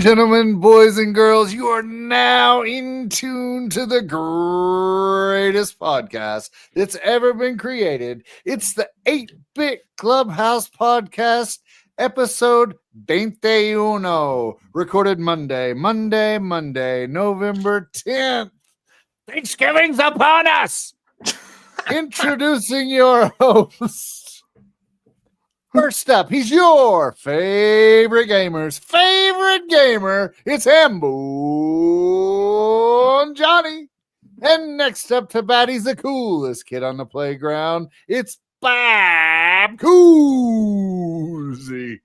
gentlemen, boys and girls, you are now in tune to the greatest podcast that's ever been created. It's the 8-Bit Clubhouse Podcast, episode 21, recorded Monday, November 10th. Thanksgiving's upon us. Introducing your host. First up, he's your favorite gamer's favorite gamer. It's Hamboon Johnny. And next up to bat, he's the coolest kid on the playground. It's Bob Coolsey.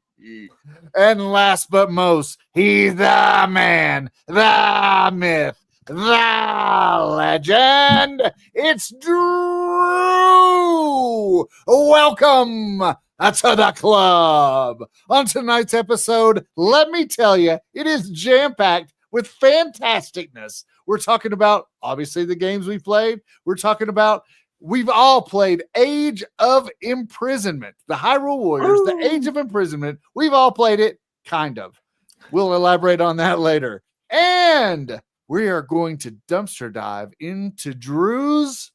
And last but most, he's the man, the myth, the legend. It's Drew. Welcome to the club. On tonight's episode, let me tell you, it is jam-packed with fantasticness. We're talking about, obviously, the games we played. We're talking about, we've all played Age of Imprisonment, the Hyrule Warriors, the Age of Imprisonment. We've all played it, kind of. We'll elaborate on that later. And we are going to dumpster dive into Drew's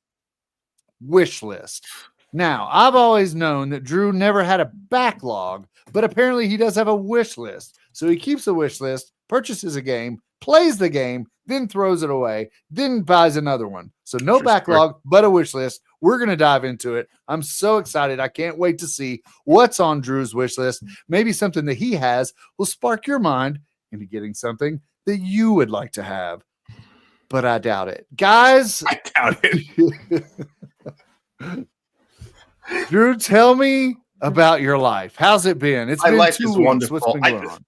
wish list. Now, I've always known that Drew never had a backlog, but apparently he does have a wish list. So he keeps a wish list, purchases a game, plays the game, then throws it away, then buys another one. So no backlog, but a wish list. We're going to dive into it. I'm so excited. I can't wait to see what's on Drew's wish list. Maybe something that he has will spark your mind into getting something that you would like to have. But I doubt it. Guys, I doubt it. Drew, tell me about your life. How's it been? It's My been life 2 is weeks. wonderful. What's been going on?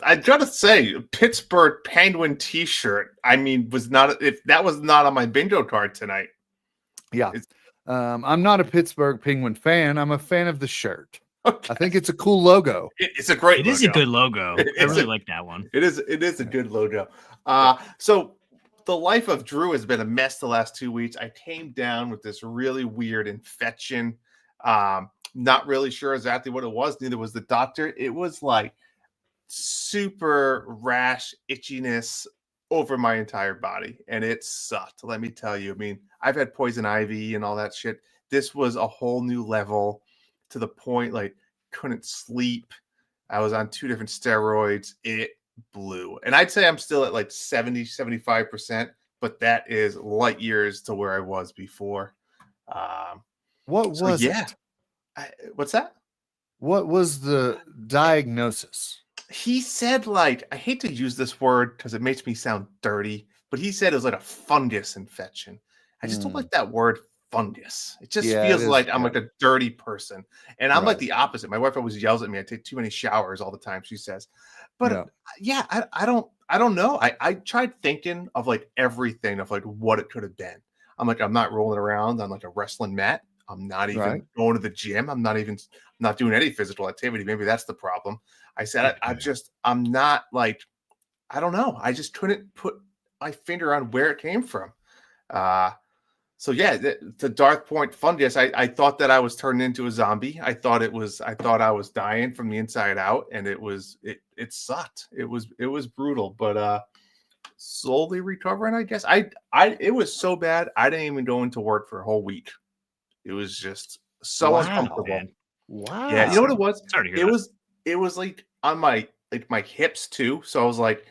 I gotta say, Pittsburgh Penguin T-shirt. I mean, if that was not on my bingo card tonight. Yeah, I'm not a Pittsburgh Penguin fan. I'm a fan of the shirt. Okay. I think it's a cool logo. It's a great. It is a good logo. I really like that one. It is a good logo. So the life of Drew has been a mess the last 2 weeks. I came down with this really weird infection. Not really sure exactly what it was. Neither was the doctor. It was like super rash itchiness over my entire body, and it sucked. Let me tell you. I mean, I've had poison ivy and all that shit. This was a whole new level to the point like couldn't sleep. I was on 2 different steroids. It blew. And I'd say I'm still at like 70-75%, but that is light years to where I was before. What was it? What's that? What was the diagnosis? He said, like, I hate to use this word because it makes me sound dirty, but he said it was like a fungus infection. I just don't like that word, fungus. It just feels like I'm like a dirty person. And I'm like the opposite. My wife always yells at me. I take too many showers all the time, she says. But I don't know. I tried thinking of like everything of like what it could have been. I'm not rolling around on like a wrestling mat. I'm not even going to the gym. I'm not doing any physical activity. Maybe that's the problem. I said, I'm not like, I don't know. I just couldn't put my finger on where it came from. So yeah, the Dark Point fungus, I thought that I was turning into a zombie. I thought I was dying from the inside out, and it sucked. It was brutal, but slowly recovering, I guess. It was so bad, I didn't even go into work for a whole week. It was just so uncomfortable. Man. Wow. Yeah, you know what it was? Sorry to hear that. It was like on my hips too. So I was like,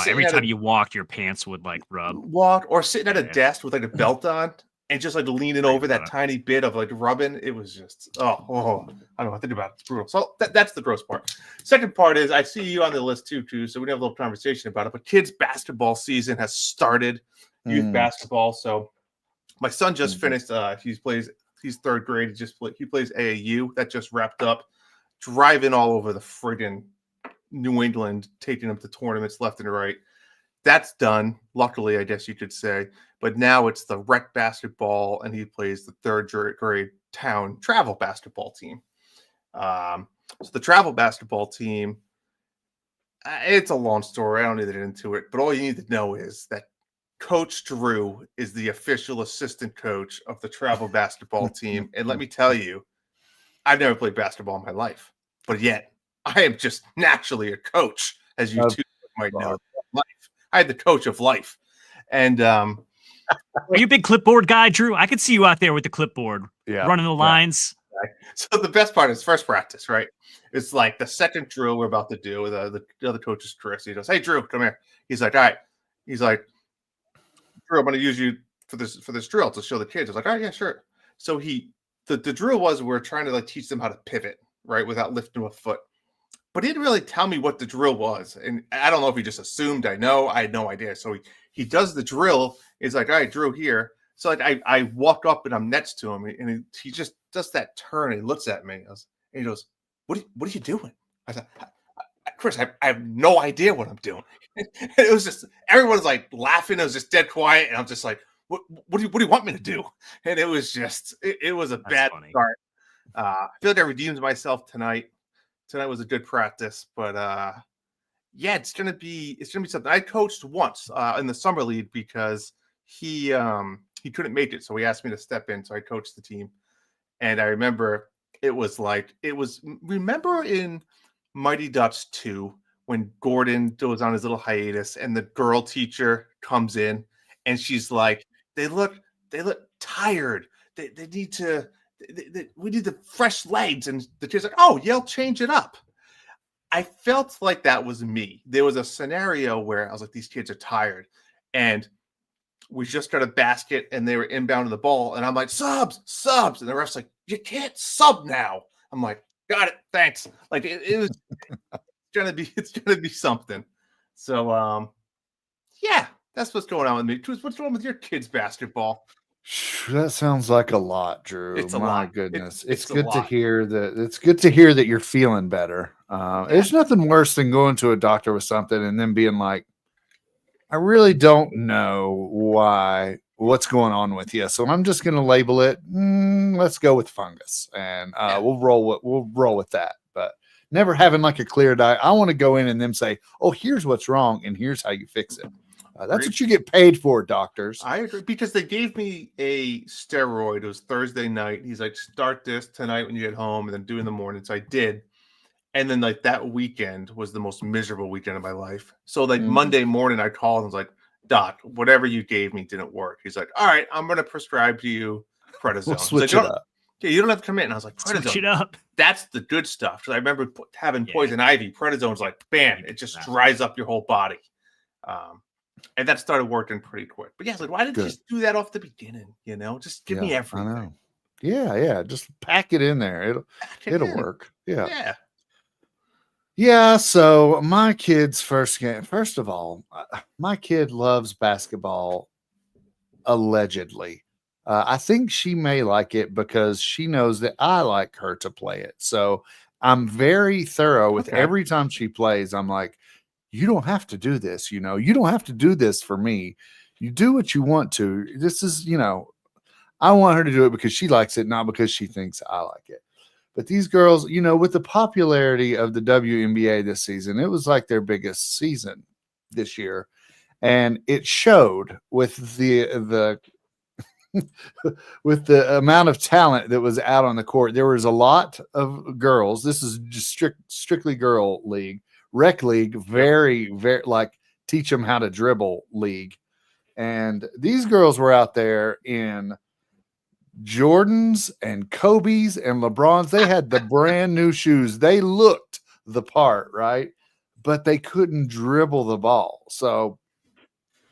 every time you walked, your pants would like rub. Walk or sitting at a desk with like a belt on and just like leaning over that tiny bit of like rubbing. It was just I don't know what to think about it. It's brutal. So that's the gross part. Second part is I see you on the list too, so we have a little conversation about it. But kids basketball season has started, youth basketball. So my son just finished. He's third grade. He plays AAU. That just wrapped up. Driving all over the friggin' New England, taking them to tournaments left and right. That's done. Luckily, I guess you could say. But now it's the rec basketball, and he plays the third grade town travel basketball team. So the travel basketball team, it's a long story. I don't need to get into it. But all you need to know is that Coach Drew is the official assistant coach of the travel basketball team. And let me tell you, I've never played basketball in my life, but yet I am just naturally a coach, as you two might know life. I had the coach of life, and Are you a big clipboard guy, Drew? I could see you out there with the clipboard, running the lines. So the best part is first practice, right? It's like the second drill we're about to do. The other coach is Chris. He goes, "Hey, Drew, come here." He's like, "All right." He's like, "Drew, I'm going to use you for this drill to show the kids." I was like, "All right, yeah, sure." So the drill was we're trying to like teach them how to pivot, right, without lifting a foot. But he didn't really tell me what the drill was, and I don't know if he just assumed I know. I had no idea. So he does the drill. He's like, "All right, Drew, here." So like I walk up and I'm next to him, and he just does that turn. And he looks at me, and he goes, "What are you doing?" I said, "Chris, I have no idea what I'm doing." It was just everyone's like laughing. It was just dead quiet, and I'm just like, "What do you want me to do?" And it was just it was a bad start. I feel like I redeemed myself tonight. Tonight was a good practice, but yeah, it's gonna be something. I coached once in the summer league because he couldn't make it, so he asked me to step in. So I coached the team, and I remember remember in Mighty Ducks 2 when Gordon goes on his little hiatus and the girl teacher comes in and she's like, they look tired. They need to. We need the fresh legs, and the kid's like, "Oh, yeah, I'll change it up." I felt like that was me. There was a scenario where I was like, "These kids are tired," and we just got a basket, and they were inbound to the ball, and I'm like, "Subs," and the ref's like, "You can't sub now." I'm like, "Got it, thanks." Like it was it's gonna be something. So yeah, that's what's going on with me. What's going on with your kids' basketball? That sounds like a lot, Drew. It's a My lot. goodness. It's It's a good to lot. hear that. It's good to hear that you're feeling better. There's nothing worse than going to a doctor with something and then being like, I really don't know what's going on with you. So I'm just going to label it. Let's go with fungus, and we'll roll with that. But never having like a clear diet. I want to go in and then say, "Oh, here's what's wrong, and here's how you fix it." That's what you get paid for, doctors. I agree, because they gave me a steroid. It was Thursday night. He's like, "Start this tonight when you get home, and then do in the morning." So I did. And then like that weekend was the most miserable weekend of my life. So like Monday morning, I called and was like, "Doc, whatever you gave me didn't work." He's like, "All right, I'm going to prescribe to you prednisone." We'll switch it up. Yeah, you don't have to come in. And I was like, "Prednisone, switch it up." That's the good stuff." Because I remember having poison ivy. Predisone's like, bam, it just dries up your whole body. And that started working pretty quick. But yeah, it's like, why didn't you just do that off the beginning? You know, just give me everything. I know. Yeah. Just pack it in there. It'll work. Yeah. Yeah. So my kid's first game. First of all, my kid loves basketball. Allegedly, I think she may like it because she knows that I like her to play it. So I'm very thorough with every time she plays. I'm like, you don't have to do this. You don't have to do this for me. You do what you want to. This is, I want her to do it because she likes it, not because she thinks I like it. But these girls, with the popularity of the WNBA this season, it was like their biggest season this year. And it showed with the with the amount of talent that was out on the court. There was a lot of girls. This is just strictly girl league. Rec league, very, very like teach them how to dribble league. And these girls were out there in Jordans and Kobe's and LeBron's. They had the brand new shoes. They looked the part, right? But they couldn't dribble the ball. So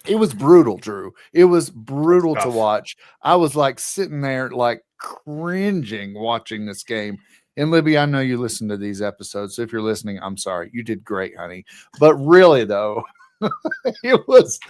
it was brutal, Drew. It was brutal to watch. I was like sitting there like cringing watching this game. And Libby, I know you listen to these episodes. So if you're listening, I'm sorry. You did great, honey. But really, though, it was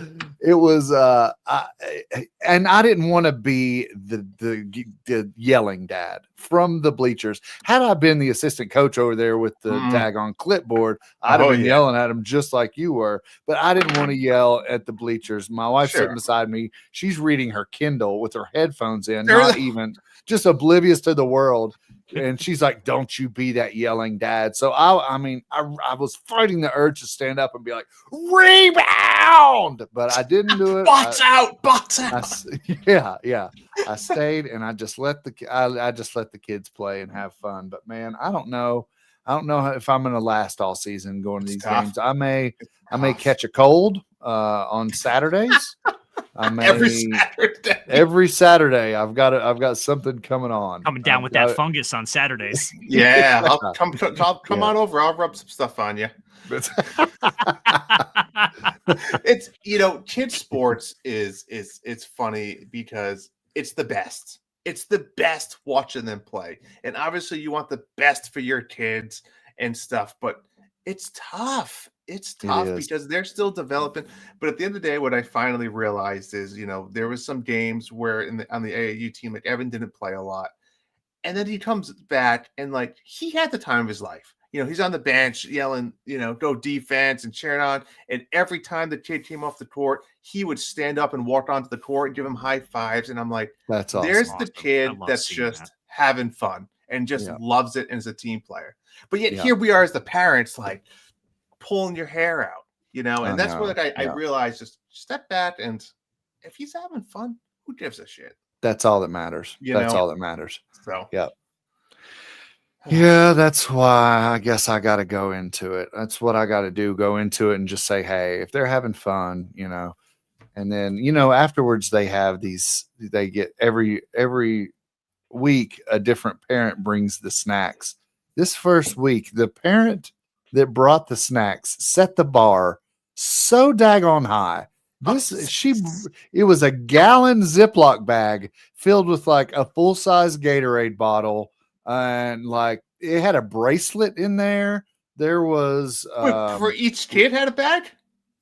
and I didn't want to be the yelling dad from the bleachers. Had I been the assistant coach over there with the daggone clipboard, I'd have been yelling at him just like you were. But I didn't want to yell at the bleachers. My wife's sitting beside me. She's reading her Kindle with her headphones in, not even just oblivious to the world. And she's like, "Don't you be that yelling dad." So I was fighting the urge to stand up and be like, "Rebound!" But I didn't do it. Box out. Yeah. I stayed and I just let the kids play and have fun. But man, I don't know. I don't know if I'm going to last all season going to these tough. games. I may catch a cold on Saturdays. I may every Saturday. I've got something coming on. Coming down with that fungus on Saturdays. Yeah, I'll come on over. I'll rub some stuff on you. It's kids sports is it's funny because it's the best. It's the best watching them play. And obviously you want the best for your kids and stuff, but it's tough. It's tough because they're still developing. But at the end of the day, what I finally realized is, there was some games where on the AAU team, like Evan didn't play a lot. And then he comes back and he had the time of his life. He's on the bench yelling, go defense and cheering on. And every time the kid came off the court, he would stand up and walk onto the court and give him high fives. And I'm like, that's awesome. There's the kid that's just having fun and just loves it and is a team player. But yet here we are as the parents, pulling your hair out, and that's where I realized, just step back, and if he's having fun, who gives a shit? That's all that matters. That's all that matters. So yeah, that's why I guess I got to go into it. That's what I got to do. Go into it and just say, hey, if they're having fun, and then, afterwards they have they get every week, a different parent brings the snacks. This first week, the parent that brought the snacks set the bar so daggone high. It was a gallon Ziploc bag filled with a full-size Gatorade bottle. And it had a bracelet in there. There was for each kid had a bag.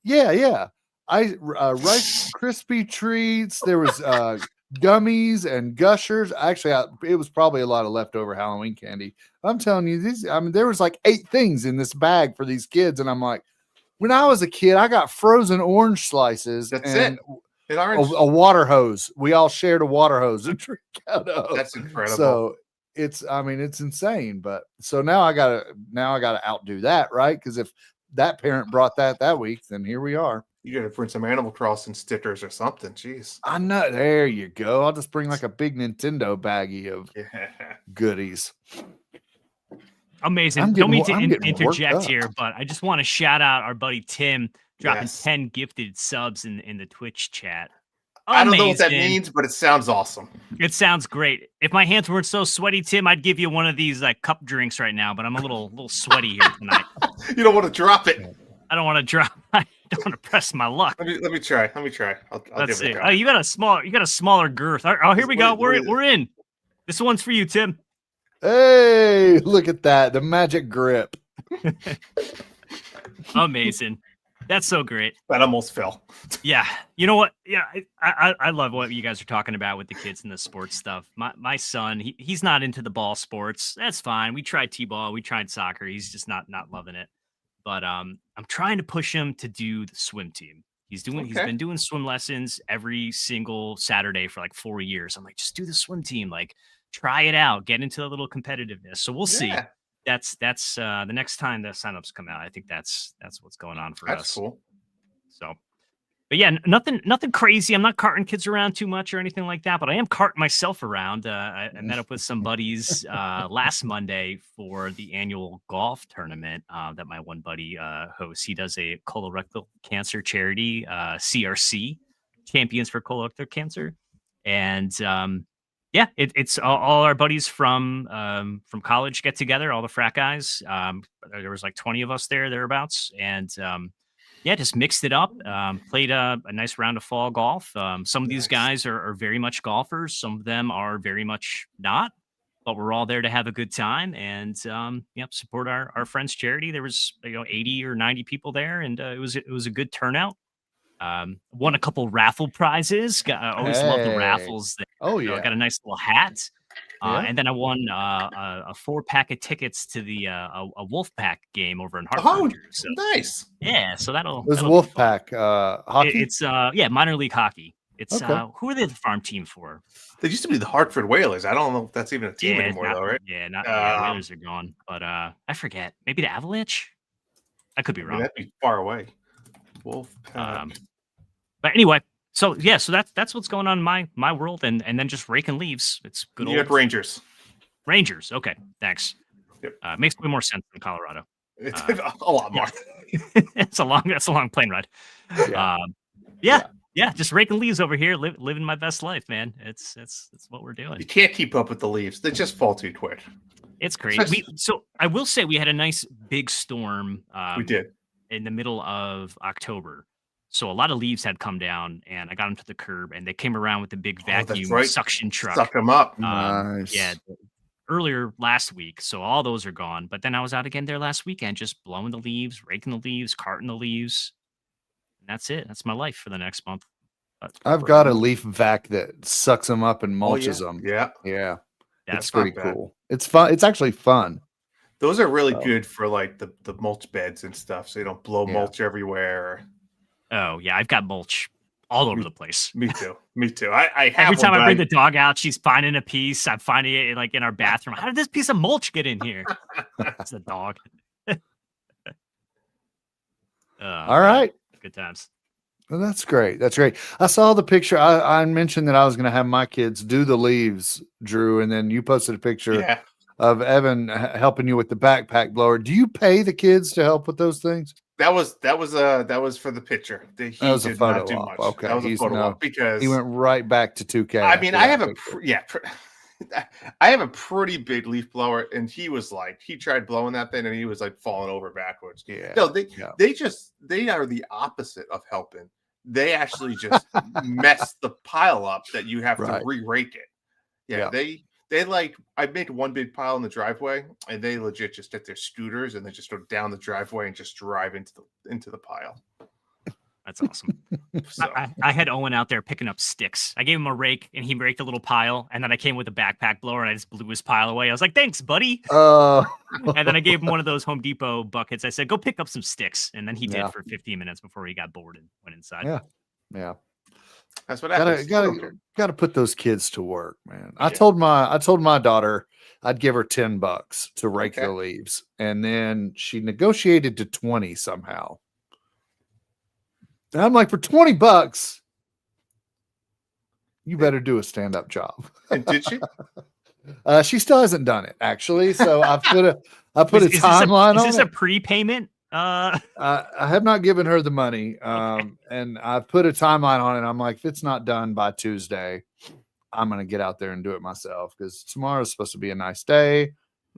Yeah. Rice Krispie treats. There was gummies and gushers. Actually, it was probably a lot of leftover Halloween candy. I'm telling you, there was 8 things in this bag for these kids, and I'm like, when I was a kid, I got frozen orange slices. That's and it. A water hose. We all shared a water hose to drink out of. That's incredible. So it's insane. But so now I gotta outdo that, right? Because if that parent brought that week, then here we are. You gotta bring some Animal Crossing stickers or something. Jeez. I know. There you go. I'll just bring a big Nintendo baggie of goodies. Amazing. Don't mean to interject here, but I just want to shout out our buddy Tim dropping 10 gifted subs in the Twitch chat. Amazing. I don't know what that means, but it sounds awesome. It sounds great. If my hands weren't so sweaty, Tim, I'd give you one of these cup drinks right now, but I'm a little sweaty here tonight. You don't want to drop it. I don't want to drop. I don't want to press my luck. Let me try. Let's see. Oh, you got a smaller girth. Oh, here we go. We're in. This one's for you, Tim. Hey, look at that. The magic grip. Amazing. That's so great. That almost fell. Yeah. You know what? Yeah, I love what you guys are talking about with the kids and the sports stuff. My son, he's not into the ball sports. That's fine. We tried t-ball. We tried soccer. He's just not loving it. But I'm trying to push him to do the swim team. He's been doing swim lessons every single Saturday for 4 years. I'm like, just do the swim team. Try it out. Get into a little competitiveness. So we'll see. That's the next time the signups come out. I think that's what's going on for us. That's cool. So, but yeah, nothing crazy. I'm not carting kids around too much or anything like that, but I am carting myself around. I met up with some buddies last Monday for the annual golf tournament that my one buddy hosts. He does a colorectal cancer charity, CRC, Champions for Colorectal Cancer, and yeah, it's all our buddies from college get together, all the frat guys. There was 20 of us thereabouts, and just mixed it up. Played a nice round of fall golf. Some of these guys are very much golfers. Some of them are very much not, but we're all there to have a good time and support our friends' charity. There was 80 or 90 people there, and it was a good turnout. Won a couple raffle prizes. I always love the raffles there. Oh yeah, I got a nice little hat. And then I won a 4-pack of tickets to the a Wolfpack game over in Hartford. Oh, so, nice. Yeah, so that'll. It was Wolfpack hockey. It's minor league hockey. It's who are they the farm team for? They used to be the Hartford Whalers. I don't know if that's even a team anymore, though, right? Yeah, the Whalers are gone, but I forget. Maybe the Avalanche. I could be wrong. That'd be far away. Wolfpack. But anyway, so that's what's going on in my world, and then just raking leaves. It's good. New York Rangers. Rangers. Okay, thanks. Yep. Makes way more sense than Colorado. It's a lot more. That's a long plane ride. Yeah. Just raking leaves over here, living my best life, man. It's what we're doing. You can't keep up with the leaves; they just fall too quick. It's great. So I will say we had a nice big storm. We did in the middle of October. So a lot of leaves had come down, and I got them to the curb, and they came around with a big vacuum suction truck. Suck them up. Nice. Yeah, earlier last week. So all those are gone. But then I was out again there last weekend, just blowing the leaves, raking the leaves, carting the leaves. And that's it. That's my life for the next month. But I've got a leaf vac that sucks them up and mulches them. Yeah. That's pretty cool. It's fun. It's actually fun. Those are really good for like the mulch beds and stuff, so you don't blow mulch everywhere. Oh yeah, I've got mulch all over the place. Me too. I have every time I bring the dog out, she's finding a piece. I'm finding it like in our bathroom. How did this piece of mulch get in here? It's the dog. All right. Good times. Well, that's great. That's great. I saw the picture. I mentioned that I was going to have my kids do the leaves, Drew, and then you posted a picture of Evan helping you with the backpack blower. Do you pay the kids to help with those things? That was for the picture. That was a photo op. Okay, that was a photo op because he went right back to 2K. I mean, I have I have a pretty big leaf blower, and he tried blowing that thing, and he was like falling over backwards. Yeah, no, they are the opposite of helping. They actually just mess the pile up that you have to re-rake it. Yeah, they like, I made one big pile in the driveway, and they legit just get their scooters and they just go down the driveway and just drive into the pile. That's awesome. So. I had Owen out there picking up sticks. I gave him a rake, and he raked a little pile, and then I came with a backpack blower, and I just blew his pile away. I was like, "Thanks, buddy." And then I gave him one of those Home Depot buckets. I said, "Go pick up some sticks," and then he did for 15 minutes before he got bored and went inside. Yeah. That's what happens. Gotta put those kids to work, man. Yeah. I told my daughter I'd give her $10 to rake the leaves, and then she negotiated to 20 somehow. And I'm like, for $20, you better do a stand-up job. And did she? She still hasn't done it, actually. So I put a timeline on it. Is this a prepayment? I have not given her the money, and I put a timeline on it. I'm like, if it's not done by Tuesday, I'm going to get out there and do it myself, because tomorrow's supposed to be a nice day.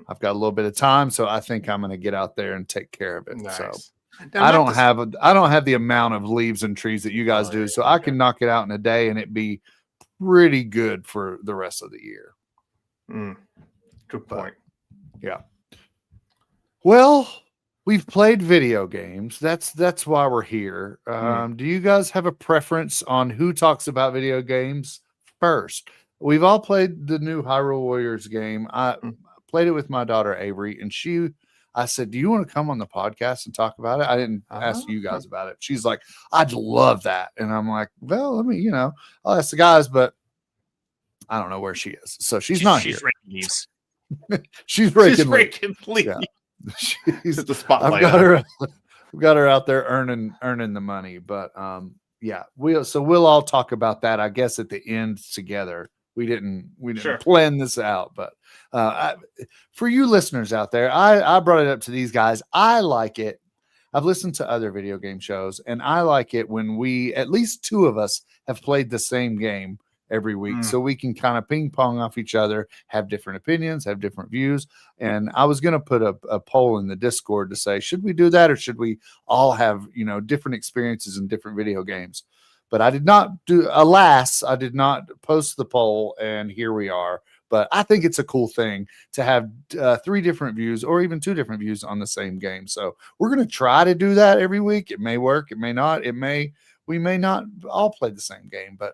I've got a little bit of time, so I think I'm going to get out there and take care of it. Nice. So now, I don't have the amount of leaves and trees that you guys do, so I can knock it out in a day and it be pretty good for the rest of the year. Good point. Yeah. Well, we've played video games. That's why we're here. Do you guys have a preference on who talks about video games first? We've all played the new Hyrule Warriors game. I played it with my daughter Avery, and I said, "Do you want to come on the podcast and talk about it?" I didn't ask you guys about it. She's like, "I'd love that." And I'm like, "Well, let me, I'll ask the guys, but I don't know where she is." So she's not here. Raking leaves. She's raking leaves. Yeah. She's at the spotlight. I've got her out there earning the money, but we'll all talk about that, I guess, at the end together. We didn't plan this out, but for you listeners out there, I brought it up to these guys. I like it. I've listened to other video game shows, and I like it when at least two of us have played the same game every week, so we can kind of ping pong off each other, have different opinions, have different views. And I was going to put a poll in the Discord to say, should we do that, or should we all have different experiences in different video games? But I did not I did not post the poll, and here we are. But I think it's a cool thing to have 3 different views, or even 2 different views on the same game. So we're going to try to do that every week. It may work, it may not. We may not all play the same game, but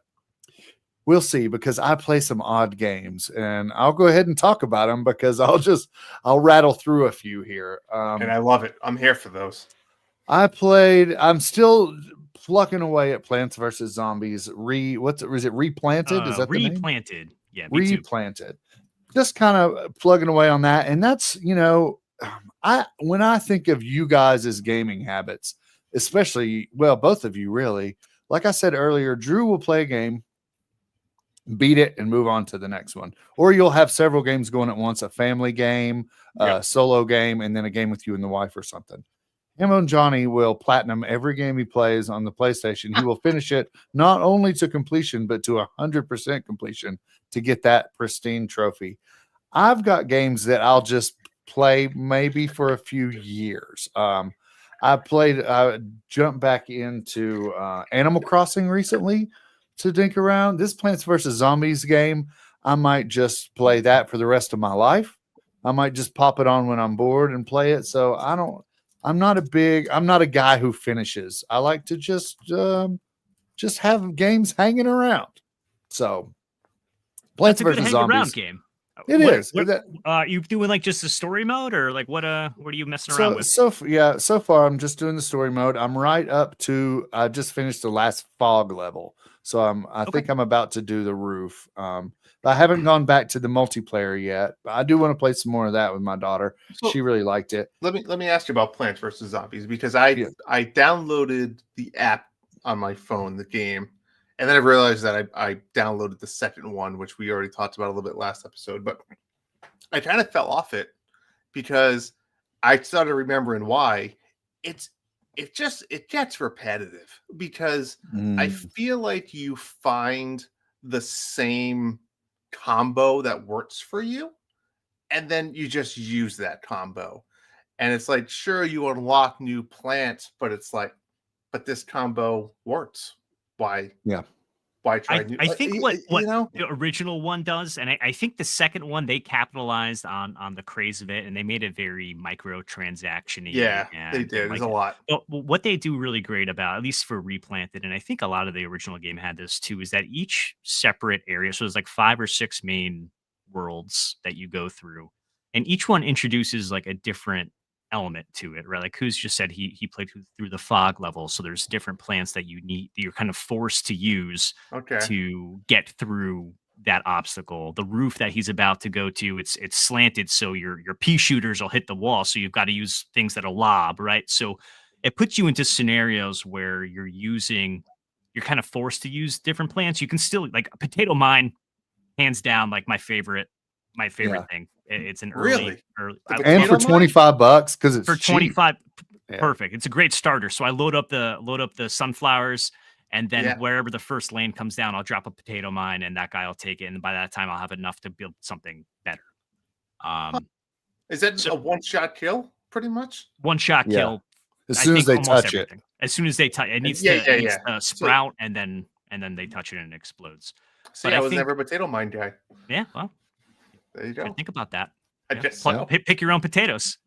we'll see, because I play some odd games, and I'll go ahead and talk about them, because I'll rattle through a few here. And I love it. I'm here for those. I'm still plucking away at Plants vs. Zombies. Is it Replanted? Is that the name? Replanted? Yeah, Replanted. Just kind of plugging away on that. And that's, when I think of you guys' gaming habits, especially, well, both of you really, like I said earlier, Drew will play a game, beat it and move on to the next one. Or you'll have several games going at once, a family game, a solo game, and then a game with you and the wife or something. Hamo and Johnny will platinum every game he plays on the PlayStation. He will finish it not only to completion, but to 100% completion to get that pristine trophy. I've got games that I'll just play maybe for a few years. I jumped back into Animal Crossing recently to dink around. This Plants vs. Zombies game, I might just play that for the rest of my life. I might just pop it on when I'm bored and play it. So I'm not a guy who finishes. I like to just have games hanging around. So Plants vs. Zombies game. It is. You doing like just the story mode, or like what are you messing around with? So far I'm just doing the story mode. I'm right up to I just finished the last fog level. So I think I'm about to do the roof. But I haven't gone back to the multiplayer yet. But I do want to play some more of that with my daughter. So, she really liked it. Let me ask you about Plants vs. Zombies, because I downloaded the app on my phone, the game, and then I realized that I downloaded the second one, which we already talked about a little bit last episode. But I kind of fell off it because I started remembering why. It gets repetitive because I feel like you find the same combo that works for you, and then you just use that combo. And it's like, sure, you unlock new plants, but it's like, but this combo works. Why? Yeah. Why try new? I think what the original one does, and I think the second one, they capitalized on the craze of it, and they made it very microtransaction-y. Yeah, they did. There's a lot. But what they do really great about, at least for Replanted, and I think a lot of the original game had this too, is that each separate area, so there's like 5 or 6 main worlds that you go through, and each one introduces like a different element to it, right? Like Kuz just said, he played through the fog level, so there's different plants that you're kind of forced to use to get through that obstacle. The roof that he's about to go to, it's slanted, so your pea shooters will hit the wall, so you've got to use things that'll lob, right? So it puts you into scenarios where you're kind of forced to use different plants. You can still, like, potato mine, hands down, like my favorite thing. It's an early and for $25 because it's for 25 cheap. Perfect. It's a great starter. So I load up the sunflowers, and then wherever the first lane comes down, I'll drop a potato mine, and that guy will take it, and by that time I'll have enough to build something better. Is that a one-shot kill pretty much? One-shot kill. As soon as they touch it. As soon as they touch it, needs to sprout, and then they touch it and it explodes. See, I was never a potato mine guy. Yeah, well, there you go. Think about that. I pick your own potatoes.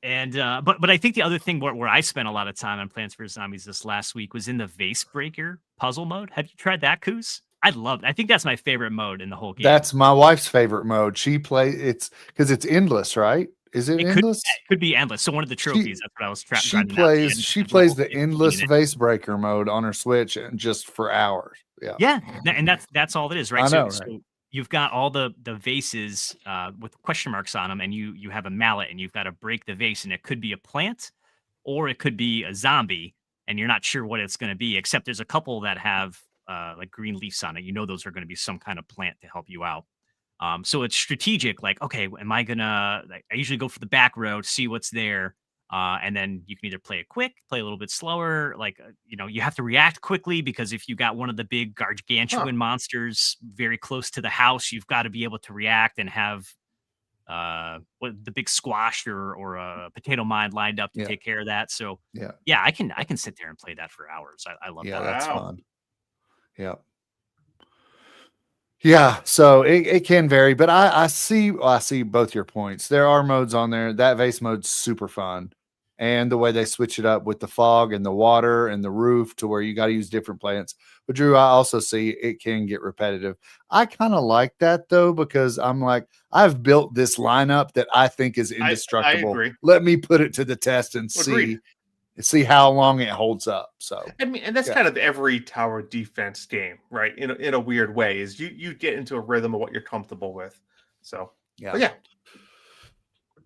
And but I think the other thing where I spent a lot of time on Plants vs. Zombies this last week was in the vase breaker puzzle mode. Have you tried that, Kuz? I think that's my favorite mode in the whole game. That's my wife's favorite mode. She it's because it's endless, right? Is it endless? It could be endless. So one of the trophies, that's what I was trying to She plays the endless vase breaker mode on her Switch and just for hours. Yeah. And that's all it is, right? I know, right? So you've got all the vases with question marks on them, and you have a mallet, and you've got to break the vase, and it could be a plant or it could be a zombie, and you're not sure what it's going to be, except there's a couple that have like green leaves on it. You know those are going to be some kind of plant to help you out. So it's strategic, like, okay, am I gonna, like, I usually go for the back road, see what's there. And then you can either play it quick, play a little bit slower. Like, you have to react quickly, because if you got one of the big gargantuan monsters very close to the house, you've got to be able to react and have the big squash or a potato mine lined up to take care of that. So I can sit there and play that for hours. I love that. Yeah, that's fun. Yeah. Yeah, so it can vary, but I see both your points. There are modes on there. That vase mode's super fun, and the way they switch it up with the fog and the water and the roof to where you got to use different plants. But Drew, I also see it can get repetitive. I kind of like that though, because I'm like, I've built this lineup that I think is indestructible. I agree. Let me put it to the test and see how long it holds up. So I mean, and that's kind of every tower defense game, right? In a weird way, is you get into a rhythm of what you're comfortable with. So yeah.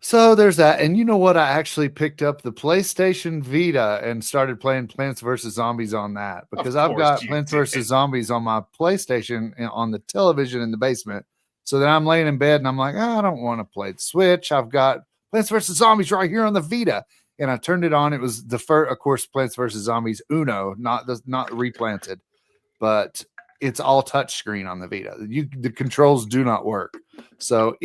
So there's that. And you know what? I actually picked up the PlayStation Vita and started playing Plants vs. Zombies on that because I've got Plants vs. Zombies on my PlayStation and on the television in the basement. So then I'm laying in bed and I'm like, I don't want to play the Switch. I've got Plants vs. Zombies right here on the Vita. And I turned it on. It was the first, of course, Plants vs. Zombies Uno, not replanted, but it's all touchscreen on the Vita. The controls do not work. So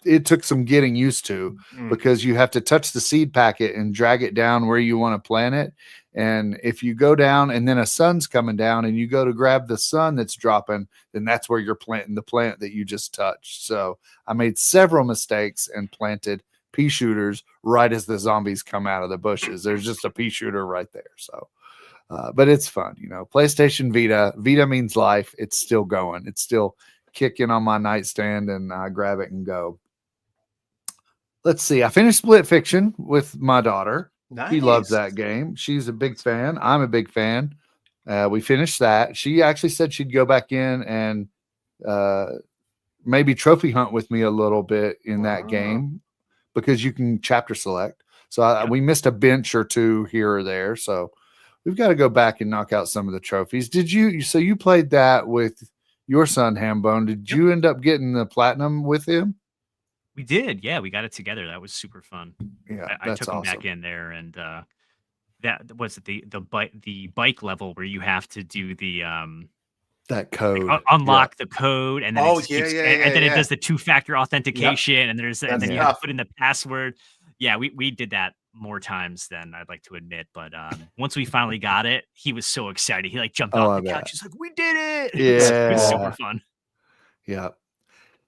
it took some getting used to because you have to touch the seed packet and drag it down where you want to plant it. And if you go down and then a sun's coming down and you go to grab the sun that's dropping, then that's where you're planting the plant that you just touched. So I made several mistakes and planted pea shooters right as the zombies come out of the bushes. There's just a pea shooter right there. So, but it's fun, PlayStation Vita means life. It's still going. It's still kicking on my nightstand and I grab it and go. Let's see. I finished Split Fiction with my daughter. Nice. She loves that game. She's a big fan. I'm a big fan. We finished that. She actually said she'd go back in and maybe trophy hunt with me a little bit in that game because you can chapter select. So we missed a bench or two here or there. So we've got to go back and knock out some of the trophies. So you played that with your son, Hambone. Did you end up getting the platinum with him? We did. Yeah, we got it together. That was super fun. Yeah, I took him back in there, and that was the bike level where you have to do the that code, unlock the code, and then it does the 2-factor authentication, and then you have to put in the password. Yeah, we did that more times than I'd like to admit, but once we finally got it, he was so excited. He jumped off the couch. He's like, "We did it!" Yeah, it was super fun. Yeah,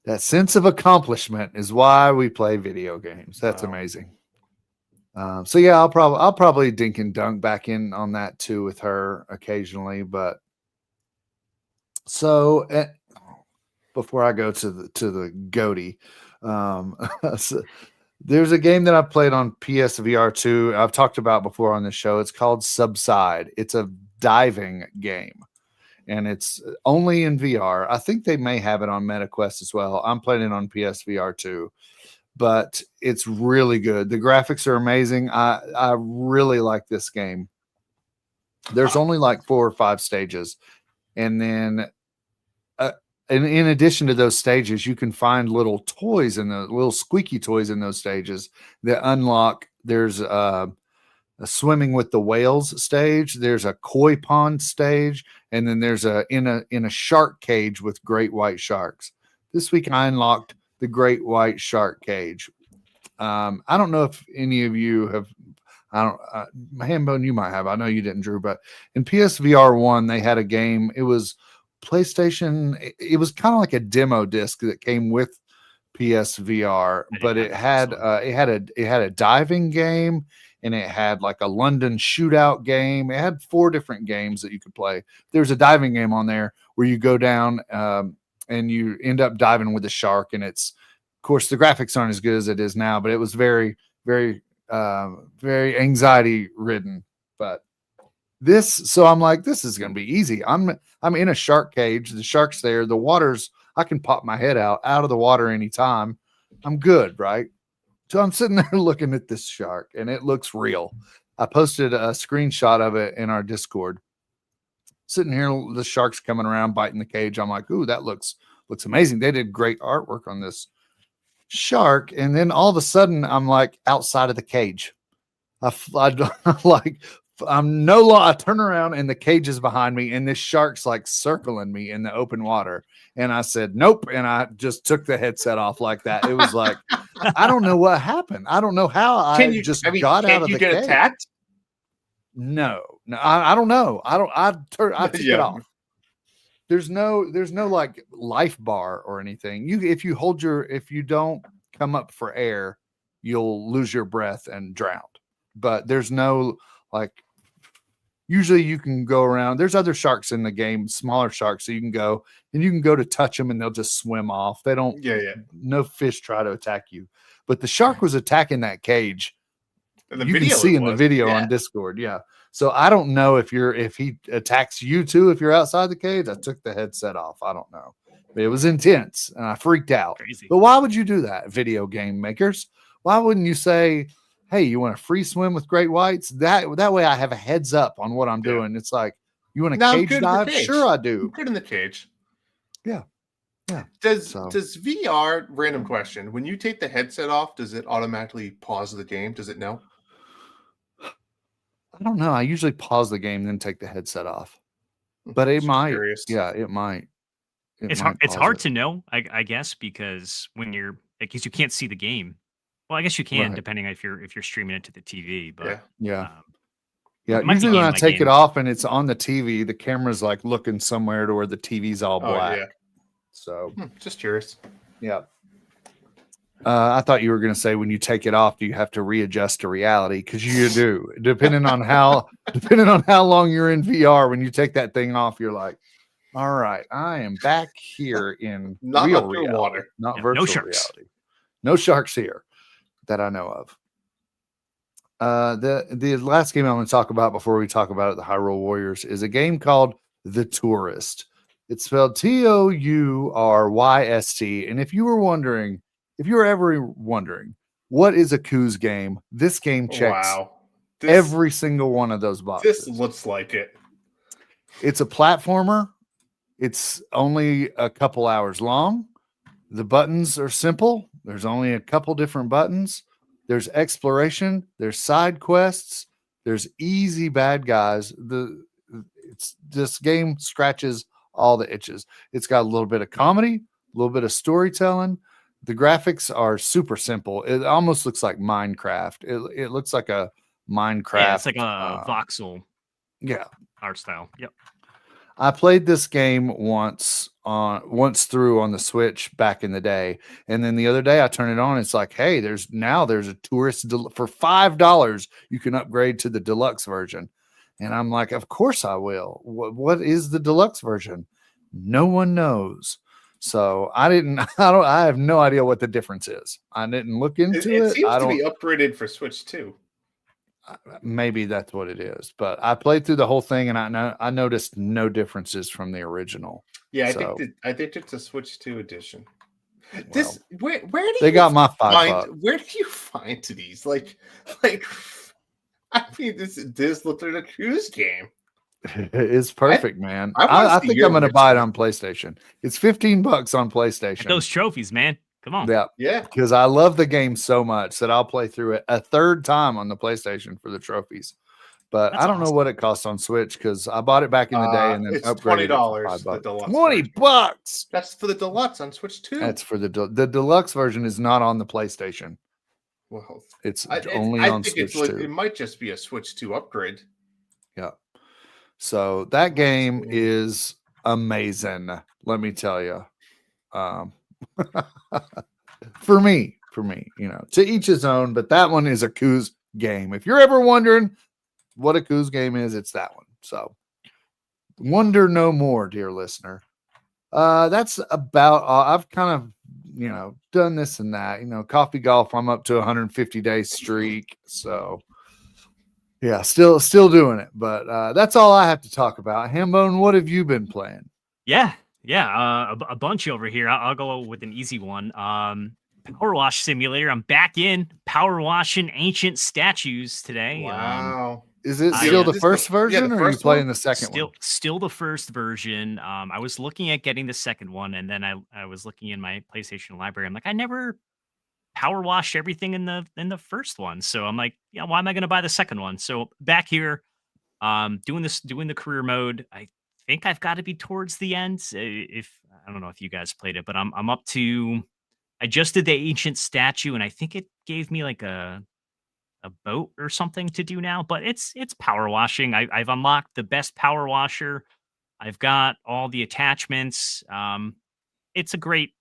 that sense of accomplishment is why we play video games. That's amazing. So yeah, I'll probably dink and dunk back in on that too with her occasionally. But so before I go to the goatee, so there's a game that I played on PSVR 2. I've talked about before on the show. It's called Subside. It's a diving game. And it's only in VR. I think they may have it on MetaQuest as well. I'm playing it on PSVR 2, but it's really good. The graphics are amazing. I really like this game. There's only like 4 or 5 stages. And then in addition to those stages, you can find little toys and the little squeaky toys in those stages that unlock. There's a swimming with the whales stage. There's a koi pond stage, and then there's in a shark cage with great white sharks. This week I unlocked the great white shark cage. I don't know if any of you have. Hambone, you might have. I know you didn't, Drew, but in PSVR 1 they had a game. It was PlayStation. It was kind of like a demo disc that came with PSVR, but it had a diving game. And it had like a London shootout game. It had 4 different games that you could play. There's a diving game on there where you go down and you end up diving with a shark. And it's, of course, the graphics aren't as good as it is now, but it was very, very, very anxiety ridden. But so I'm like, this is going to be easy. I'm in a shark cage. The shark's there. The water's, I can pop my head out of the water anytime. I'm good, right? So I'm sitting there looking at this shark and it looks real. I posted a screenshot of it in our Discord. Sitting here, the shark's coming around biting the cage. I'm like, ooh, that looks amazing. They did great artwork on this shark. And then all of a sudden I'm like outside of the cage. I turn around and the cage is behind me and this shark's like circling me in the open water. And I said, nope. And I just took the headset off like that. It was like, I don't know what happened. I don't know how got out of the cage. Can you get attacked? No, I don't know. I took it off. There's no like life bar or anything. If you don't come up for air, you'll lose your breath and drown. But there's no like, usually you can go around. There's other sharks in the game, smaller sharks. So you can go to touch them and they'll just swim off. They don't, no fish try to attack you, but the shark was attacking that cage. You can see in the video on Discord. Yeah. So I don't know if he attacks you too, if you're outside the cage. I took the headset off. I don't know. It was intense, and I freaked out. Crazy. But why would you do that, video game makers? Why wouldn't you say, hey, you want a free swim with great whites? That way I have a heads up on what I'm doing. It's like, you want a cage dive? Sure, I do. I'm good in the cage. Yeah. Does VR, random question, when you take the headset off, does it automatically pause the game? Does it know? I don't know. I usually pause the game, then take the headset off. But it might. Curious. Yeah, it might. It's hard to know, I guess, because when you're because you can't see the game. Well, I guess you can, depending on if you're streaming it to the TV. But yeah. It might Usually be when I game by take game. it off and it's on the TV, the camera's like looking somewhere to where the TV's all black. Yeah. So just curious. Yeah. I thought you were going to say when you take it off, do you have to readjust to reality? Because you do, depending on how long you're in VR. When you take that thing off, you're like, all right, I am back here in not real reality, water, not virtual sharks. reality. No sharks here that I know of. The last game I want to talk about before we talk about it, the Hyrule Warriors, is a game called The Tourist. It's spelled Tourist. And if you were ever wondering what is a Coos game, this game checks every single one of those boxes. This looks like it. It's a platformer. It's only a couple hours long. The buttons are simple. There's only a couple different buttons. There's exploration. There's side quests. There's easy bad guys. This game scratches all the itches. It's got a little bit of comedy, a little bit of storytelling. The graphics are super simple. It almost looks like Minecraft. It looks like a Minecraft. Yeah, it's like a voxel. Yeah, art style. Yep. I played this game once through on the Switch back in the day, and then the other day I turned it on. It's like, hey, there's a tourist for $5. You can upgrade to the deluxe version, and I'm like, of course I will. What is the deluxe version? No one knows. So I have no idea what the difference is. I didn't look into it. It seems to be upgraded for Switch too. Maybe that's what it is, but I played through the whole thing and I noticed no differences from the original. Yeah, I think it's a Switch 2 edition. Well, where do they got my $5? Where do you find these? Like I mean, this looks like a Coos game. It's perfect, man. I think I'm going to buy it on PlayStation. It's $15 on PlayStation. Get those trophies, man. Come on. Yeah. Because I love the game so much that I'll play through it a third time on the PlayStation for the trophies. But I don't know what it costs on Switch because I bought it back in the day and then it's upgraded $20. It for $5. $20. That's for the deluxe on Switch 2. That's for the deluxe version is not on the PlayStation. Well, it's only on Switch 2. It might just be a Switch 2 upgrade. Yeah. So that game is amazing. Let me tell you. For me, to each his own, but that one is a Coos game. If you're ever wondering what a Coos game is, it's that one. So wonder no more, dear listener. That's about all. I've kind of, done this and that, coffee golf. I'm up to 150-day streak. So yeah, still doing it, but that's all I have to talk about. Hambone, what have you been playing? Yeah, a bunch over here. I'll go with an easy one. Power wash simulator. I'm back in power washing ancient statues today. Wow. Is it still the first version, or are you playing the second one? Still the first version. I was looking at getting the second one, and then I was looking in my PlayStation library. I'm like, I never power washed everything in the first one, so I'm like, yeah, why am I going to buy the second one? So back here, doing the career mode. I think I've got to be towards the end. If I don't know if you guys played it, but I'm up to. I just did the ancient statue, and I think it gave me like a boat or something to do now. But it's power washing. I've unlocked the best power washer. I've got all the attachments. It's a great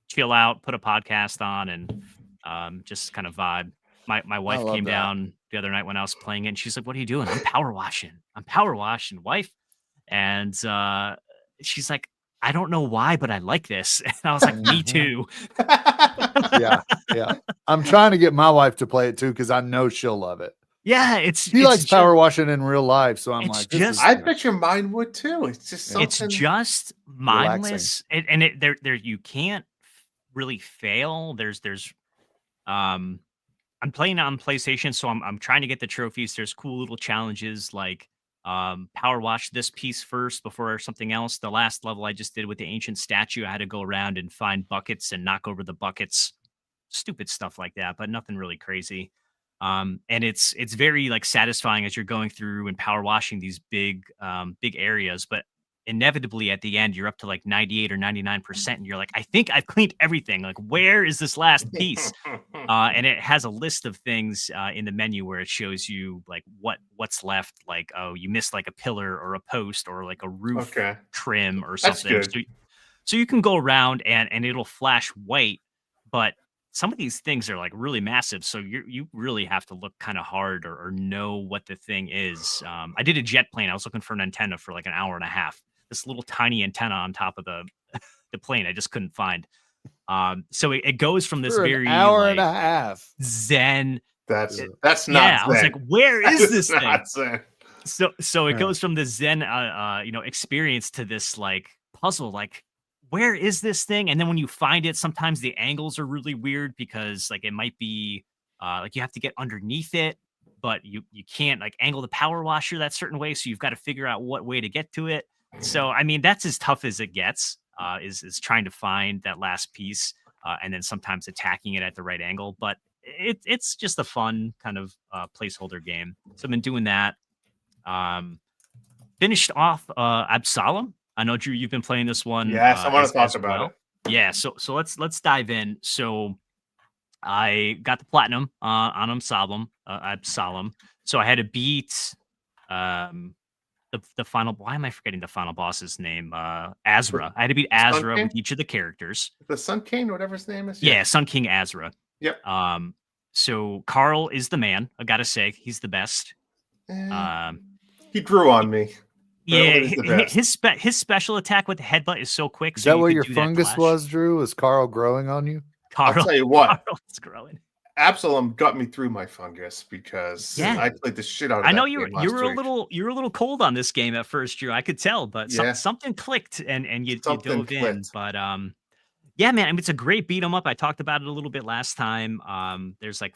chill out, put a podcast on, and just kind of vibe. My wife came down the other night when I was playing it, and she's like, "What are you doing?" I'm power washing, wife. And she's like, I don't know why, but I like this. And I was like, me too. Yeah. I'm trying to get my wife to play it too because I know she'll love it. Yeah, he likes power washing in real life, so I'm like, I bet your mind would too. It's just something. It's just mindless, and there you can't really fail. I'm playing on PlayStation, so I'm trying to get the trophies. There's cool little challenges like power wash this piece first before something else. The last level I just did with the ancient statue, I had to go around and find buckets and knock over the buckets. Stupid stuff like that, but nothing really crazy. And it's very like satisfying as you're going through and power washing these big areas, but inevitably at the end you're up to like 98 or 99% and you're like, I think I've cleaned everything. Like, where is this last piece? And it has a list of things in the menu where it shows you like what's left. Like, oh, you missed like a pillar or a post or like a roof trim or something. So you can go around and it'll flash white, but some of these things are like really massive. So you really have to look kind of hard or know what the thing is. I did a jet plane. I was looking for an antenna for like an hour and a half. This little tiny antenna on top of the plane I just couldn't find. So it goes from this very hour and a half zen. That's not. Yeah, zen. I was like, where is this thing? Zen. So it goes from the zen, experience to this like puzzle. Like, where is this thing? And then when you find it, sometimes the angles are really weird because like it might be like you have to get underneath it, but you can't like angle the power washer that certain way. So you've got to figure out what way to get to it. So I mean, that's as tough as it gets. Is trying to find that last piece and then sometimes attacking it at the right angle. But it's just a fun kind of placeholder game. So I've been doing that. Finished off Absalom. I know, Drew, you've been playing this one. Yes, I want to talk about it. Yeah, so let's dive in. So I got the platinum on Absalom. So I had to beat the final. Why am I forgetting the final boss's name? Azra. I had to beat Azra with each of the characters. The Sun King, whatever his name is. Yeah, Sun King Azra. Yep. So Carl is the man. I gotta say, he's the best. He grew on me. Yeah, his special attack with the headbutt is so quick. Is that where your fungus was, Drew? Is Carl growing on you? I'll tell you what. Carl's growing. Absalom got me through my fungus because I played the shit out of it. I know you were a little cold on this game at first, Drew. I could tell, but something clicked and you dove in. But yeah, man, I mean, it's a great beat 'em up. I talked about it a little bit last time. There's like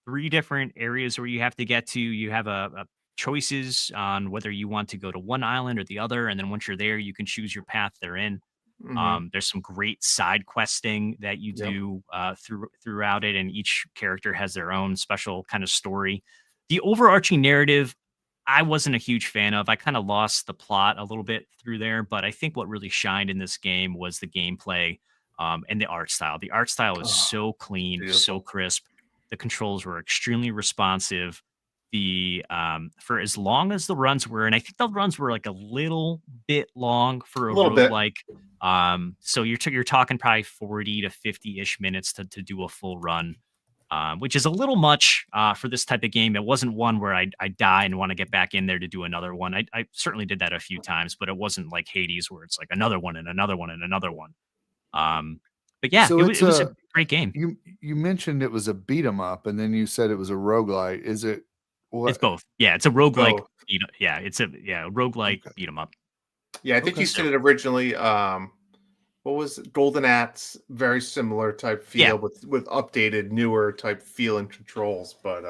3 different areas where you have to get to. You have a choices on whether you want to go to one island or the other, and then once you're there, you can choose your path therein. There's some great side questing that you do throughout it, and each character has their own special kind of story. The overarching narrative, I wasn't a huge fan of. I kind of lost the plot a little bit through there, but I think what really shined in this game was the gameplay and the art style. The art style is so clean, beautiful, so crisp. The controls were extremely responsive. For as long as the runs were, and I think the runs were like a little bit long for a roguelike. So you're talking probably 40 to 50-ish minutes to do a full run, which is a little much for this type of game. It wasn't one where I die and want to get back in there to do another one. I certainly did that a few times, but it wasn't like Hades where it's like another one and another one and another one. But yeah, so it was a great game. You mentioned it was a beat 'em up, and then you said it was a roguelite. Is it? What? It's both. Yeah, it's a roguelike. It's a roguelike beat 'em up. Yeah, I think you said it originally. What was it? Golden Axe? Very similar type feel with updated, newer type feel and controls. But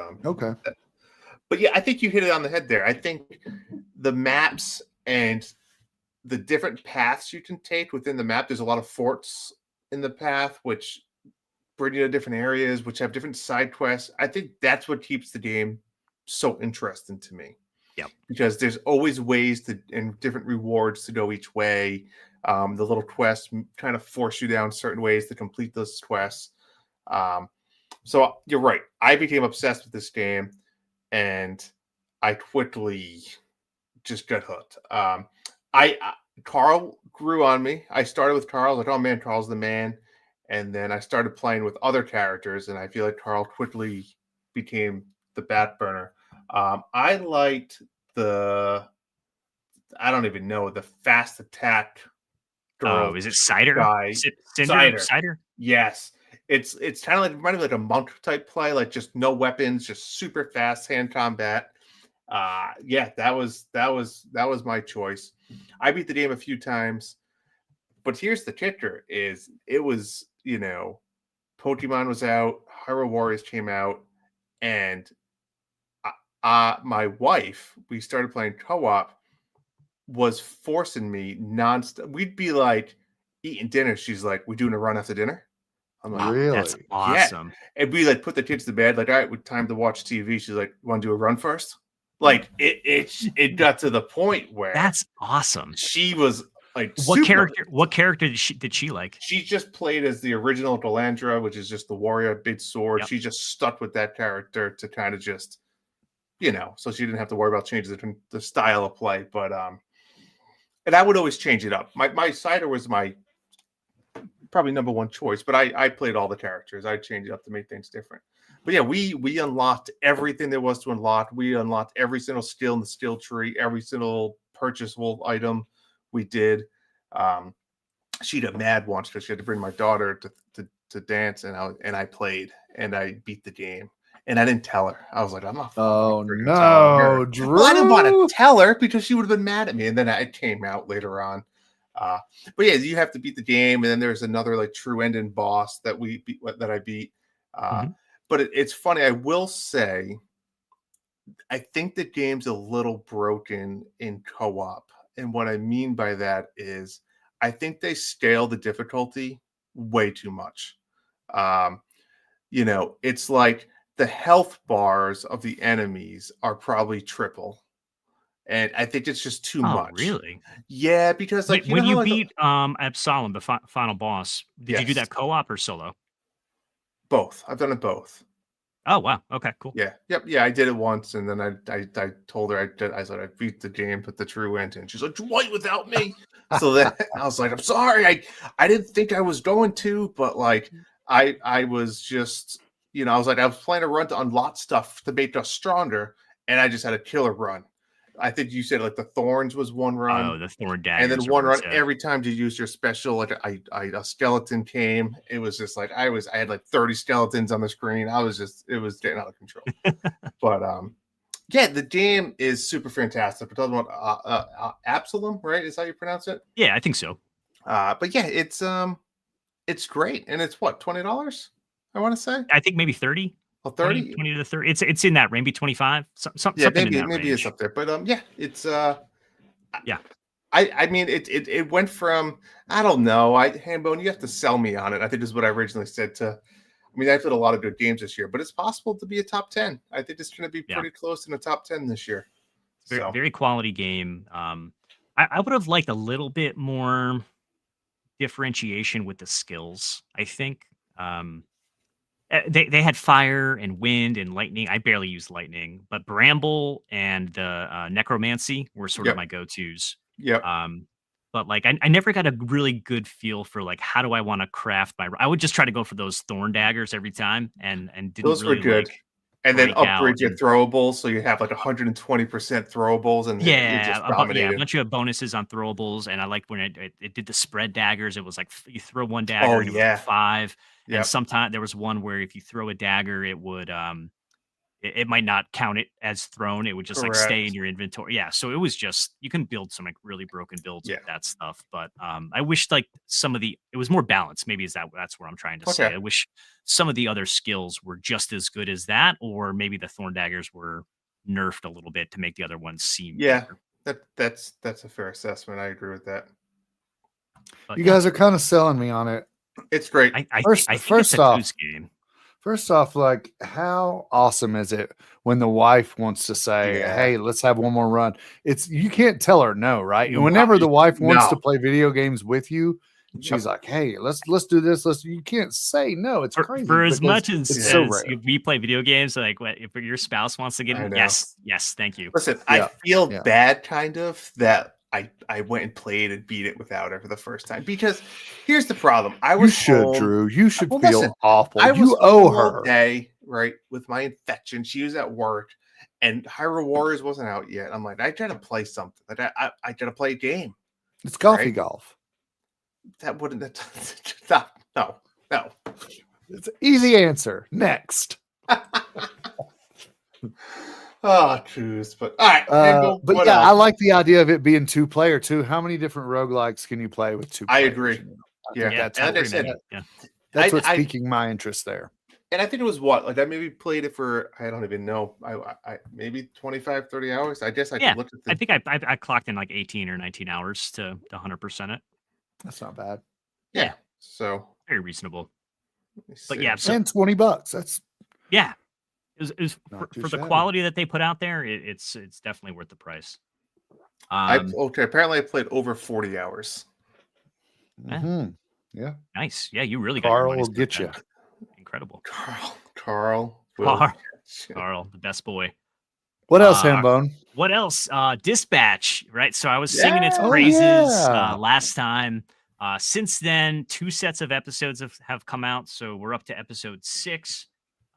But yeah, I think you hit it on the head there. I think the maps and the different paths you can take within the map. There's a lot of forts in the path, which bring you to different areas, which have different side quests. I think that's what keeps the game so interesting to me. Yeah, because there's always ways and different rewards to go each way. The little quests kind of force you down certain ways to complete those quests. So you're right. I became obsessed with this game, and I quickly just got hooked. Carl grew on me. I started with Carl, like, oh man, Carl's the man. And then I started playing with other characters, and I feel like Carl quickly became the bat burner. I liked I don't even know, the fast attack girl. Oh, is it Cider? Guy. Cider? Yes. It's kind of like reminded me like a monk type play, like just no weapons, just super fast hand combat. Yeah, that was my choice. I beat the game a few times, but here's the kicker: is it was Pokemon was out, Hyrule Warriors came out, and my wife, we started playing co-op, was forcing me nonstop. We'd be like eating dinner. She's like, "We doing a run after dinner?" I'm like, Really? That's awesome. Yeah. And we like put the kids to bed. Like, all right, time to watch TV. She's like, "Want to do a run first?" Like it got to the point where That's awesome. she was like, What character did she like? She just played as the original Galandra, which is just the warrior, big sword. Yep. She just stuck with that character to kind of just, so she didn't have to worry about changes in the style of play. But and I would always change it up. My cider was my probably number one choice, but I played all the characters. I changed it up to make things different. But yeah, we unlocked everything there was to unlock. We unlocked every single skill in the skill tree, every single purchasable item we did. She got mad once because she had to bring my daughter to dance, and I played and I beat the game. And I didn't tell her. I was like, I'm not. Oh telling no, her. Drew! Well, I didn't want to tell her because she would have been mad at me. And then it came out later on. But yeah, you have to beat the game, and then there's another like true ending boss that I beat. But it's funny. I will say, I think the game's a little broken in co-op, and what I mean by that is, I think they scale the difficulty way too much. It's like the health bars of the enemies are probably triple. And I think it's just too much. Really? Yeah, because like when you beat Absalom, the final boss, did you do that co-op or solo? Both. I've done it both. Oh wow. Okay, cool. Yeah. Yep. Yeah, I did it once, and then I told her I said I beat the game, but the true end, and she's like, "What without me?" So then I was like, "I'm sorry. I didn't think I was going to, but like I was just I was playing a run to unlock stuff to make us stronger, and I just had a killer run. I think you said like the thorns was one run. Oh, the thorn daggers. And then one run every time you use your special. Like a skeleton came. It was just like I had like 30 skeletons on the screen. It was getting out of control. But yeah, the game is super fantastic. We're talking about Absalom, right? Is how you pronounce it? Yeah, I think so. But yeah, it's great, and it's what, $20? I want to say. I think maybe 30. 30? 20 to 30. It's in that range, maybe 25. Yeah, something maybe it's up there. But yeah, it's yeah. I mean it went from, I don't know, Hambone, you have to sell me on it. I think this is what I originally said I played a lot of good games this year, but it's possible to be a top 10. I think it's going to be pretty close in the top 10 this year. Very quality game. I would have liked a little bit more differentiation with the skills, I think. They had fire and wind and lightning. I barely used lightning, but bramble and the necromancy were sort of my go-tos. Yeah. But like I never got a really good feel for like how do I want to craft my. I would just try to go for those thorn daggers every time, and didn't those really were good. Like, and then upgrade your throwables, so you have like 120% throwables, and a bunch of bonuses on throwables. And I liked when it did the spread daggers. It was like you throw one dagger, and it was like 5. Yep. And sometimes there was one where if you throw a dagger, it would it might not count it as thrown. It would just like stay in your inventory. Yeah. So it was just, you can build some like really broken builds with that stuff. But I wish like it was more balanced. Maybe that's what I'm trying to say. I wish some of the other skills were just as good as that, or maybe the thorn daggers were nerfed a little bit to make the other ones seem better. That's a fair assessment. I agree with that. But, you guys are kind of selling me on it. It's great. First off, like, how awesome is it when the wife wants to say, "Hey, let's have one more run"? You can't tell her no, right? And whenever the wife wants to play video games with you, she's like, "Hey, let's do this." You can't say no. It's crazy. For as much as we play video games, like if your spouse wants to get in, yes, thank you. Listen, I feel bad, kind of, that I went and played and beat it without her for the first time, because here's the problem. Drew. You should feel awful. You owe her. Day, right, with my infection. She was at work, and Hyrule Warriors wasn't out yet. I'm like, I gotta play something. I gotta play a game. It's golf. That wouldn't. No. It's an easy answer. Next. Oh, choose. But all right. Handle, but what yeah, else? I like the idea of it being 2-player too. How many different roguelikes can you play with 2 I players? agree. I Yeah. think that's And like I what's, said, that's what's I piquing my interest there. and I think it was what? Like I maybe played it for, I don't even know. I maybe 25, 30 hours. I guess I could look at the I think I clocked in like 18 or 19 hours to 100% it. That's not bad. Yeah. So Very reasonable. But see. yeah, so, And $20. That's yeah. It was not too for the shabby. quality that they put out there, it's definitely worth the price. Apparently I played over 40 hours. Mhm. Yeah. Nice. Yeah, you really got Carl your will money's worth get you. then. Incredible. Carl will Carl, get you. Carl, the best boy. What else, Hambone? What else? Dispatch, right? So I was singing its Yeah. praises yeah. last time. Since then, 2 sets of episodes have come out. So we're up to episode 6,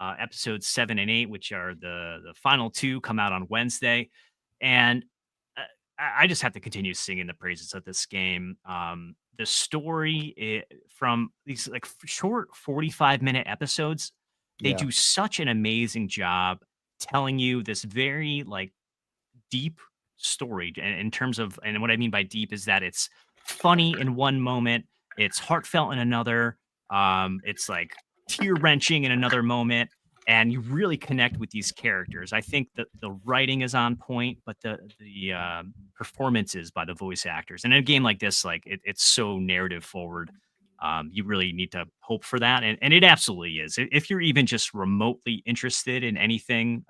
episodes 7 and 8, which are the final 2, come out on Wednesday. And I just have to continue singing the praises of this game. The story from these like short 45-minute episodes, they do such an amazing job telling you this very like deep story in terms of, and what I mean by deep is that it's funny in one moment, it's heartfelt in another, it's like tear wrenching in another moment, and you really connect with these characters. I think that the writing is on point, but the performances by the voice actors, and in a game like this, like it's so narrative forward. You really need to hope for that, and it absolutely is. If you're even just remotely interested in anything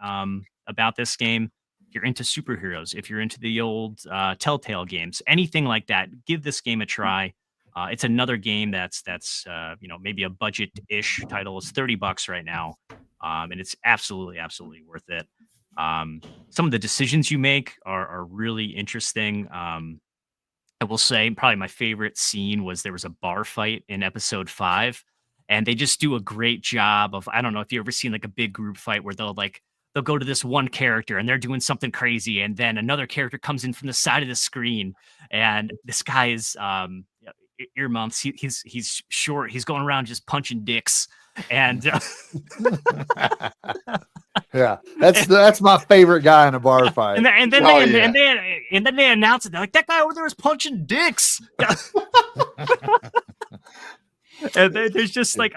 about this game, if you're into superheroes, if you're into the old Telltale games, anything like that, give this game a try. It's another game that's maybe a budget-ish title. It's $30 right now, and it's absolutely worth it. Some of the decisions you make are really interesting. I will say probably my favorite scene was there was a bar fight in episode 5, and they just do a great job of, I don't know if you ever seen like a big group fight where they'll go to this one character and they're doing something crazy, and then another character comes in from the side of the screen, and this guy is earmuffs. He's short. He's going around just punching dicks, and Yeah, that's my favorite guy in a bar fight. and then they announce it. They're like, that guy over there is punching dicks. And there's just like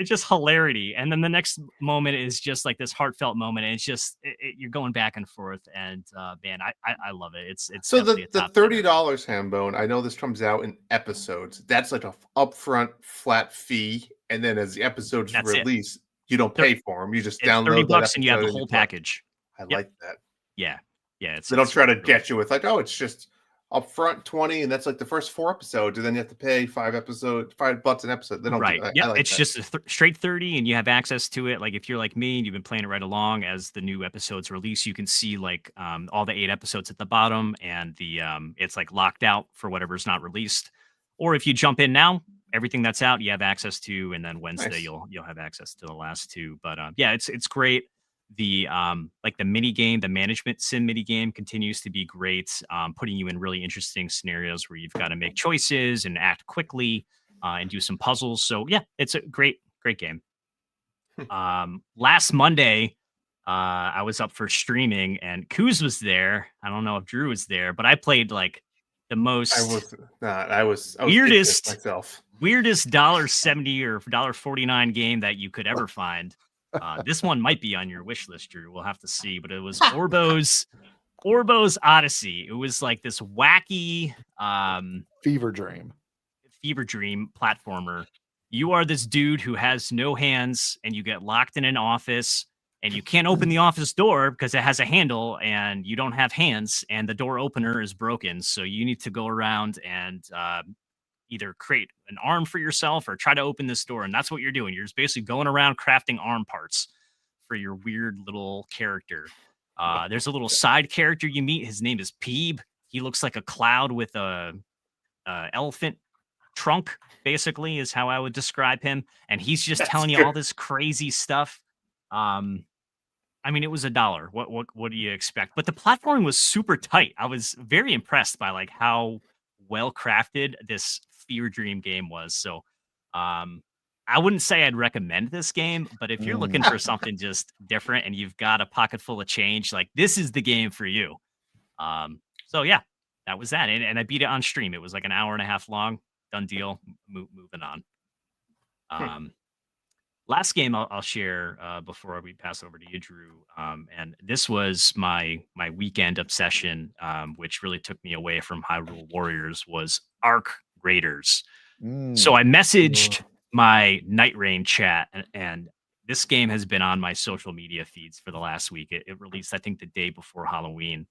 just hilarity, and then the next moment is just like this heartfelt moment, and it's just you're going back and forth, and man, I love it. It's So the $30 Hambone, I know this comes out in episodes. That's like a upfront flat fee, and then as the episodes release, you don't pay for them. You just download $30 and you have the whole package. I like that. Yeah. They don't try to get you with like, oh, it's just upfront 20, and that's like the first 4 episodes, and then you have to pay $5 an episode. They don't right. Yeah, like it's just a straight 30, and you have access to it. Like if you're like me and you've been playing it right along, as the new episodes release, you can see like all the 8 episodes at the bottom, and the it's like locked out for whatever's not released. Or if you jump in now, everything that's out you have access to, and then Wednesday you'll have access to the last 2. But yeah, it's great. The like the mini game, the management sim mini game continues to be great, putting you in really interesting scenarios where you've got to make choices and act quickly and do some puzzles. So yeah, it's a great game. Last Monday, I was up for streaming, and Kuz was there. I don't know if Drew was there, but I played like the most I was weirdest $1.70 or $1.49 game that you could ever find. This one might be on your wish list, Drew. We'll have to see. But it was Orbo's Odyssey. It was like this wacky fever dream platformer. You are this dude who has no hands, and you get locked in an office, and you can't open the office door because it has a handle, and you don't have hands, and the door opener is broken. So you need to go around and either create an arm for yourself or try to open this door. And that's what you're doing. You're just basically going around crafting arm parts for your weird little character. There's a little side character you meet. His name is Peeb. He looks like a cloud with a elephant trunk, basically, is how I would describe him. And he's just telling you all this crazy stuff. I mean, it was $1. What do you expect? But the platforming was super tight. I was very impressed by like how well crafted this Fever Dream game was. So I wouldn't say I'd recommend this game, but if you're looking for something just different and you've got a pocket full of change, like this is the game for you. So yeah, that was that. And I beat it on stream. It was like an hour and a half long. Done deal. Moving on. Last game I'll share before we pass over to you, Drew. And this was my weekend obsession, which really took me away from Hyrule Warriors, was Arc Raiders. So I messaged my Night Rain chat, and this game has been on my social media feeds for the last week. It released, I think, the day before Halloween.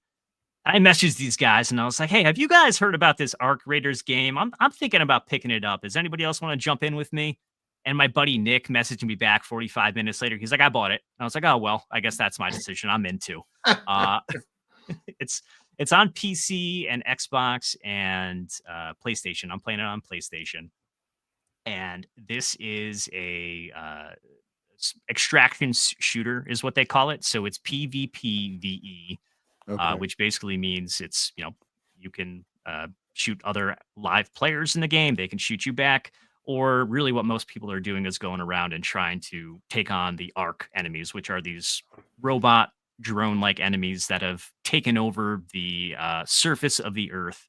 I messaged these guys and I was like, "Hey, have you guys heard about this Arc Raiders game? I'm thinking about picking it up. Does anybody else want to jump in with me?" And my buddy Nick messaged me back 45 minutes later. He's like, "I bought it." And I was like, "Oh well, I guess that's my decision. I'm into." It's on PC and Xbox and PlayStation. I'm playing it on PlayStation, and this is a extraction shooter, is what they call it. So it's PvPvE. Which basically means it's, you can shoot other live players in the game. They can shoot you back. Or really what most people are doing is going around and trying to take on the Arc enemies, which are these robot drone-like enemies that have taken over the surface of the Earth.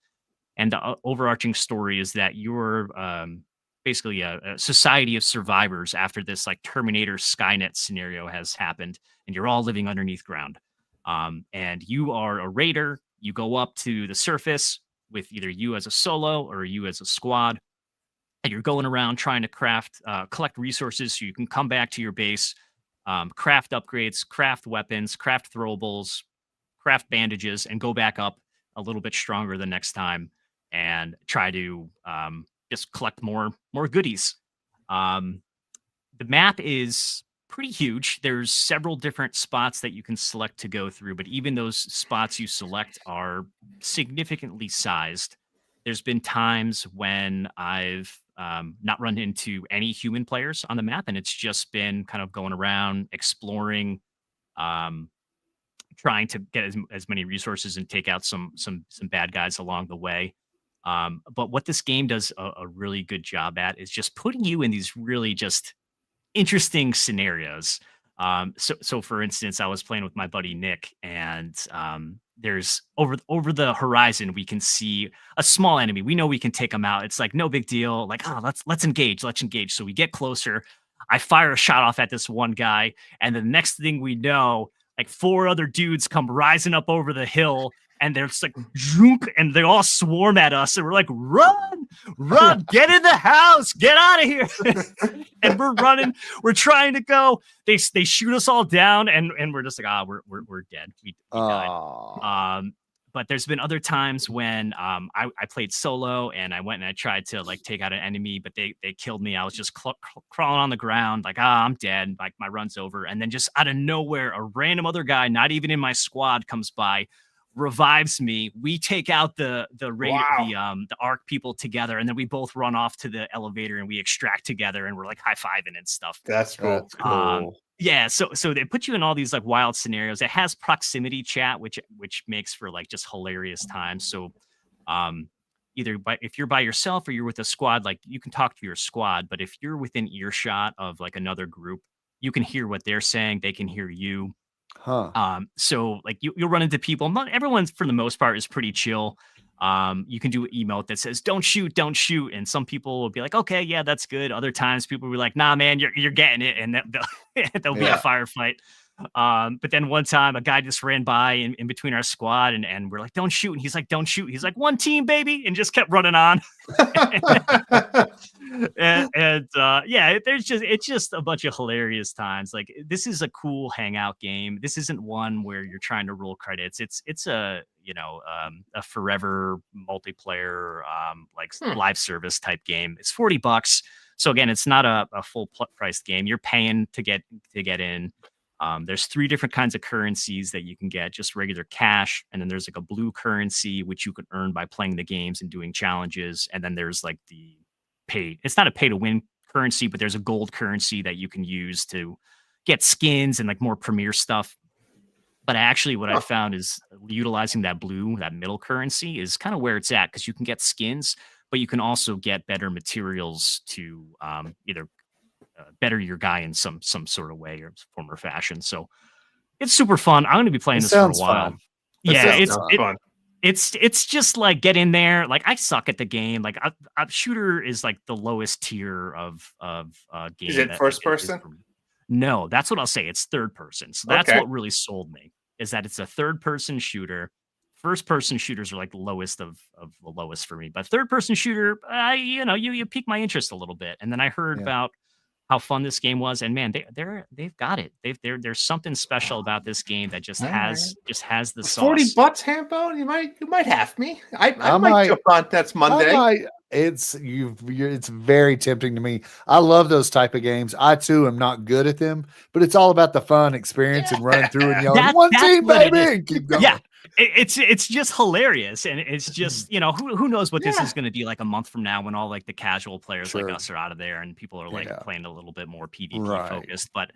And the overarching story is that you're basically a society of survivors after this like Terminator Skynet scenario has happened, and you're all living underneath ground. And you are a raider. You go up to the surface with either you as a solo or you as a squad, and you're going around trying to collect resources so you can come back to your base, craft upgrades, craft weapons, craft throwables, craft bandages, and go back up a little bit stronger the next time and try to just collect more goodies. The map is pretty huge. There's several different spots that you can select to go through, but even those spots you select are significantly sized. There's been times when I've not run into any human players on the map, and it's just been kind of going around exploring, trying to get as many resources and take out some bad guys along the way. But what this game does a really good job at is just putting you in these really just interesting scenarios. So for instance, I was playing with my buddy Nick, and there's over the horizon we can see a small enemy. We know we can take them out. It's like no big deal. Like, oh, let's engage. So we get closer. I fire a shot off at this one guy, and the next thing we know, like 4 other dudes come rising up over the hill, and they're just like, zoom, and they all swarm at us. And we're like, run, get in the house, get out of here. And we're running. We're trying to go. They shoot us all down, and we're just like, we're dead. We died. But there's been other times when I played solo, and I went and I tried to like take out an enemy, but they killed me. I was just crawling on the ground, like, I'm dead. Like my run's over. And then just out of nowhere, a random other guy, not even in my squad, comes by, revives me. We take out the Arc people together, and then we both run off to the elevator and we extract together, and we're like high-fiving and stuff. That's cool. Yeah, so they put you in all these like wild scenarios. It has proximity chat, which makes for like just hilarious times. So if you're by yourself or you're with a squad, like you can talk to your squad, but if you're within earshot of like another group, you can hear what they're saying, they can hear you. So like you'll run into people. Not everyone, for the most part, is pretty chill. You can do an emote that says don't shoot, and some people will be like, okay, yeah, that's good. Other times people will be like, nah, man, you're getting it, and there'll be a firefight. But then one time a guy just ran by in between our squad, and we're like, don't shoot, and he's like, don't shoot. He's like, one team, baby, and just kept running on. It's just a bunch of hilarious times. Like, this is a cool hangout game. This isn't one where you're trying to roll credits. It's a forever multiplayer live service type game. It's $40. So again, it's not a full price game. You're paying to get in. There's 3 different kinds of currencies that you can get, just regular cash. And then there's like a blue currency, which you can earn by playing the games and doing challenges. And then there's like the it's not a pay to win currency, but there's a gold currency that you can use to get skins and like more premier stuff. But actually what I found is utilizing that middle currency is kind of where it's at, because you can get skins, but you can also get better materials to either better your guy in some sort of way or form or fashion. So it's super fun. I'm going to be playing It this for a sounds while. fun. Yeah, It it's sounds fun. it's just like get in there. Like I suck at the game. Like a shooter is like the lowest tier of game. Is it first person? For me. No, that's what I'll say. It's third person. So that's Okay. what really sold me is that it's a third person shooter. First person shooters are like the lowest of the lowest for me. But third person shooter, you pique my interest a little bit. And then I heard about how fun this game was, and man, they've got it. There's something special about this game that just has the sauce. $40, Hambo. You might have me. I might jump on. That's Monday. It's very tempting to me. I love those type of games. I too am not good at them, but it's all about the fun experience and running through and yelling, "One team, baby!" Keep going. Yeah. It's just hilarious, and it's just who knows what this is going to be like a month from now when all like the casual players like us are out of there and people are like playing a little bit more PvP focused. But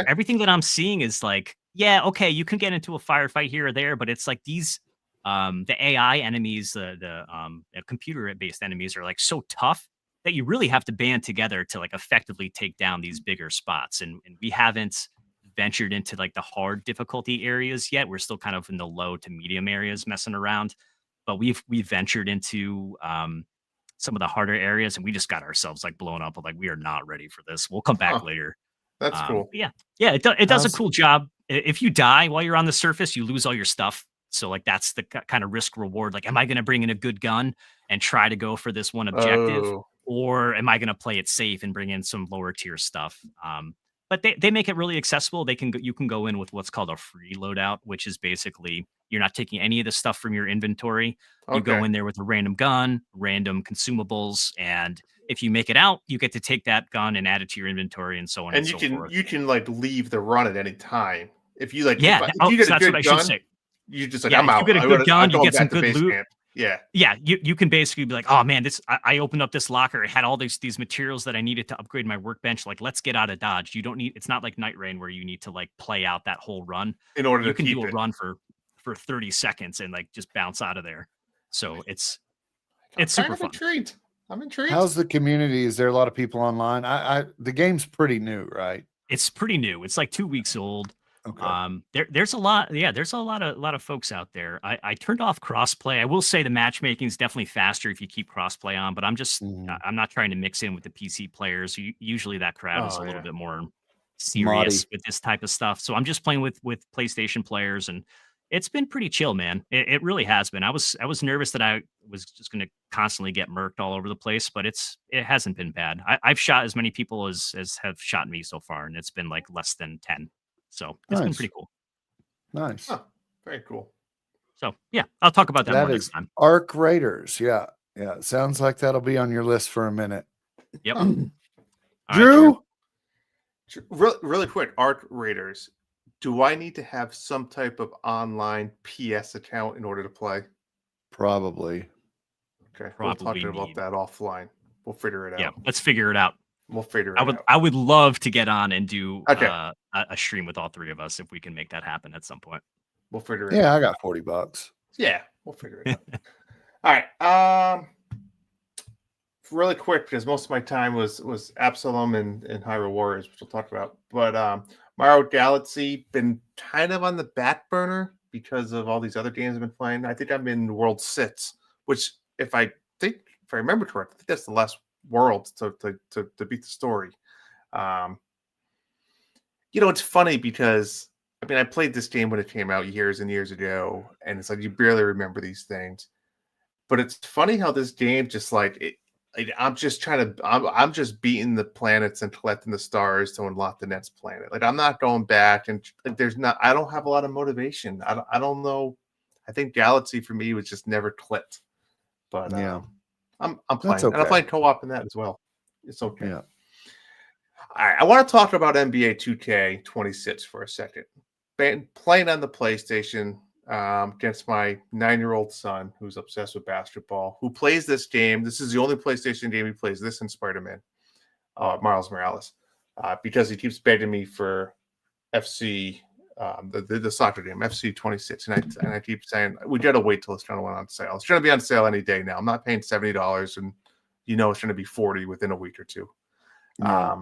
everything that I'm seeing is like, okay, you can get into a firefight here or there, but it's like these the AI enemies, the computer based enemies are like so tough that you really have to band together to like effectively take down these bigger spots, and we haven't ventured into like the hard difficulty areas yet. We're still kind of in the low to medium areas messing around, but we've ventured into some of the harder areas, and we just got ourselves like blown up. Like we are not ready for this. We'll come back later. That's cool. It does a cool job. If you die while you're on the surface, you lose all your stuff. So like that's the kind of risk reward. Like, am I going to bring in a good gun and try to go for this one objective, or am I going to play it safe and bring in some lower tier stuff? But they make it really accessible. You can go in with what's called a free loadout, which is basically you're not taking any of the stuff from your inventory. You go in there with a random gun, random consumables, and if you make it out, you get to take that gun and add it to your inventory and so on and so forth. You can like leave the run at any time. If you like, if you get a good gun, you just like I'm out. You get a good gun, you get some good loot. Camp. You can basically be like, oh man, I opened up this locker. It had all these materials that I needed to upgrade my workbench. Like, let's get out of Dodge. It's not like Night Rain where you need to like play out that whole run. In order you to can keep do a it. run for 30 seconds and like just bounce out of there. So it's super fun. I'm intrigued. How's the community? Is there a lot of people online? The game's pretty new, right? It's pretty new. It's like 2 weeks old. Okay. There's a lot. There's a lot of folks out there. I turned off crossplay. I will say the matchmaking is definitely faster if you keep crossplay on, but I'm not trying to mix in with the PC players. Usually that crowd is a little bit more serious with this type of stuff. So I'm just playing with PlayStation players, and it's been pretty chill, man. It really has been. I was nervous that I was just going to constantly get murked all over the place, but it hasn't been bad. I've shot as many people as have shot me so far, and it's been like less than 10. So it's been pretty cool. Nice. Huh, very cool. So yeah, I'll talk about that more next time. Arc Raiders. Yeah. Sounds like that'll be on your list for a minute. Yep. Drew? Really quick, Arc Raiders. Do I need to have some type of online PS account in order to play? Probably. Okay. We'll talk about that offline. We'll figure it out. Yeah, let's figure it out. We'll figure it out. I would love to get on and do a stream with all three of us if we can make that happen at some point. We'll figure it out. Yeah, I got $40. Yeah, we'll figure it out. All right. Really quick, because most of my time was Absalom and Hyrule Warriors, which we'll talk about. But Mario Galaxy been kind of on the back burner because of all these other games I've been playing. I think I'm in World 6, which if I remember correctly, I think that's the last world to beat the story. It's funny because I played this game when it came out years and years ago, and it's like you barely remember these things. But it's funny how this game just I'm just beating the planets and collecting the stars to unlock the next planet. Like I'm not going back, and I don't have a lot of motivation. I don't know. I think Galaxy for me was just never clicked. But I'm playing. Okay. And I'm playing co-op in that as well. It's okay. Yeah. All right. I want to talk about NBA 2K26 for a second. Playing on the PlayStation against my 9-year-old son, who's obsessed with basketball, who plays this game. This is the only PlayStation game he plays. This and Spider-Man, Miles Morales, because he keeps begging me for FC. The soccer game, FC 26, and I keep saying we gotta wait till it's going to went on sale. It's going to be on sale any day now. I'm not paying $70, and it's going to be $40 within a week or two. Yeah.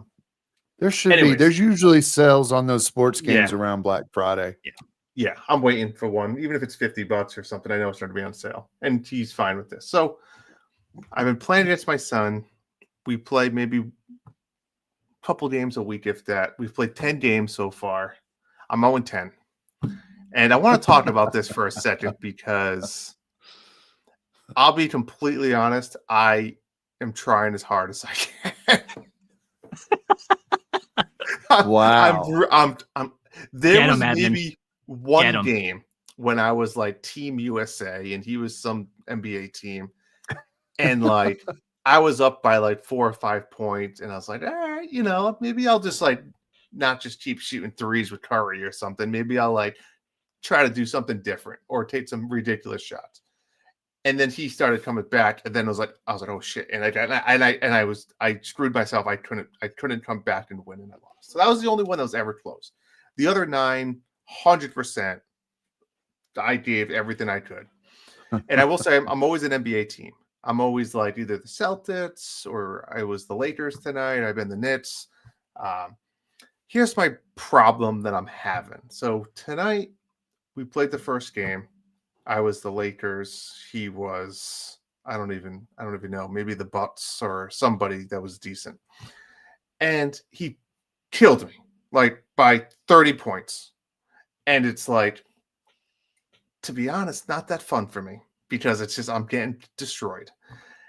There should be. There's usually sales on those sports games around Black Friday. Yeah, I'm waiting for one, even if it's $50 or something. I know it's going to be on sale, and he's fine with this. So I've been playing against my son. We play maybe a couple games a week, if that. We've played 10 games so far. I'm 0-10. And I want to talk about this for a second because I'll be completely honest. I am trying as hard as I can. Wow. There was maybe one game when I was like Team USA and he was some NBA team. And like I was up by like 4 or 5 points. And I was like, all right, maybe I'll just like not just keep shooting threes with Curry or something. Maybe I'll like try to do something different or take some ridiculous shots. And then he started coming back, and then I was like, oh shit! And I screwed myself. I couldn't come back and win, and I lost. So that was the only one that was ever close. The other 9, 100%, I gave everything I could. And I will say, I'm always an NBA team. I'm always like either the Celtics or I was the Lakers tonight. I've been the Knicks. Here's my problem that I'm having. So tonight we played the first game. I was the Lakers. He was, I don't even know, maybe the Bucks or somebody that was decent. And he killed me like by 30 points. And it's like, to be honest, not that fun for me because it's just, I'm getting destroyed.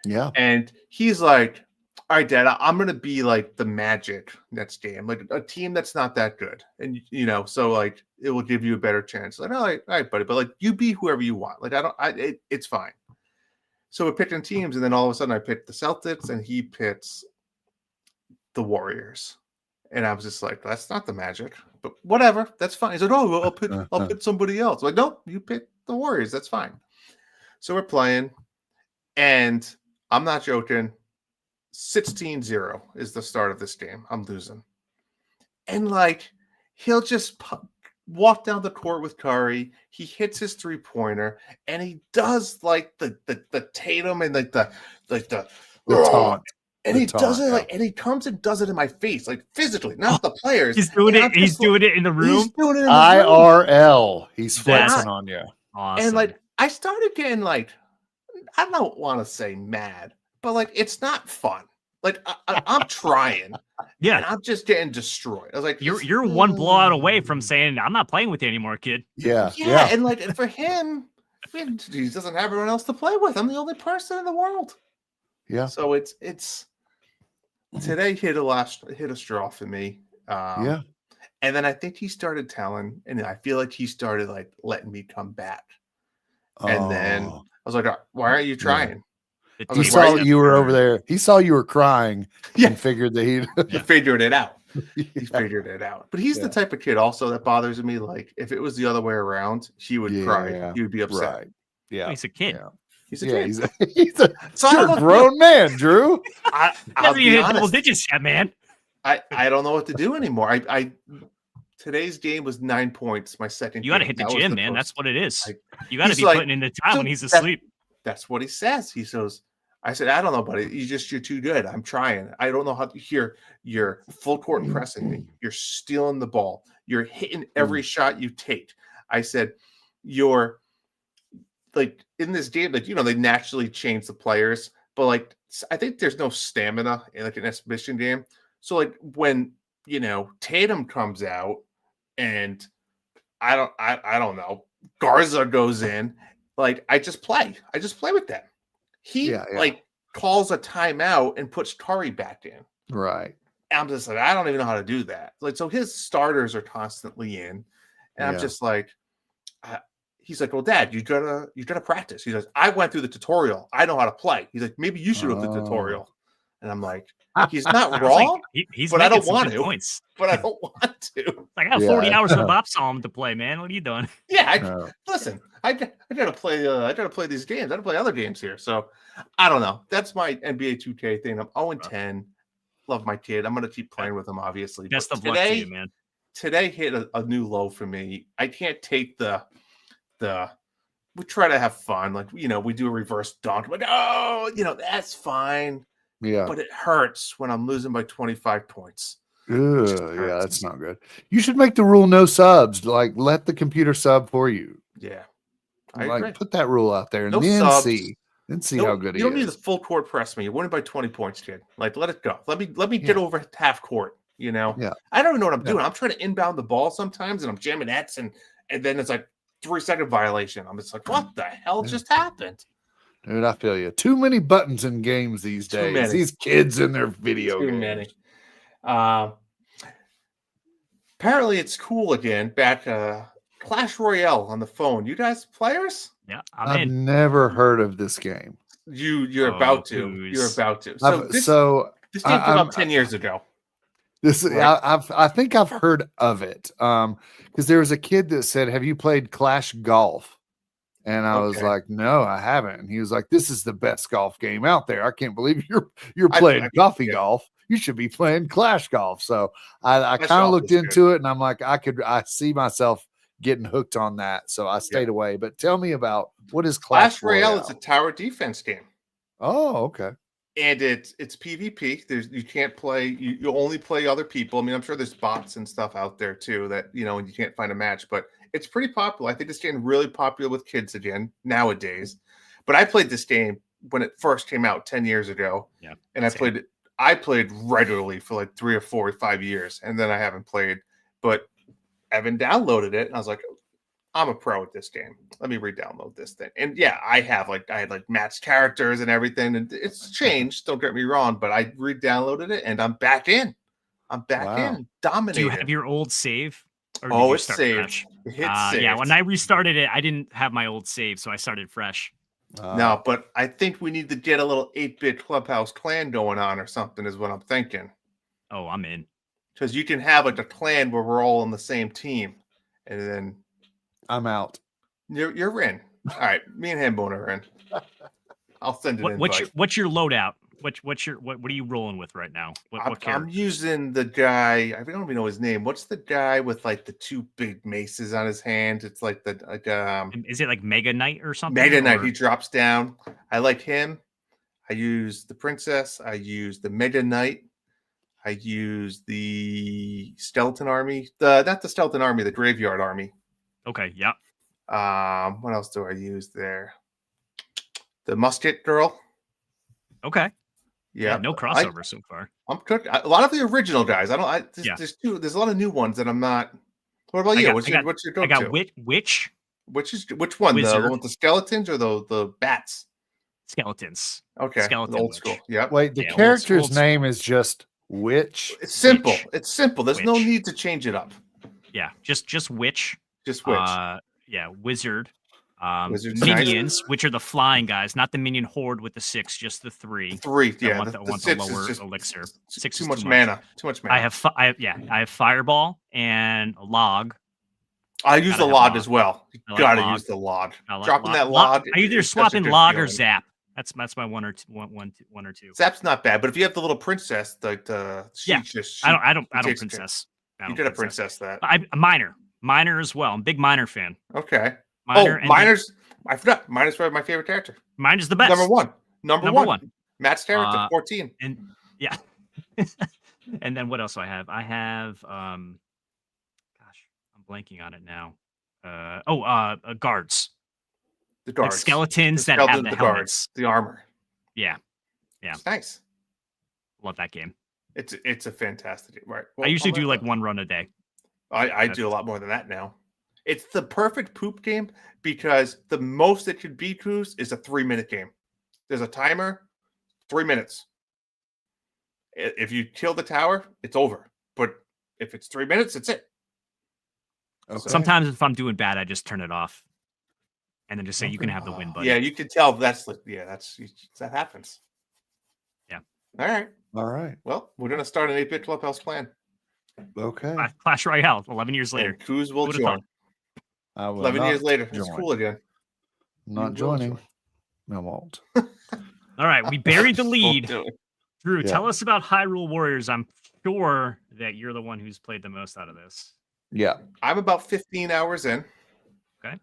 Yeah. And he's like, all right, Dad, I'm going to be like the Magic next game, like a team that's not that good. And, so like, it will give you a better chance. Like, all right, buddy, but like you be whoever you want. Like, it's fine. So we're picking teams. And then all of a sudden I picked the Celtics and he picks the Warriors. And I was just like, that's not the Magic, but whatever. That's fine. He's like, oh, well, I'll pick somebody else. I'm like, nope, you pick the Warriors. That's fine. So we're playing and I'm not joking. 16-0 is the start of this game. I'm losing. And like, he'll just walk down the court with Curry. He hits his 3-pointer and he does like the Tatum and like the taunt. And he does it like, and he comes and does it in my face, like physically, not the players. He's doing it. He's doing it in the room. He's doing it in the IRL. He's flexing on you. Awesome. And like, I started getting like, I don't want to say mad, but like, it's not fun. Like I'm trying, and I'm just getting destroyed. I was like, you're one blowout away from saying, I'm not playing with you anymore, kid. Yeah. And like, and for him, he doesn't have everyone else to play with. I'm the only person in the world. Yeah. So it's today hit a straw for me. And then I think he started telling, and I feel like he started like letting me come back. And then I was like, why aren't you trying? He saw you were over there. He saw you were crying and figured that he figured it out. He figured it out. But he's the type of kid also that bothers me. Like if it was the other way around, he would cry. He would be upset. Right. Yeah. He's a kid. Yeah. He's a kid. He's a grown man, Drew. I'll be honest. Double digits, man. I don't know what to do anymore. Today's game was 9 points. My second. You got to hit the gym, man. That's what it is. You got to be putting in the time when he's asleep. That's what he says. He says, I said, I don't know, buddy. You're too good. I'm trying. I don't know how to hear. You're full court pressing me. You're stealing the ball. You're hitting every shot you take. I said, you're like in this game, like, they naturally change the players, but like, I think there's no stamina in like an exhibition game. So like when, Tatum comes out and I don't know, Garza goes in, like, I just play with them. He like calls a timeout and puts Curry back in. Right. And I'm just like, I don't even know how to do that. Like, so his starters are constantly in, and I'm just like, he's like, well, Dad, you gotta practice. He goes, I went through the tutorial. I know how to play. He's like, maybe you should go through the tutorial. And I'm like, he's not wrong, he's but I don't want to. Points. But I don't want to. I got 40 hours of Bop Psalm to play, man. What are you doing? Yeah, listen, I gotta play. I gotta play these games. I gotta play other games here. So I don't know. That's my NBA 2K thing. I'm 0-10. Love my kid. I'm gonna keep playing with him, obviously. Best of luck to you, man. Today hit a new low for me. I can't take the. We try to have fun, like we do a reverse dunk. I'm like, that's fine. Yeah, but it hurts when I'm losing by 25 points. Yeah, that's not good. You should make the rule no subs. Like, let the computer sub for you. Yeah, I agree. Put that rule out there, and No then subs. see how good he is. You don't need the full court press me. You're winning by 20 points, kid. Like, let it go. Let me get over half court. You know. Yeah. I don't even know what I'm doing. I'm trying to inbound the ball sometimes, and I'm jamming X, and then it's like 3-second violation. I'm just like, what the hell just happened? Dude, I feel you. Too many buttons in games these days. Many. These kids in their video Too games. Many. Apparently, it's cool again. Back Clash Royale on the phone. You guys players? Yeah, I've never heard of this game. You're about to. You're about to. This game came out 10 years ago. I think I've heard of it. Because there was a kid that said, "Have you played Clash Golf?" And I was like, "No, I haven't." And he was like, "This is the best golf game out there. I can't believe you're playing golf. You should be playing Clash Golf." So I kind of looked into it, and I'm like, I see myself getting hooked on that. So I stayed away. But tell me about what is Clash Royale? It's a tower defense game. Oh, okay. And it's PvP. You can't play. You only play other people. I mean, I'm sure there's bots and stuff out there too that and you can't find a match. But it's pretty popular. I think it's getting really popular with kids again nowadays. But I played this game when it first came out 10 years ago. Yeah, and I played regularly for like 3 or 4 or 5 years, and then I haven't played. But Evan downloaded it, and I was like, I'm a pro at this game. Let me re-download this thing. And yeah, I had matched characters and everything, and it's changed. Don't get me wrong, but I re-downloaded it, and I'm back in. In, dominating. Do you have your old save? Or it's saved. Yeah, when I restarted it, I didn't have my old save, so I started fresh. No, but I think we need to get a little 8-bit Clubhouse clan going on or something is what I'm thinking. Oh, I'm in. Because you can have like a clan where we're all on the same team, and then I'm out. You're in. All right, me and Hambone are in. I'll send it in. What's your loadout? What are you rolling with right now? What character? I'm using the guy. I don't even know his name. What's the guy with like the 2 big maces on his hand? It's like is it like Mega Knight or something? Mega Knight. He drops down. I like him. I use the princess. I use the Mega Knight. I use the skeleton army. Not the skeleton army, the graveyard army. Okay, yeah. What else do I use there? The musket girl. Okay. Yeah, no crossover so far. I'm cooking a lot of the original guys. There's a lot of new ones that I'm not. What about you? What's your go-to? I got Witch. Which one? Wizard. The one with the skeletons or the bats? Skeletons. Okay. Skeleton old Witch. school. Yeah. Wait, the character's name is just Witch. It's simple. Witch. It's simple. There's no need to change it up. Yeah, just Witch. Just Witch. Wizard. Wizard's minions, nice. which are the flying guys, not the minion horde with the 6, just the 3. 3, yeah. I want the lower elixir. 6 too much mana. Too much mana. I have fireball and a log. I use the log as well. You gotta use the log. Dropping that log. I either swap in log or zap. That's my one or two. Zap's not bad, but if you have the little princess, I don't princess. You did a princess that. Minor as well. I'm a big Minor fan. Okay. Miner's. I forgot. Miner's probably my favorite character. Miner's the best. Number one. Matt's character, 14. And yeah. And then what else do I have? I have I'm blanking on it now. Guards. The guards. Like skeletons that have the helmets. Guards, the armor. Yeah. It's nice. Love that game. It's a fantastic game. Right. Well, I usually do like one run a day. I do a lot more than that now. It's the perfect poop game because the most it could be, Cruz, is a 3-minute game. There's a timer, 3 minutes. If you kill the tower, it's over. But if it's 3 minutes, it's it. Okay. Sometimes if I'm doing bad, I just turn it off. And then just say, you can have the win button. Yeah, you can tell that happens. Yeah. All right. Well, we're going to start an 8-bit Clubhouse clan. Okay. Clash Royale, 11 years later. And Cruz will join. 11 years later. It's cool again. Not joining. I won't. All right. We buried the lead. Drew, tell us about Hyrule Warriors. I'm sure that you're the one who's played the most out of this. Yeah. I'm about 15 hours in. Okay.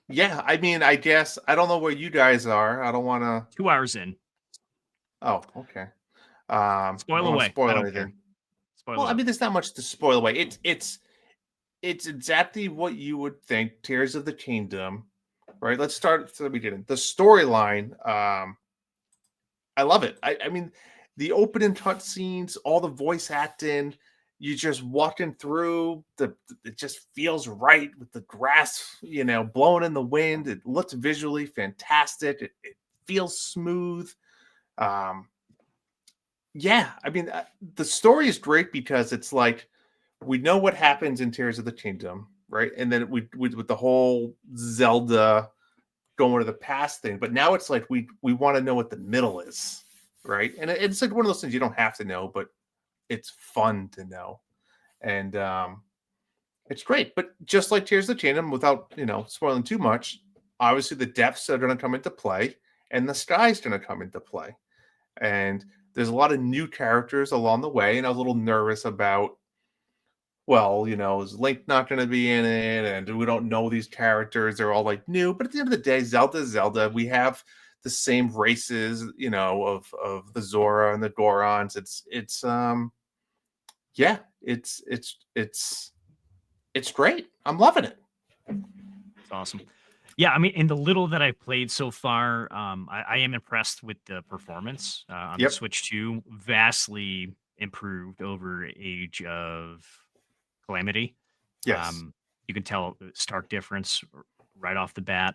Yeah, I mean, I guess I don't know where you guys are. I don't want to. 2 hours in. Oh, okay. I Spoil don't want to away. spoil I don't anything. care. Spoil Well, I away. mean, there's not much to spoil away. It's exactly what you would think. Tears of the Kingdom, right? Let's start at the beginning. The storyline, I love it. I mean, the opening cutscenes, all the voice acting, you just walking through it just feels right with the grass, blowing in the wind. It looks visually fantastic. It feels smooth. Um, yeah, I mean, the story is great because it's like we know what happens in Tears of the Kingdom, right? And then we with the whole Zelda going to the past thing, but now it's like we want to know what the middle is, right? And it's like one of those things you don't have to know, but it's fun to know, and it's great. But just like Tears of the Kingdom, without spoiling too much, obviously the depths are going to come into play, and the sky's going to come into play, and there's a lot of new characters along the way, and I was a little nervous about, well, is Link not going to be in it? And we don't know these characters. They're all like new. But at the end of the day, Zelda is Zelda. We have the same races, of the Zora and the Gorons. Yeah, it's great. I'm loving it. It's awesome. Yeah, I mean, in the little that I've played so far, I am impressed with the performance on the Yep. Switch 2. Vastly improved over Age of Calamity. Yes. You can tell a stark difference right off the bat.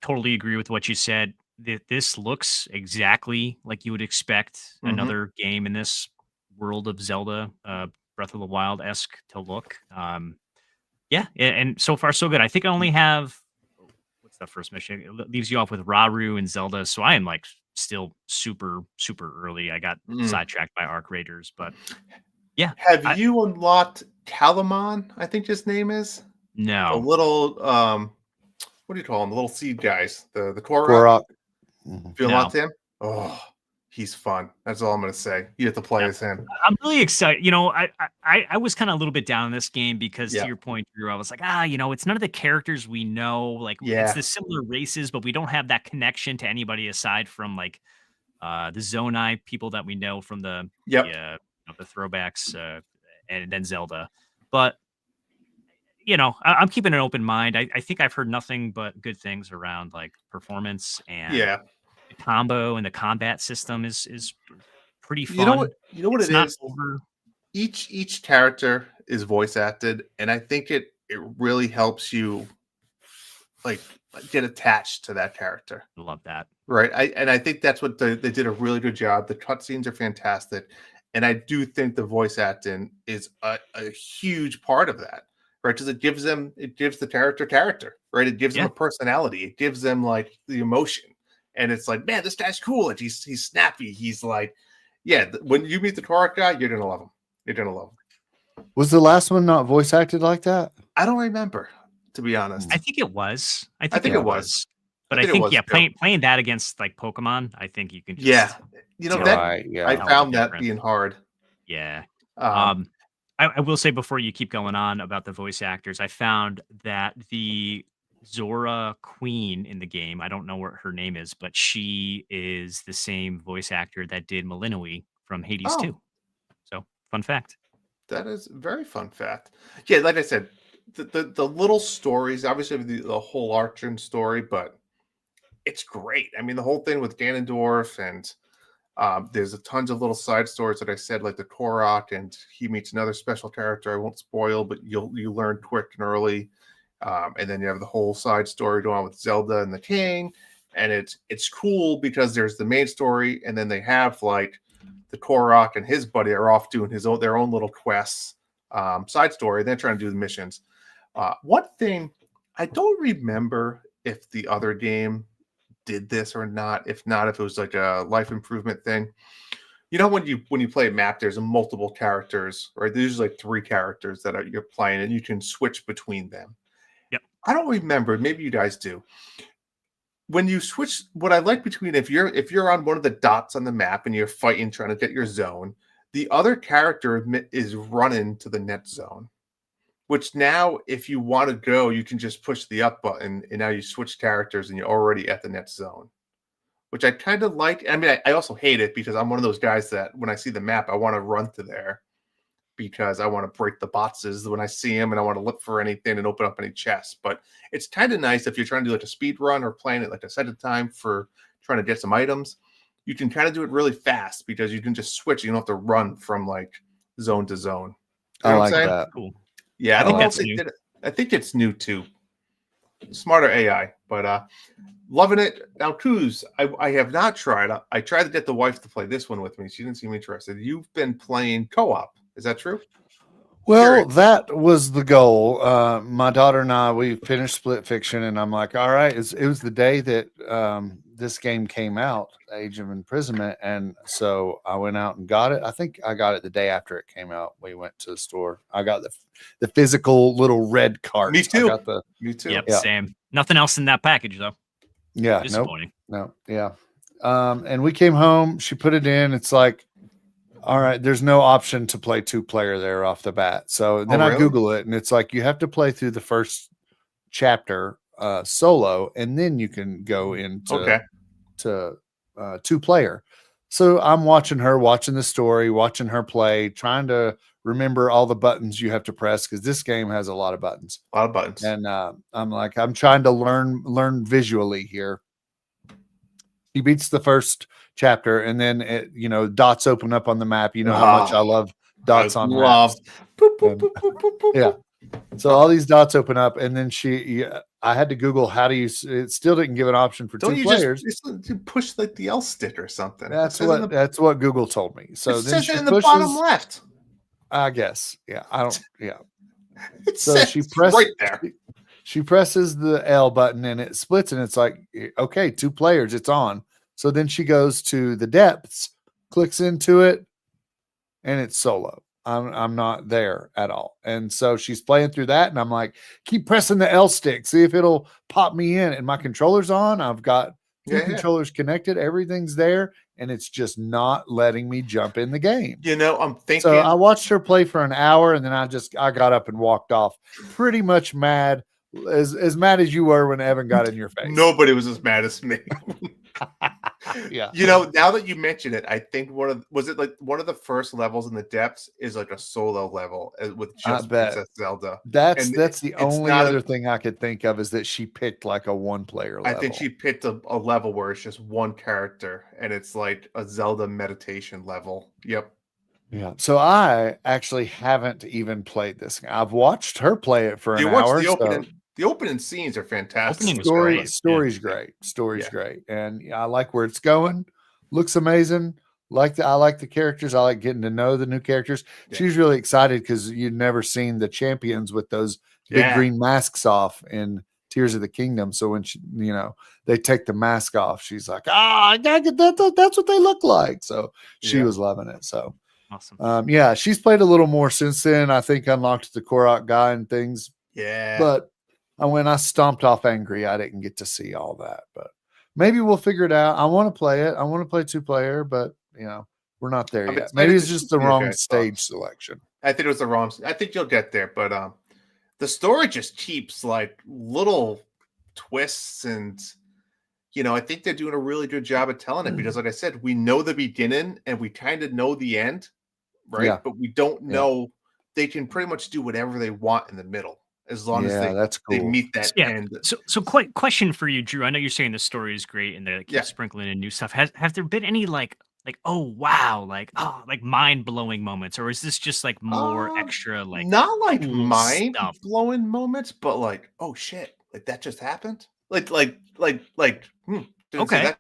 Totally agree with what you said. This looks exactly like you would expect another game in this world of Zelda, Breath of the Wild-esque to look. Yeah, and so far so good. I think I only have what's the first mission? It leaves you off with Raru and Zelda, so I am like still super early. I got sidetracked by Arc Raiders, but yeah. Have you unlocked Calamon? I think his name is the No. little what do you call them? The little seed guys, the Korok. Korok. If you unlocked him, oh, he's fun. That's all I'm gonna say. You have to play as him. I'm really excited. I was kind of a little bit down in this game because to your point, Drew, I was like, it's none of the characters we know. Like, it's the similar races, but we don't have that connection to anybody aside from like the Zonai people that we know from the throwbacks, and then Zelda. But I'm keeping an open mind. I think I've heard nothing but good things around like performance and the combo and the combat system is pretty fun. You know what it's it not is? Over. Each character is voice acted, and I think it really helps you like get attached to that character. I love that. Right. I think that's what they did a really good job. The cutscenes are fantastic. And I do think the voice acting is a huge part of that. Right. Because it gives the character, right? It gives them a personality. It gives them like the emotion. And it's like, man, this guy's cool. And he's snappy. He's like, when you meet the Korok guy, you're gonna love him. You're gonna love him. Was the last one not voice acted like that? I don't remember, to be honest. I think it was. I think it was. But I think playing that against like Pokemon, I think you can just I found that being hard. Yeah. I will say before you keep going on about the voice actors, I found that the Zora Queen in the game, I don't know what her name is, but she is the same voice actor that did Malinui from Hades 2. So, fun fact. That is a very fun fact. Yeah, like I said, the little stories, obviously the whole Archon story, but it's great. I mean, the whole thing with Ganondorf, and there's a tons of little side stories that I said, like the Korok, and he meets another special character. I won't spoil, but you learn quick and early. And then you have the whole side story going on with Zelda and the King, and it's cool because there's the main story, and then they have like the Korok and his buddy are off doing their own little quests, side story. They're trying to do the missions. One thing I don't remember if the other game did this or not. If not, if it was like a life improvement thing. When you play a map, there's multiple characters, right? There's usually like 3 characters that you're playing, and you can switch between them. Yep. I don't remember. Maybe you guys do. When you switch, what I like between if you're on one of the dots on the map and you're fighting, trying to get your zone, the other character is running to the next zone. Which now, if you want to go, you can just push the up button, and now you switch characters, and you're already at the next zone. which I kind of like. I mean, I also hate it because I'm one of those guys that when I see the map, I want to run to there because I want to break the boxes when I see them and I want to look for anything and open up any chests. But it's kind of nice if you're trying to do like a speed run or playing it like a set of time for trying to get some items. You can kind of do it really fast because you can just switch. You don't have to run from like zone to zone. You know I like what I'm saying? that. Cool. Yeah, I don't know if that's they new. did it. I think it's new too. Smarter AI, but loving it. Now, Kuz, I have not tried. I tried to get the wife to play this one with me. She didn't seem interested. You've been playing co-op. Is that true? Well, Curious. that was the goal. My daughter and I, we finished Split Fiction, and I'm like, all right. It was the day that this game came out, Age of Imprisonment, and so I went out and got it. I think I got it the day after it came out. We went to the store. I got the physical little red cart. Me too. I got the, Me too. Yep, Yeah. same. Nothing else in that package though. yeah, nope, Disappointing. no, yeah. And we came home. She put it in. It's like, all right, there's no option to play 2-player there off the bat. So then I really? Google it, and it's like you have to play through the first chapter solo, and then you can go into to 2-player. So I'm watching the story, watching her play, trying to remember all the buttons you have to press because this game has a lot of buttons. A lot of buttons. And I'm like, I'm trying to learn visually here. He beats the first chapter, and then dots open up on the map. You know how much I love dots on maps. Boop, boop, boop, boop, boop, boop, Yeah. boop. So all these dots open up, and then I had to Google how to use. It still didn't give an option for Don't 2 you players. just push like the L stick or something? That's what Google told me. So it then says she it in the pushes. bottom left. I guess. Yeah. I don't. Yeah. It So says she presses right there. She presses the L button, and it splits, and it's like, okay, 2 players, it's on. So then she goes to the depths, clicks into it, and it's solo. I'm not there at all. And so she's playing through that, and I'm like, keep pressing the L stick, see if it'll pop me in. And my controller's on. I've got 2 controllers connected. Everything's there, and it's just not letting me jump in the game. I'm thinking. So I watched her play for an hour, and then I got up and walked off, pretty much mad, as mad as you were when Evan got in your face. Nobody was as mad as me. Yeah. Now that you mention it, I think one of the first levels in the depths is like a solo level with just Princess Zelda. That's the only other thing I could think of is that she picked like a 1-player level. I think she picked a level where it's just one character and it's like a Zelda meditation level. Yep. Yeah. So I actually haven't even played this. I've watched her play it for an hour. The opening scenes are fantastic. Story's great. Story's great. And I like where it's going. Looks amazing. I like the characters. I like getting to know the new characters. Yeah. She's really excited because you'd never seen the champions with those big green masks off in Tears of the Kingdom. So when they take the mask off, she's like, I gotta get that. That's what they look like. So she was loving it. So awesome. She's played a little more since then. I think unlocked the Korok guy and things. Yeah. But when I stomped off angry, I didn't get to see all that, but maybe we'll figure it out. I want to play it. I want to play 2-player, but we're not there yet. Maybe it's just the wrong stage selection. I think it was the wrong. I think you'll get there, but the story just keeps like little twists, and I think they're doing a really good job of telling it because, like I said, we know the beginning and we kind of know the end, right? Yeah. But we don't know. They can pretty much do whatever they want in the middle. As long as they meet that end. So question for you, Drew. I know you're saying the story is great and they're like sprinkling in new stuff. Have there been any like oh wow, like mind blowing moments, or is this just like more extra like not like mind blowing moments, but like oh shit, like that just happened? Like didn't see that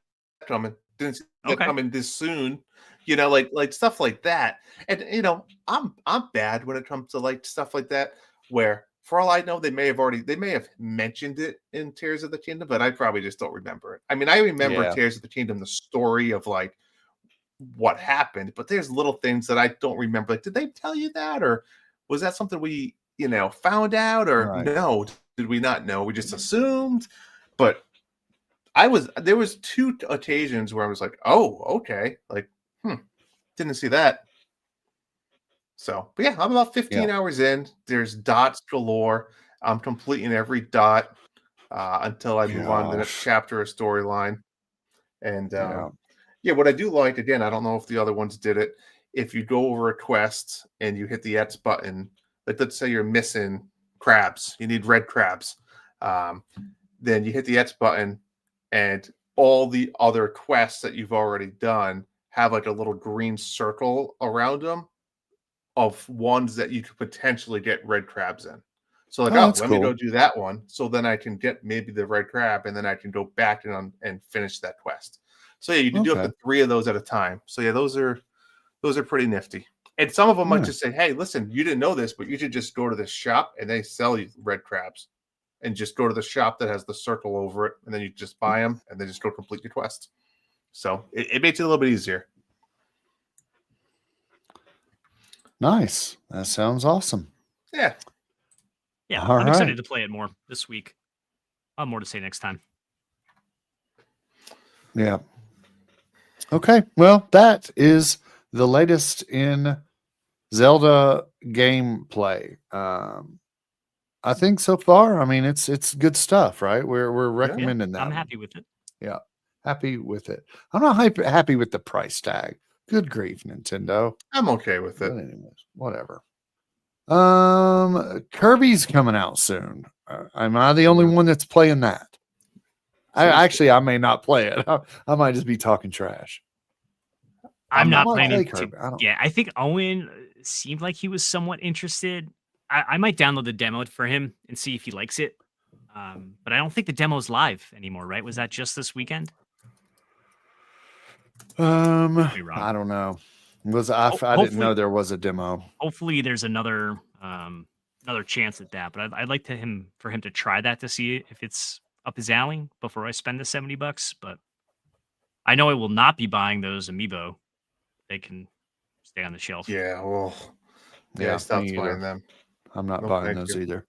coming. Didn't see that coming this soon. Like stuff like that. And I'm bad when it comes to like stuff like that where. For all I know, they may have mentioned it in Tears of the Kingdom, but I probably just don't remember it. I mean, I remember Tears of the Kingdom, the story of like what happened, but there's little things that I don't remember. Like, did they tell you that, or was that something we, found out, or no? Did we not know? We just assumed. But there was 2 occasions where I was like, oh, okay, like, didn't see that. So, but I'm about 15 hours in. There's dots galore. I'm completing every dot until I move on to the next chapter or storyline. And what I do like, again, I don't know if the other ones did it. If you go over a quest and you hit the X button, like let's say you're missing crabs, you need red crabs. Then you hit the X button and all the other quests that you've already done have like a little green circle around them of ones that you could potentially get red crabs in. So like, let me go do that one. So then I can get maybe the red crab, and then I can go back and finish that quest. So yeah, you can do up to 3 of those at a time. So yeah, those are pretty nifty. And some of them might just say, hey, listen, you didn't know this, but you should just go to this shop and they sell you red crabs. And just go to the shop that has the circle over it, and then you just buy them, and then just go complete your quest. So it makes it a little bit easier. Nice. That sounds awesome. Yeah. Yeah, I'm excited to play it more this week. I'll have more to say next time. Yeah. Okay. Well, that is the latest in Zelda gameplay. I think so far, I mean, it's good stuff, right? We're recommending that. I'm happy with it. Yeah, happy with it. I'm not happy with the price tag. Good grief, Nintendo. I'm okay with it. But anyways, whatever. Kirby's coming out soon. Am I the only one that's playing that? I may not play it. I might just be talking trash. I'm not planning to. Yeah, I think Owen seemed like he was somewhat interested. I might download the demo for him and see if he likes it. But I don't think the demo's live anymore, right? Was that just this weekend? I don't know. I didn't know there was a demo. Hopefully there's another chance at that. But I'd like for him to try that to see if it's up his alley before I spend the $70. But I know I will not be buying those amiibo. They can stay on the shelf. Yeah, well, I stopped buying them. I'm not buying those either.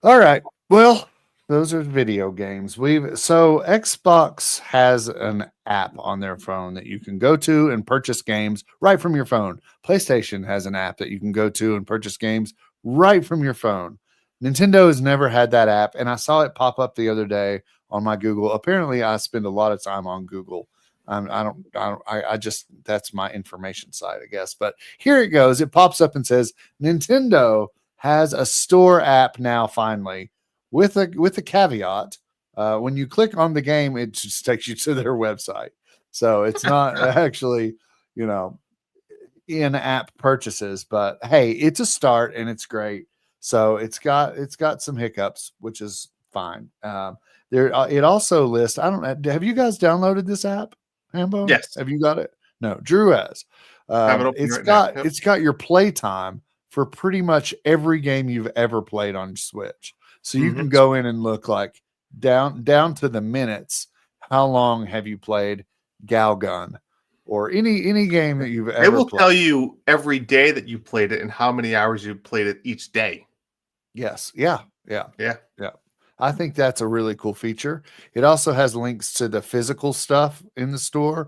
All right. Well, those are video games. So Xbox has an app on their phone that you can go to and purchase games right from your phone. PlayStation has an app that you can go to and purchase games right from your phone. Nintendo has never had that app, and I saw it pop up the other day on my Google. Apparently, I spend a lot of time on Google. I just, that's my information site, I guess. But here it goes. It pops up and says Nintendo has a store app now, finally, with a caveat. When you click on the game, it just takes you to their website. So it's not actually, in-app purchases, but hey, it's a start and it's great. So it's got some hiccups, which is fine. It also lists, have you guys downloaded this app? Hambo? Yes. Have you got it? No, Drew has. It's got your play time for pretty much every game you've ever played on Switch. So you can go in and look like down to the minutes. How long have you played Galgun or any game that you've ever played? It will tell you every day that you played it and how many hours you played it each day. Yes. Yeah. I think that's a really cool feature. It also has links to the physical stuff in the store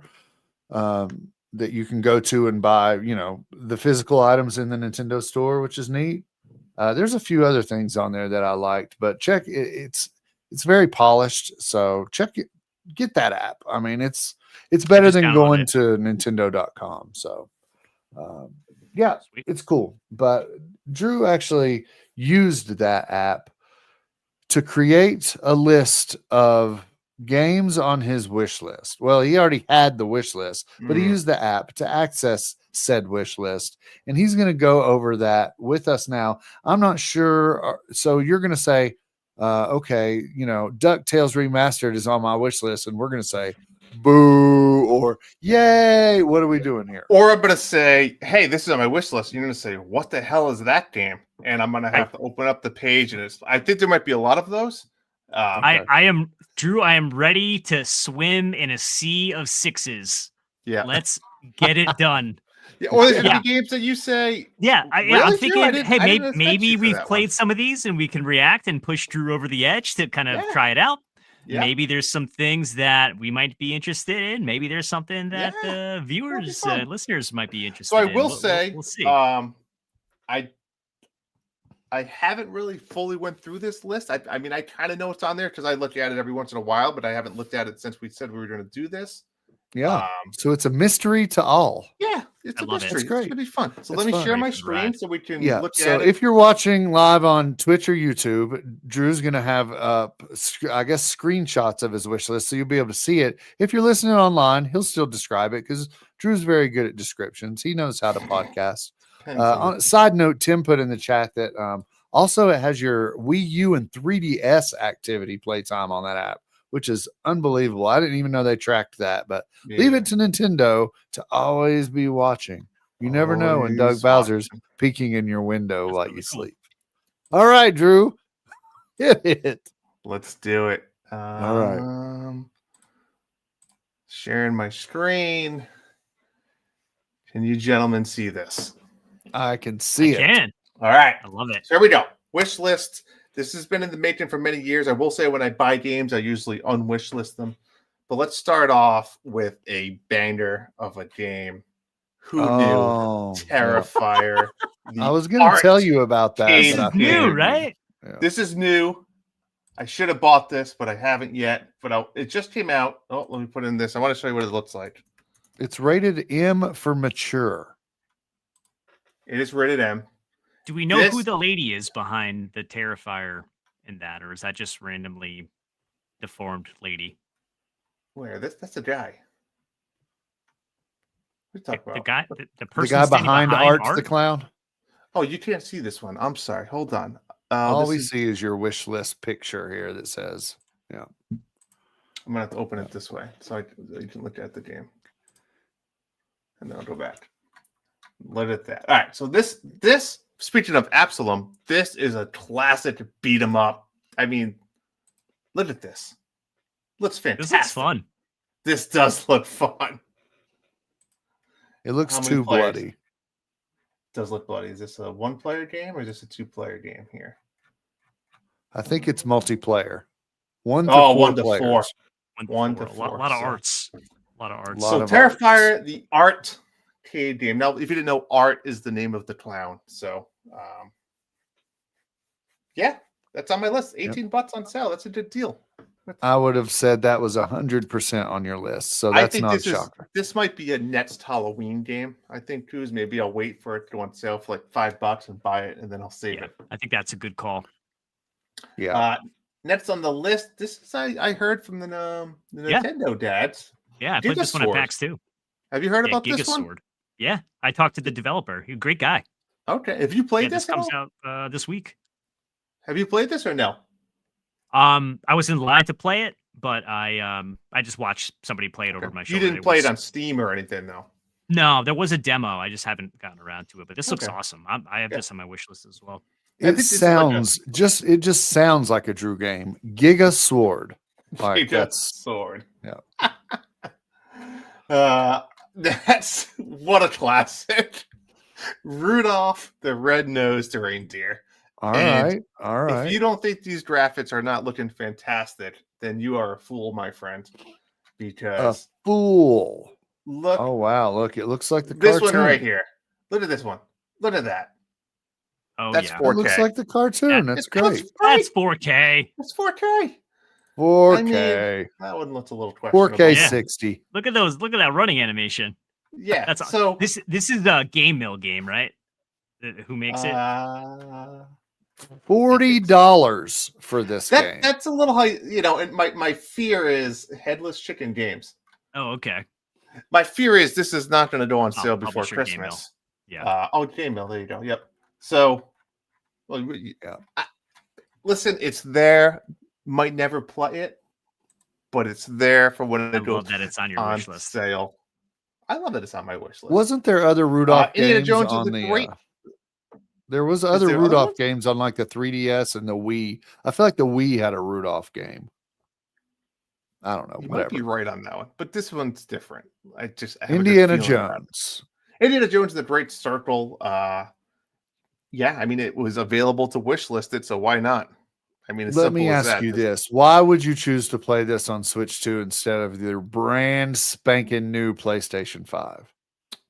that you can go to and buy, the physical items in the Nintendo store, which is neat. There's a few other things on there that I liked, but check it. It's very polished. So get that app. I mean, it's better than going to Nintendo.com. So it's cool. But Drew actually used that app to create a list of games on his wish list. Well, he already had the wish list, but he used the app to access said wish list, and he's going to go over that with us now. I'm not sure. So you're going to say, okay, DuckTales Remastered is on my wish list, and we're going to say, boo, or yay. What are we doing here? Or I'm going to say, hey, this is on my wish list. You're going to say, what the hell is that game? And I'm going to have to open up the page, and I think there might be a lot of those. I am Drew. I am ready to swim in a sea of sixes. Yeah, let's get it done. Yeah, or there's any games that you say. Yeah, I'm thinking, hey, maybe we've played some of these and we can react and push Drew over the edge to kind of try it out. Yeah. Maybe there's some things that we might be interested in. Maybe there's something that listeners might be interested in. So I will say, we'll see. I haven't really fully went through this list. I mean, I kind of know what's on there because I look at it every once in a while, but I haven't looked at it since we said we were going to do this. Yeah. So it's a mystery to all. Yeah, it's a mystery. It's going to be fun. So let me share my screen so we can look at it. So if you're watching live on Twitch or YouTube, Drew's going to have, I guess, screenshots of his wish list, so you'll be able to see it. If you're listening online, he'll still describe it because Drew's very good at descriptions. He knows how to podcast. On a side note, Tim put in the chat that also it has your Wii U and 3DS activity playtime on that app, which is unbelievable. I didn't even know they tracked that, but leave it to Nintendo to always be watching. You never know when Doug Bowser's peeking in your window while you sleep. All right, Drew. Hit it. Let's do it. All right. Sharing my screen. Can you gentlemen see this? I can see it. Can. All right. I love it. So here we go. Wish list. This has been in the making for many years. I will say when I buy games, I usually unwish list them. But let's start off with a banger of a game. Who knew? Terrifier. I was going to tell you about that. This is new, right? Yeah. This is new. I should have bought this, but I haven't yet. But it just came out. Oh, let me put in this. I want to show you what it looks like. It's rated M for mature. It is rated M. Do we know who the lady is behind the Terrifier in that, or is that just randomly deformed lady? Where? That's a guy. What are you talking about? The person, the guy behind Art the clown. Oh, you can't see this one. I'm sorry. Hold on. All we see is your wish list picture here that says, yeah. I'm going to have to open it this way so you can look at the game. And then I'll go back. Let it that. All right. So this, speaking of Absalom, this is a classic beat 'em up. I mean, look at this. Looks fantastic. This looks fun. This does look fun. It looks too bloody. It does look bloody. Is this a one-player game or is this a two-player game here? I think it's multiplayer. 1 to 4 players. 1 to 4. A lot of arts. A lot of arts. So Terrifier, the arcade game. Now, if you didn't know, Art is the name of the clown. So, yeah, that's on my list. $18 on sale. That's a good deal. I would have said that was 100% on your list. So that's not a shocker. This might be a next Halloween game. I think, Coos, maybe I'll wait for it to go on sale for like $5 and buy it, and then I'll save it. I think that's a good call. Yeah. Next on the list, this is I heard from the Nintendo dads. Yeah, I played this one at PAX too. Have you heard about this one? Yeah, I talked to the developer. He's a great guy. Okay, have you played this? This comes out this week. Have you played this or no? I was in line to play it, but I just watched somebody play it over my shoulder. You didn't play it on Steam or anything, though. No, there was a demo. I just haven't gotten around to it. But this looks awesome. I have this on my wish list as well. It just sounds like a Drew game. Giga Sword. Like Sword. Yeah. That's what a classic. Rudolph the Red-Nosed Reindeer. All right. If you don't think these graphics are not looking fantastic, then you are a fool, my friend. Because a fool. Look. Oh wow! Look, it looks like the this cartoon. one right here. Look at this one. Look at that. Oh, that's yeah. 4K. It looks like the cartoon. That's great. That's 4K. That's 4K. 4K. I mean, that one looks a little questionable. 4K 60. Look at those. Look at that running animation. Yeah. That's so. This is a Game Mill game, right? Who makes it? $40 for this game. That's a little high, and my fear is Headless Chicken Games. Oh, okay. My fear is this is not going to go on sale before Christmas. Yeah. Game Mill. There you go. Yep. So, listen, it's there. Might never play it, but it's there for when it goes. That it's on your wish list. Sale. I love that it's on my wish list. Wasn't there other Rudolph games Jones on the? There was other Rudolph games on like the 3DS and the Wii. I feel like the Wii had a Rudolph game. I don't know. You whatever. might be right on that one, but this one's different. I Indiana Jones. Indiana Jones and the Great Circle. Yeah, I mean it was available to wish list it, so why not? I mean, let me ask you this: why would you choose to play this on Switch 2 instead of the brand spanking new PlayStation 5?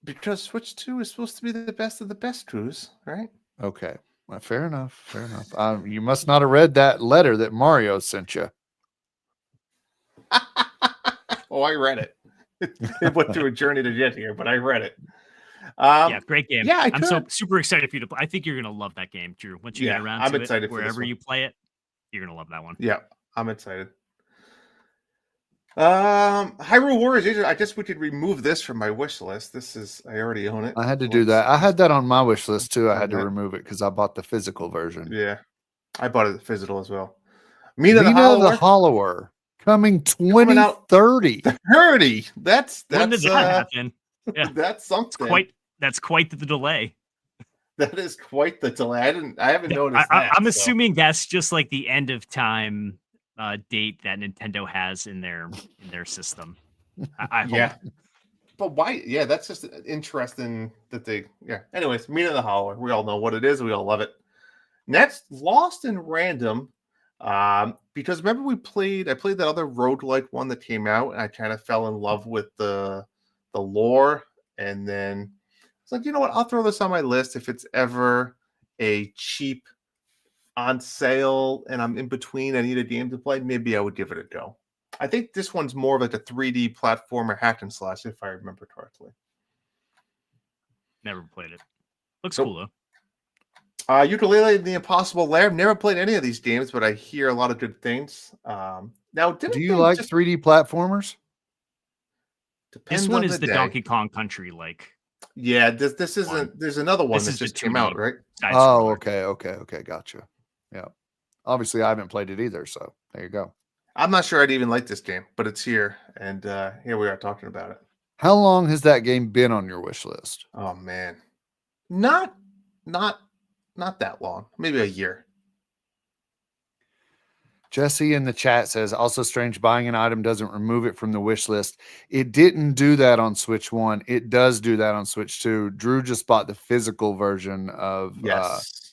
Because Switch 2 is supposed to be the best of the best, Cruz, right? Okay. Well, fair enough. Fair enough. You must not have read that letter that Mario sent you. Oh, I read it. It went through a journey to get here, but I read it. Yeah, great game. Yeah, I'm so super excited for you to play. I think you're gonna love that game, Drew. Once you get around to it, wherever you play it, you're gonna love that one. Yeah, I'm excited. Hyrule Warriors. I guess we could remove this from my wish list. I already own it. I had to do that. I had that on my wish list too. I had to remove it because I bought the physical version. Yeah, I bought it physical as well. Mina the Hollower coming 2030. 30. That's when did that happen? Yeah, that's something. That's quite the delay. That is quite the delay. I haven't noticed that. I'm assuming that's just like the end of time date that Nintendo has in their system. I hope. But why? Yeah, that's just interesting that they. Yeah. Anyways, Mina the Hollower. We all know what it is. We all love it. Next, Lost in Random. Because remember I played that other roguelike one that came out, and I kind of fell in love with the lore, and then it's like, you know what? I'll throw this on my list if it's ever a cheap on sale and I'm in between, I need a game to play, maybe I would give it a go. I think this one's more of like a 3D platformer hack and slash, if I remember correctly. Never played it. Looks cool though. Yooka-Laylee and the Impossible Lair. I've never played any of these games, but I hear a lot of good things. Now, do you like 3D platformers? This one is the Donkey Kong Country like. Yeah, this isn't. There's another one that just came out, right? Oh, okay, gotcha. Yeah, obviously I haven't played it either, so there you go. I'm not sure I'd even like this game, but it's here, and here we are talking about it. How long has that game been on your wish list? Oh man, not that long. Maybe a year. Jesse in the chat says, also strange, buying an item doesn't remove it from the wish list. It didn't do that on Switch 1. It does do that on Switch 2. Drew just bought the physical version of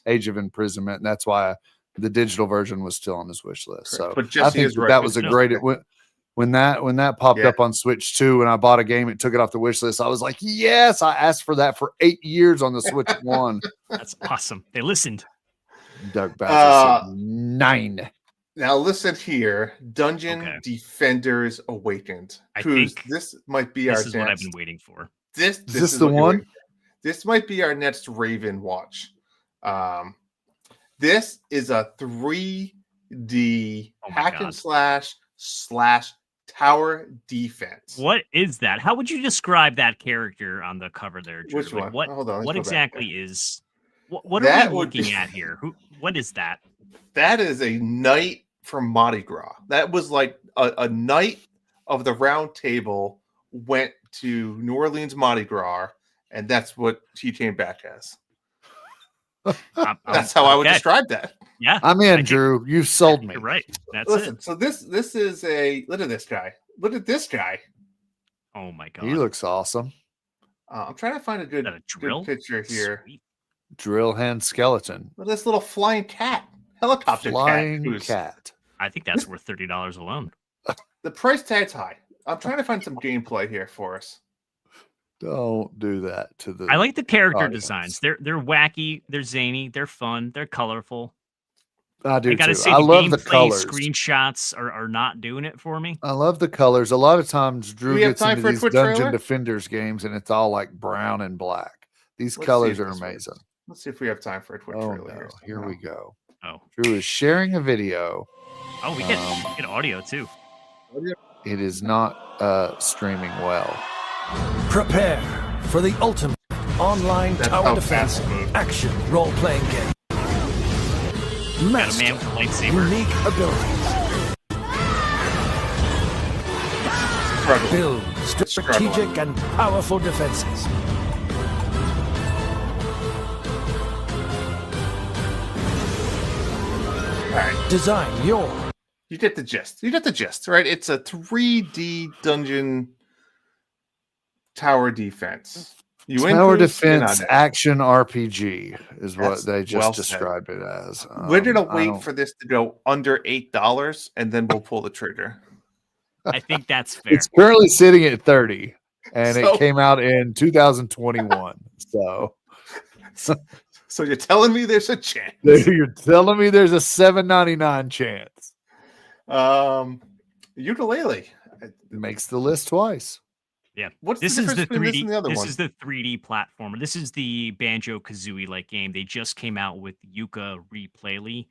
Age of Imprisonment, and that's why the digital version was still on his wish list. So but Jesse I think that was a great when that popped up on Switch 2 and I bought a game, it took it off the wish list. I was like, yes, I asked for that for 8 years on the Switch 1. That's awesome. They listened. Doug Bass 9. Now listen here, Dungeon Defenders Awakened. I think this might be our next. This is what I've been waiting for. This is this the one? This might be our next Raven watch. This is a 3D hack and slash tower defense. What is that? How would you describe that character on the cover there, Drew? Which one? What, hold on, what exactly is? What are we looking at here? What is that? That is a knight from Mardi Gras. That was like a knight of the Round Table went to New Orleans Mardi Gras, and that's what he came back as. That's how I would describe that. Yeah, I'm in, Drew. You sold me. You're right. That's Listen, it. so this is a look at this guy. Look at this guy. Oh my god, he looks awesome. I'm trying to find a good picture here. Sweet. Drill hand skeleton. Look at this little flying cat. Helicopter flying cat. I think that's worth $30 alone. The price tag's high. I'm trying to find some gameplay here for us. Don't do that to the. I like the character designs. They're wacky. They're zany. They're fun. They're colorful. I do gotta too. say, I love the colors. Screenshots are not doing it for me. I love the colors. A lot of times, Drew gets into these Dungeon trailer? Defenders games, and it's all like brown and black. These colors are amazing. Let's see if we have time for a Twitch trailer. No. Here we go. Oh, Drew is sharing a video. Oh, we get audio too. It is not streaming well. Prepare for the ultimate online tower defense action role-playing game. Got a man with a lightsaber. Unique abilities. Build strategic and powerful defenses. All right. Design your. You get the gist. Right? It's a 3D dungeon tower defense. Tower defense action RPG is what they just described it as. We're gonna wait for this to go under $8, and then we'll pull the trigger. I think that's fair. It's currently sitting at 30, and it came out in 2021. So So you're telling me there's a chance? You're telling me there's a $7.99 chance. Ukulele. It makes the list twice. Yeah. What's the difference between this and the other one? This is the 3D platformer. This is the Banjo-Kazooie like game. They just came out with Yuka Replayly,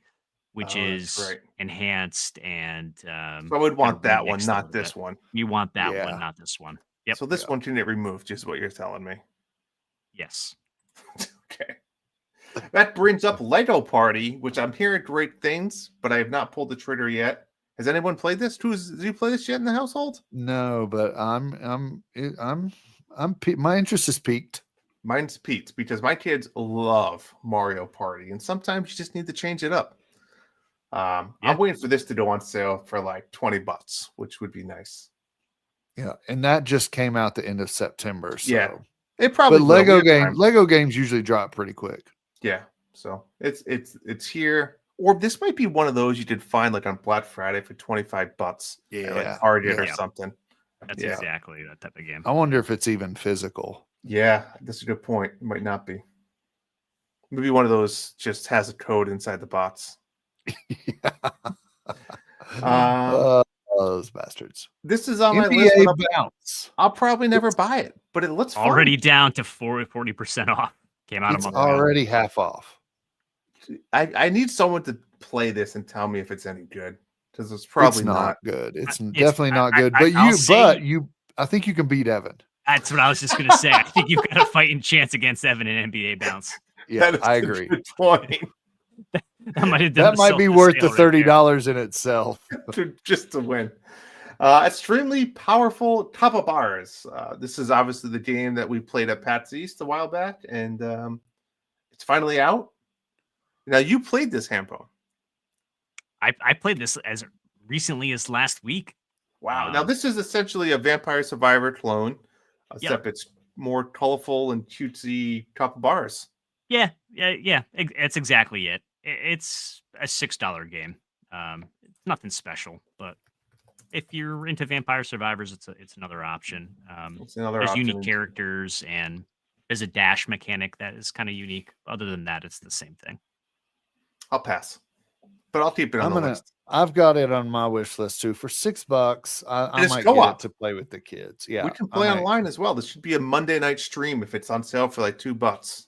which is enhanced and so I would want that one, not this one. You want that one, not this one. Yep. So this one can get removed, is what you're telling me. Yes. Okay. That brings up Lego Party, which I'm hearing great things, but I have not pulled the trigger yet. Has anyone played this? Did you play this yet in the household? No, but my interest is peaked. Mine's peaked because my kids love Mario Party, and sometimes you just need to change it up. I'm waiting for this to go on sale for like $20, which would be nice. Yeah, and that just came out the end of September. So. Yeah, it probably. But Lego games usually drop pretty quick. Yeah, so it's here. Or this might be one of those you could find like on Black Friday for $25. Yeah, like Target or something. That's exactly that type of game. I wonder if it's even physical. Yeah, that's a good point. It might not be. Maybe one of those just has a code inside the box. Those bastards. This is on my NBA list. Bounce. I'll probably never buy it, but it looks fun. Already down to 40% off. Came out a month ago. Already half off. I need someone to play this and tell me if it's any good, because it's probably not good. It's definitely not good. But I think you can beat Evan. That's what I was just gonna say. I think you've got a fighting chance against Evan in NBA Bounce. Yeah, I agree. Good point. that might be worth the $30 in itself. just to win. Extremely powerful top of bars. This is obviously the game that we played at PAX East a while back, and it's finally out. Now you played this, Hampo. I played this as recently as last week. Wow. Now this is essentially a Vampire Survivor clone, except it's more colorful and cutesy top of bars. Yeah. That's exactly it. It's a $6 game. It's nothing special, but if you're into Vampire Survivors, it's another option. There's unique characters, and there's a dash mechanic that is kind of unique. Other than that, it's the same thing. I'll pass, but I'll keep it on the list. I've got it on my wish list too. For $6, I might get it to play with the kids. Yeah, we can play online as well. This should be a Monday night stream if it's on sale for like $2.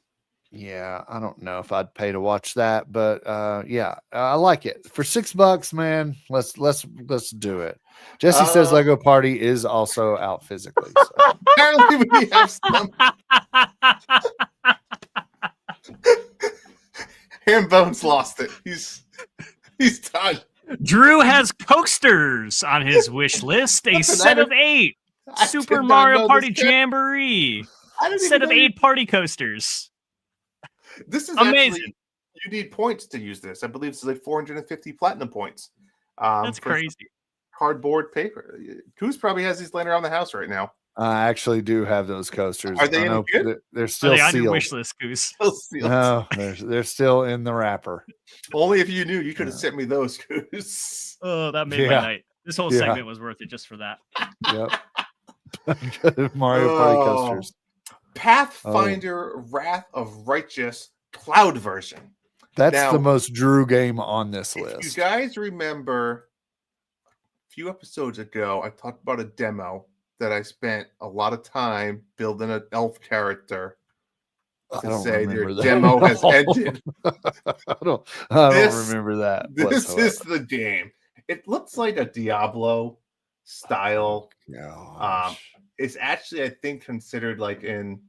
Yeah, I don't know if I'd pay to watch that, but yeah, I like it. For $6, man, let's do it. Jesse says Lego Party is also out physically. So. Apparently we have some. Hambone's lost it. He's done. Drew has coasters on his wish list. A set of 8. Super Mario Party Jamboree. A set of 8 party coasters. This is amazing. Actually, you need points to use this. I believe it's like 450 platinum points. That's crazy. Cardboard paper. Goose probably has these laying around the house right now. I actually do have those coasters. Are they any good? They're still sealed. On your wish list, Goose? Still sealed. No, they're still in the wrapper. Only if you knew, you could have sent me those, Goose. Oh, that made my night. This whole segment was worth it just for that. Yep. Mario Party coasters. Pathfinder Wrath of Righteous Cloud version. That's the most Drew game on this list. If you guys remember a few episodes ago, I talked about a demo that I spent a lot of time building an elf character to say their demo has ended. I don't remember that. This is the game. It looks like a Diablo style. It's actually, I think, considered like an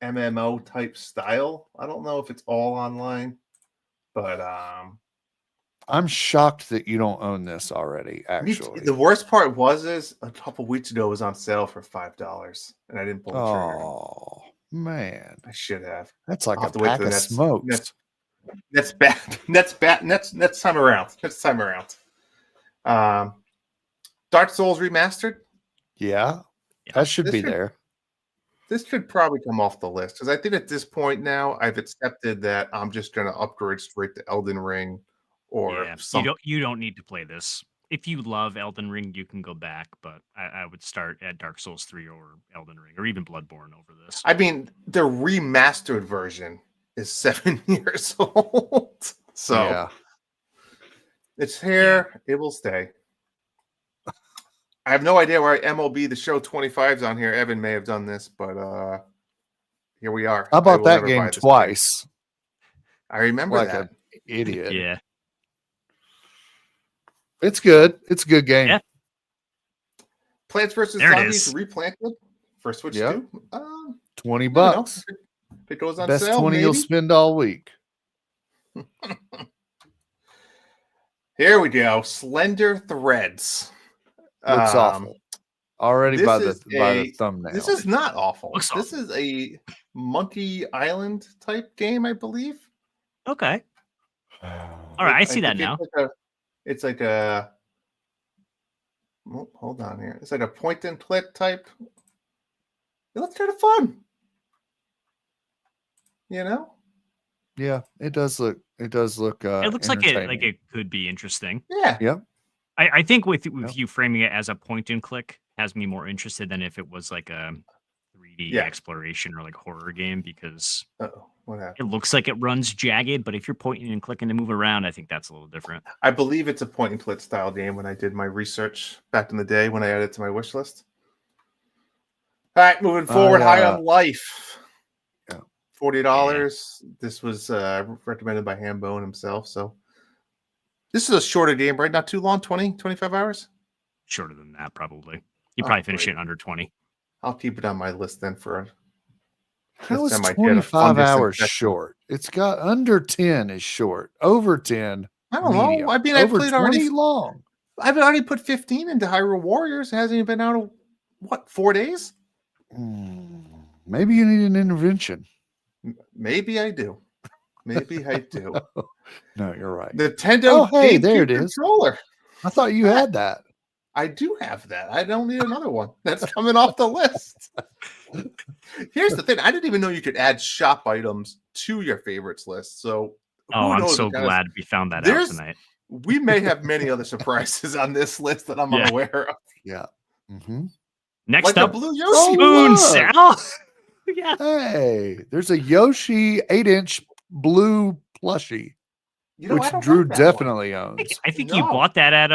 MMO type style. I don't know if it's all online, but I'm shocked that you don't own this already. Actually, the worst part is a couple weeks ago it was on sale for $5, and I didn't pull the trigger. Oh man, I should have. That's like a pack of smokes. That's bad. Next time around. Next time around. Dark Souls Remastered. Yeah, that should be there. This should probably come off the list because I think at this point now I've accepted that I'm just going to upgrade straight to Elden Ring or something. You don't need to play this. If you love Elden Ring, you can go back, but I would start at Dark Souls 3 or Elden Ring or even Bloodborne over this. I mean, the remastered version is 7 years old. So Yeah. it's here. It will stay. I have no idea why MLB The Show 25 is on here. Evan may have done this, but here we are. I bought will that never buy game this twice. I remember Like that. an idiot. Yeah. It's good. It's a good game. Yeah. Plants vs. There it Zombies is. replanted for Switch Yep. 2. $20. I don't know. If it goes on Best sale, 20 maybe. you'll spend all week. Here we go. Slender Threads. Looks awful. Already this by is the thumbnail. This is not awful. Looks This is a Monkey Island type game, I believe. Okay. All right, I see that now. It's like a hold on here. It's like a point and click type. It looks kind of fun. You know? Yeah, it does look. It does look. It looks like it entertaining. could be interesting. Yeah. Yeah. I think with you framing it as a point and click has me more interested than if it was like a 3D exploration or like horror game, because what happened? it looks like it runs jagged, but if you're pointing and clicking to move around, I think that's a little different. I believe it's a point and click style game when I did my research back in the day when I added it to my wish list. All right, moving forward, High on Life. Yeah. $40. Yeah. This was recommended by Hambone himself. So this is a shorter game, right? Not too long, 20, 25 hours? Shorter than that, probably. You probably finish it in under 20. I'll keep it on my list then for How is 25 hours short? It's got under 10 is short. Over 10. I don't know. I mean, I played already long. I've already put 15 into Hyrule Warriors. It hasn't even been out of what, 4 days? Maybe you need an intervention. Maybe I do. Maybe I do. No, you're right. Nintendo hey, there it is. Controller. I thought you had that. I do have that. I don't need another one. That's coming off the list. Here's the thing. I didn't even know you could add shop items to your favorites list. So I'm so glad we found that out tonight. We may have many other surprises on this list that I'm unaware of. Yeah. Mm-hmm. Next like up, Blue Yoshi. Spoon Sal. Yeah. Hey, there's a Yoshi 8-inch blue plushie, which Drew definitely owns. I think you bought that at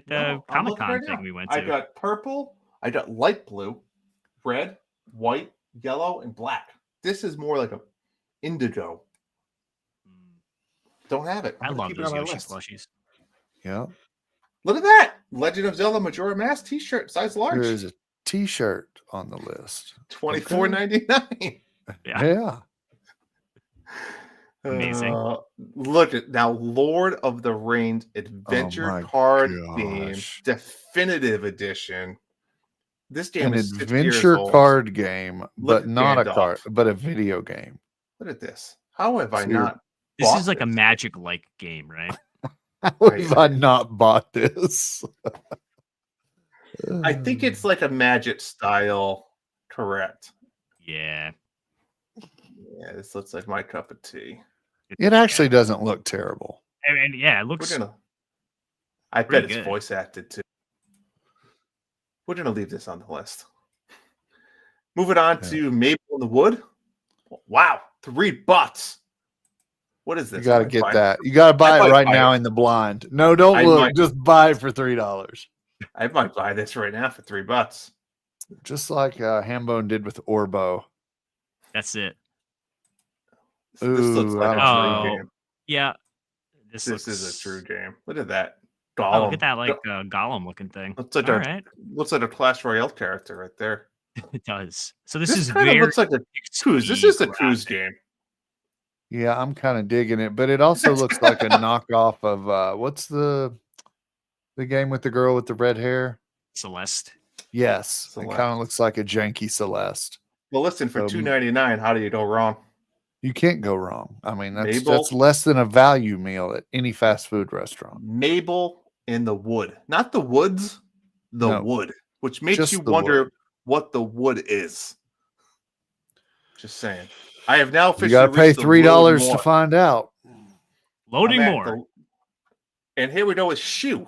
the Comic-Con thing we went to. I got purple, I got light blue, red, white, yellow, and black. This is more like a indigo. Don't have it. I love those Yoshi plushies. Yeah. Look at that. Legend of Zelda Majora Mask t-shirt, size large. There's a t-shirt on the list. $24.99. Yeah. Amazing. Look at now, Lord of the Rings Adventure Card Game Definitive Edition. This game is an adventure card game, but not a card, but a video game. Look at this. How have I not? This is like a Magic-like game, right? How have I not bought this? I think it's like a Magic style, correct? Yeah. Yeah, this looks like my cup of tea. It actually doesn't look terrible. And yeah, it looks. I bet it's voice acted too. We're gonna leave this on the list. Moving on to Mabel in the Wood. Wow, $3. What is this? You got to get that. You got to buy it right now in the blind. No, don't look. Just buy it for $3. I might buy this right now for $3. Just like Hambone did with Orbo. That's it. This looks like a true game. Yeah. This is a true game. Look at that. Gollum. Oh, look at that Gollum looking thing. Looks like a Clash Royale character right there. It does. So this is looks like a cruise. This is a cruise game. Yeah, I'm kind of digging it, but it also looks like a knockoff of what's the game with the girl with the red hair? Celeste. Yes, Celeste. It kind of looks like a janky Celeste. Well, listen, for $2.99, how do you go wrong? You can't go wrong. I mean, that's less than a value meal at any fast food restaurant. Mabel in the Wood, not the woods, wood, which makes you wonder what the wood is. Just saying. I have now officially. You got to pay $3 to find out. Loading more. And here we go with Shoe.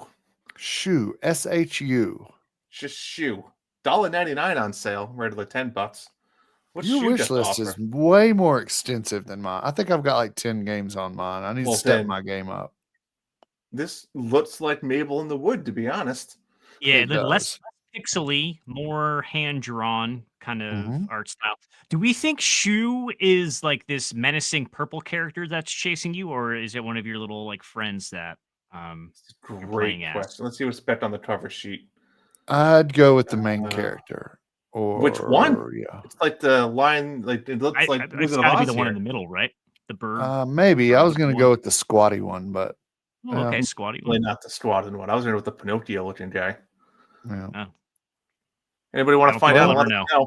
Shoe, SHU. Just Shoe. $1.99 on sale, regular $10. What's Your Shu wish got to list is offer? way more extensive than mine. I think I've got like 10 games on mine. I need Well, to step then- my game up. This looks like Mabel in the Wood, to be honest. Yeah, It less does. pixely, more hand drawn kind of Mhm. art style. Do we think Shu is like this menacing purple character that's chasing you, or is it one of your little like friends that you're Great playing as? question. Let's see what's spec on the cover sheet. I'd go with the main character. Or Which one? Yeah. It's like the line, like it looks like It's Wizard of got to be Oz the one in here. the middle, right? The bird. Maybe. I was going to one. go with the squatty one, but Oh, okay, squatty Really one. not the squatted one. I was in with the Pinocchio looking guy. yeah. Oh. Anybody want to don't find think out? we'll Let ever us know.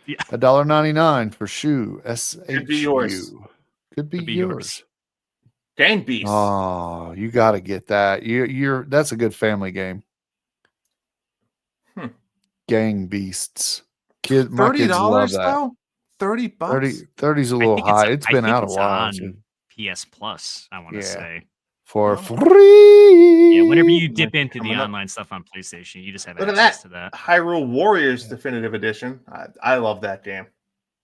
Yeah, $1.99 for Shu. Could be yours. SHU. Could be be yours. yours. Gang Beast. Oh, you got to get that. You're that's a good family game. Hmm. Gang Beasts. My $30 kids love that. though? $30 bucks? 30's a I little think high. It's been out a it's while. on too. PS Plus. I want to Yeah. say. For Oh. free. Yeah, whenever you Might dip be into the coming up. online stuff on PlayStation, you just have Look at access that. to that. Hyrule Warriors Yeah. Definitive Edition. I love that game.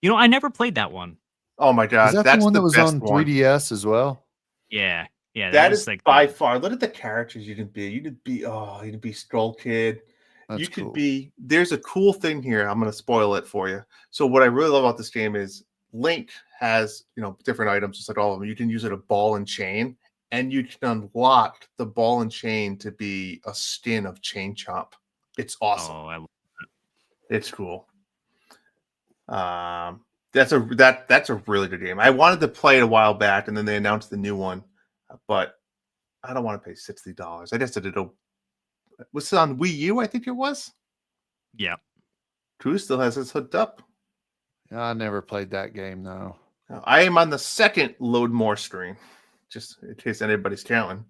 You know, I never played that one. Oh my god, Is that that's the one that was best on one. 3DS as well? Yeah, yeah, That was is like by far. Look at the characters you could be. You could be Skull Kid. That's You could cool. be. There's a cool thing here. I'm going to spoil it for you. So what I really love about this game is Link has different items, just like all of them. You can use it a ball and chain, and you can unlock the ball and chain to be a skin of Chain Chomp. It's awesome. Oh, I love It's cool. That's a really good game. I wanted to play it a while back, and then they announced the new one, but I don't want to pay $60. I guess it was it on Wii U. I think it was. yeah. Crew still has his hooked up. I never played that game though. Now, I am on the second load more screen, just in case anybody's counting.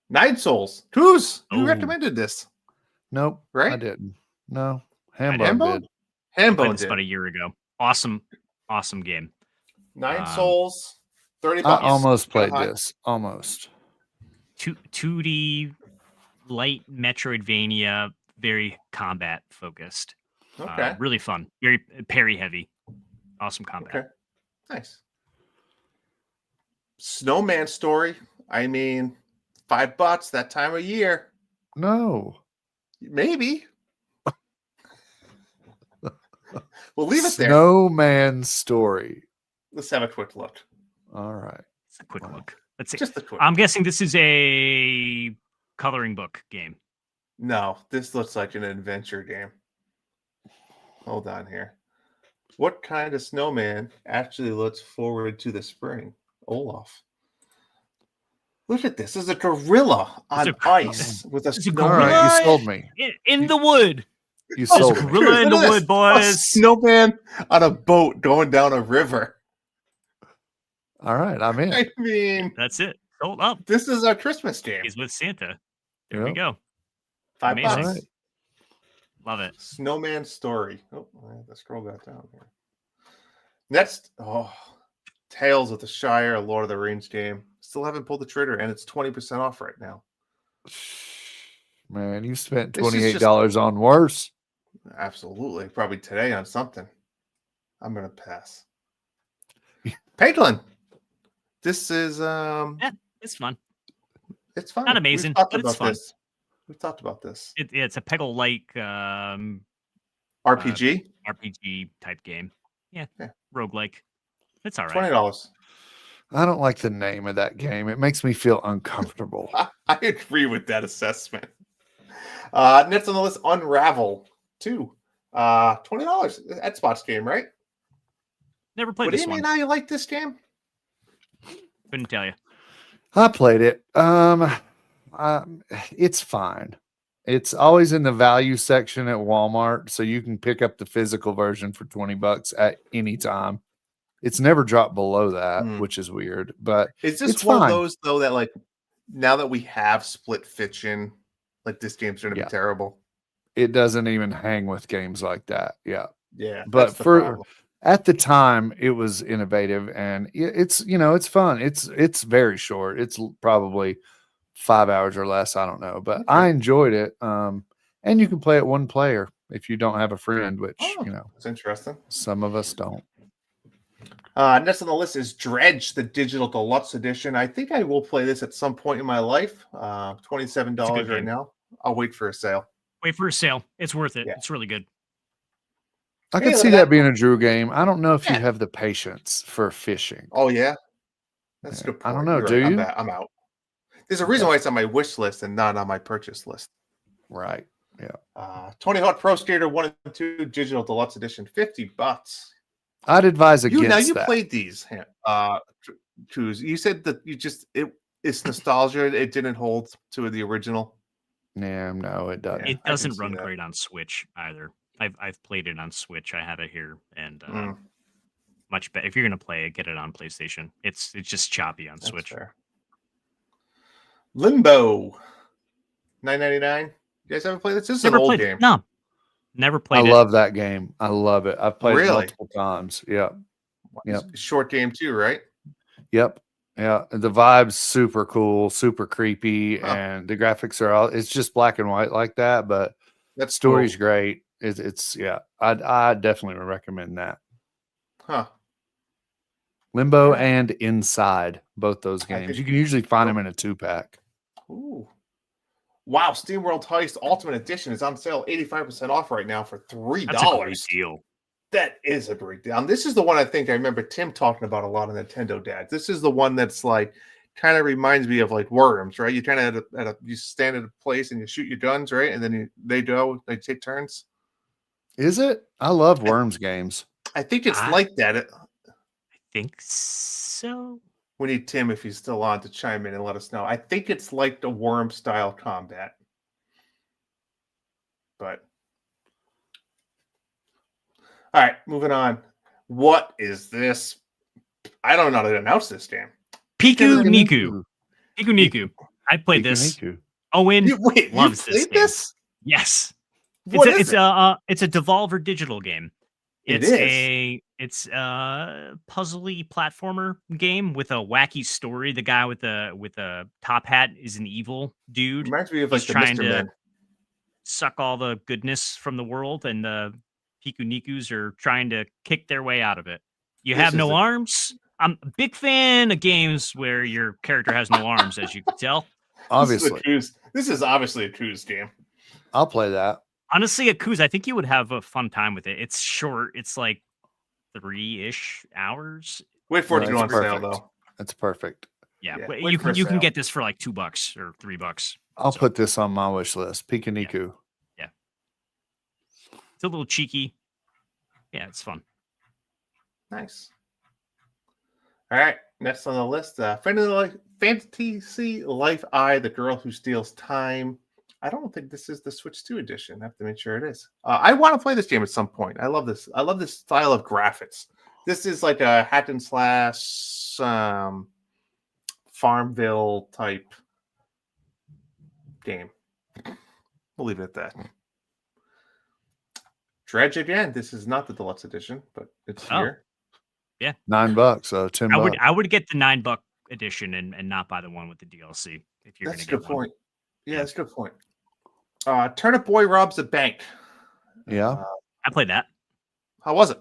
Nine Souls. Cruz, you Oh. recommended this, Nope. right? I didn't. No. Hambone? Hambone did. Played Hambone this did. about a year ago. Awesome game. Nine Souls, $30. I almost played high. this. Almost. 2D light Metroidvania, very combat focused. Okay. Really fun. Very parry heavy. Awesome combat. Okay. Nice. Snowman Story. I mean, $5 that time of year. No. Maybe. We'll leave it there. Snowman Story. Let's have a quick look. All right. It's a quick look. Let's see. Just a quick. I'm guessing this is a coloring book game. No, this looks like an adventure game. Hold on here. What kind of snowman actually looks forward to the spring? Olaf. Look at this. This is a gorilla on It's a- ice with a it's a All right. snowman. You sold me. In the wood. You There's sold a me. gorilla in the Look at wood, this. A boys. snowman on a boat going down a river. All right. I'm in. I mean, That's it. Sold up. this is our Christmas game. He's with Santa. There we Yep. go. $5. amazing. All right. Love it. Snowman Story. Oh, I have to scroll back down here. Next, Tales of the Shire, a Lord of the Rings game. Still haven't pulled the trigger, and it's 20% off right now. Man, you spent This is $28 on worse. Absolutely. Probably today on something. I'm going to pass. Paitlin. This is It's fun. it's fun. Not amazing, We've talked but it's about fun. this. We've talked about this. It's a Peggle-like RPG, RPG type game. Yeah. Yeah. Roguelike. It's all right. $20. I don't like the name of that game. It makes me feel uncomfortable. I agree with that assessment. Next on the list, Unravel 2. $20. Xbox game, right? Never played What do this you mean one. I like this game? Couldn't tell you. I played it. It's fine. It's always in the value section at Walmart, so you can pick up the physical version for $20 at any time. It's never dropped below that, which is weird. But Is this it's one fine. of those though that like now that we have split fiction, like this game's gonna Yeah. be terrible? it doesn't even hang with games like that. Yeah. Yeah, But that's the for problem. at the time, it was innovative, and it's it's fun. It's very short. It's probably 5 hours or less. I don't know, but I enjoyed it. And you can play it one player. if you don't have a friend, which it's interesting. some of us don't. Next on the list is Dredge, the Digital Deluxe Edition. I think I will play this at some point in my life. $27 right now. I'll wait for a sale. Wait for a sale. It's worth it. Yeah. It's really good. I can see that being a Drew game. I don't know if you have the patience for fishing. Oh, yeah? That's a good point. I don't know. You're Do right. you? I'm out. There's a reason why it's on my wish list and not on my purchase list. Right. Yeah. Tony Hawk Pro Skater 1 and 2 Digital Deluxe Edition, $50. I'd advise against you that. played these, Cruz. You said that it's nostalgia. It didn't hold to the original. Yeah, no, it doesn't. It doesn't run great on Switch either. I've played it on Switch. I have it here, and much better. If you're gonna play it, get it on PlayStation. It's just choppy on Switch. Fair. Limbo, $9.99. You guys ever played this? This is an old game. No, never played it. I love that game. I love it. I've played it Really? multiple times. Yeah. Yep. Short game too, right? Yep. Yeah. The vibe's super cool, super creepy, and the graphics are all. It's just black and white like that, but that story's great. It's I definitely would recommend that. Huh. Limbo and Inside, both those games. You can usually find them in a 2-pack. Ooh. Wow, SteamWorld Heist Ultimate Edition is on sale 85% off right now for $3. That's a great deal. That is a breakdown. This is the one I think I remember Tim talking about a lot on Nintendo Dads. This is the one that's like kind of reminds me of like Worms, right? You kind of you stand at a place and you shoot your guns, right? And then they take turns. Is it? I love Worms games. I think it's like that. I think so. We need Tim, if he's still on, to chime in and let us know. I think it's like the Worm style combat. But all right, moving on. What is this? I don't know how to announce this game. Piku Niku. Piku Niku. I played this. Owen loves this game. Yes. It's a Devolver Digital game. It's a puzzly platformer game with a wacky story. The guy with the top hat is an evil dude. Reminds me of like trying Mr. to Man. suck all the goodness from the world, and the Piku Nikus are trying to kick their way out of it. You have no arms. I'm a big fan of games where your character has no arms, as you can tell. Obviously. This is obviously a Coos game. I'll play that. Honestly, a Coos, I think you would have a fun time with it. It's short. It's like 3-ish hours. Wait for it to go on sale, though. That's perfect. Yeah, you can get this for like $2 or $3. I'll put this on my wish list. Piku Niku. Yeah. It's a little cheeky. Yeah, it's fun. Nice. All right, next on the list, Fantasy Life I, the Girl Who Steals Time. I don't think this is the Switch 2 edition. I have to make sure it is. I want to play this game at some point. I love this. I love this style of graphics. This is like a hack and slash Farmville type game. We'll leave it at that. Dredge again. This is not the deluxe edition, but it's here. Yeah, $9, so $10. I would get the $9 edition and not buy the one with the DLC if you're going to get one. That's a good point. Yeah, that's a good point. Turnip Boy Robs a Bank. Yeah, I played that. How was it?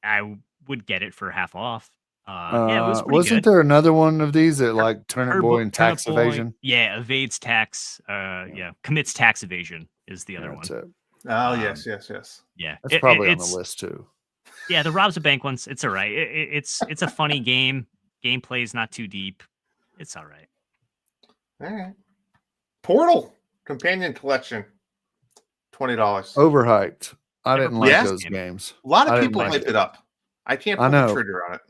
I would get it for half off. Yeah, it was pretty wasn't good. there another one of these that like Turnip Boy and tax evasion? Yeah, evades tax. Commits tax evasion is the other one. Oh, yes. Yeah, that's probably on the list too. Yeah, the Robs a Bank ones. It's all right. It's a funny game. Gameplay is not too deep. It's all right. All right. Portal Companion Collection, $20. Overhyped. I didn't like those games. A lot of people hyped it up. I can't put the trigger on it.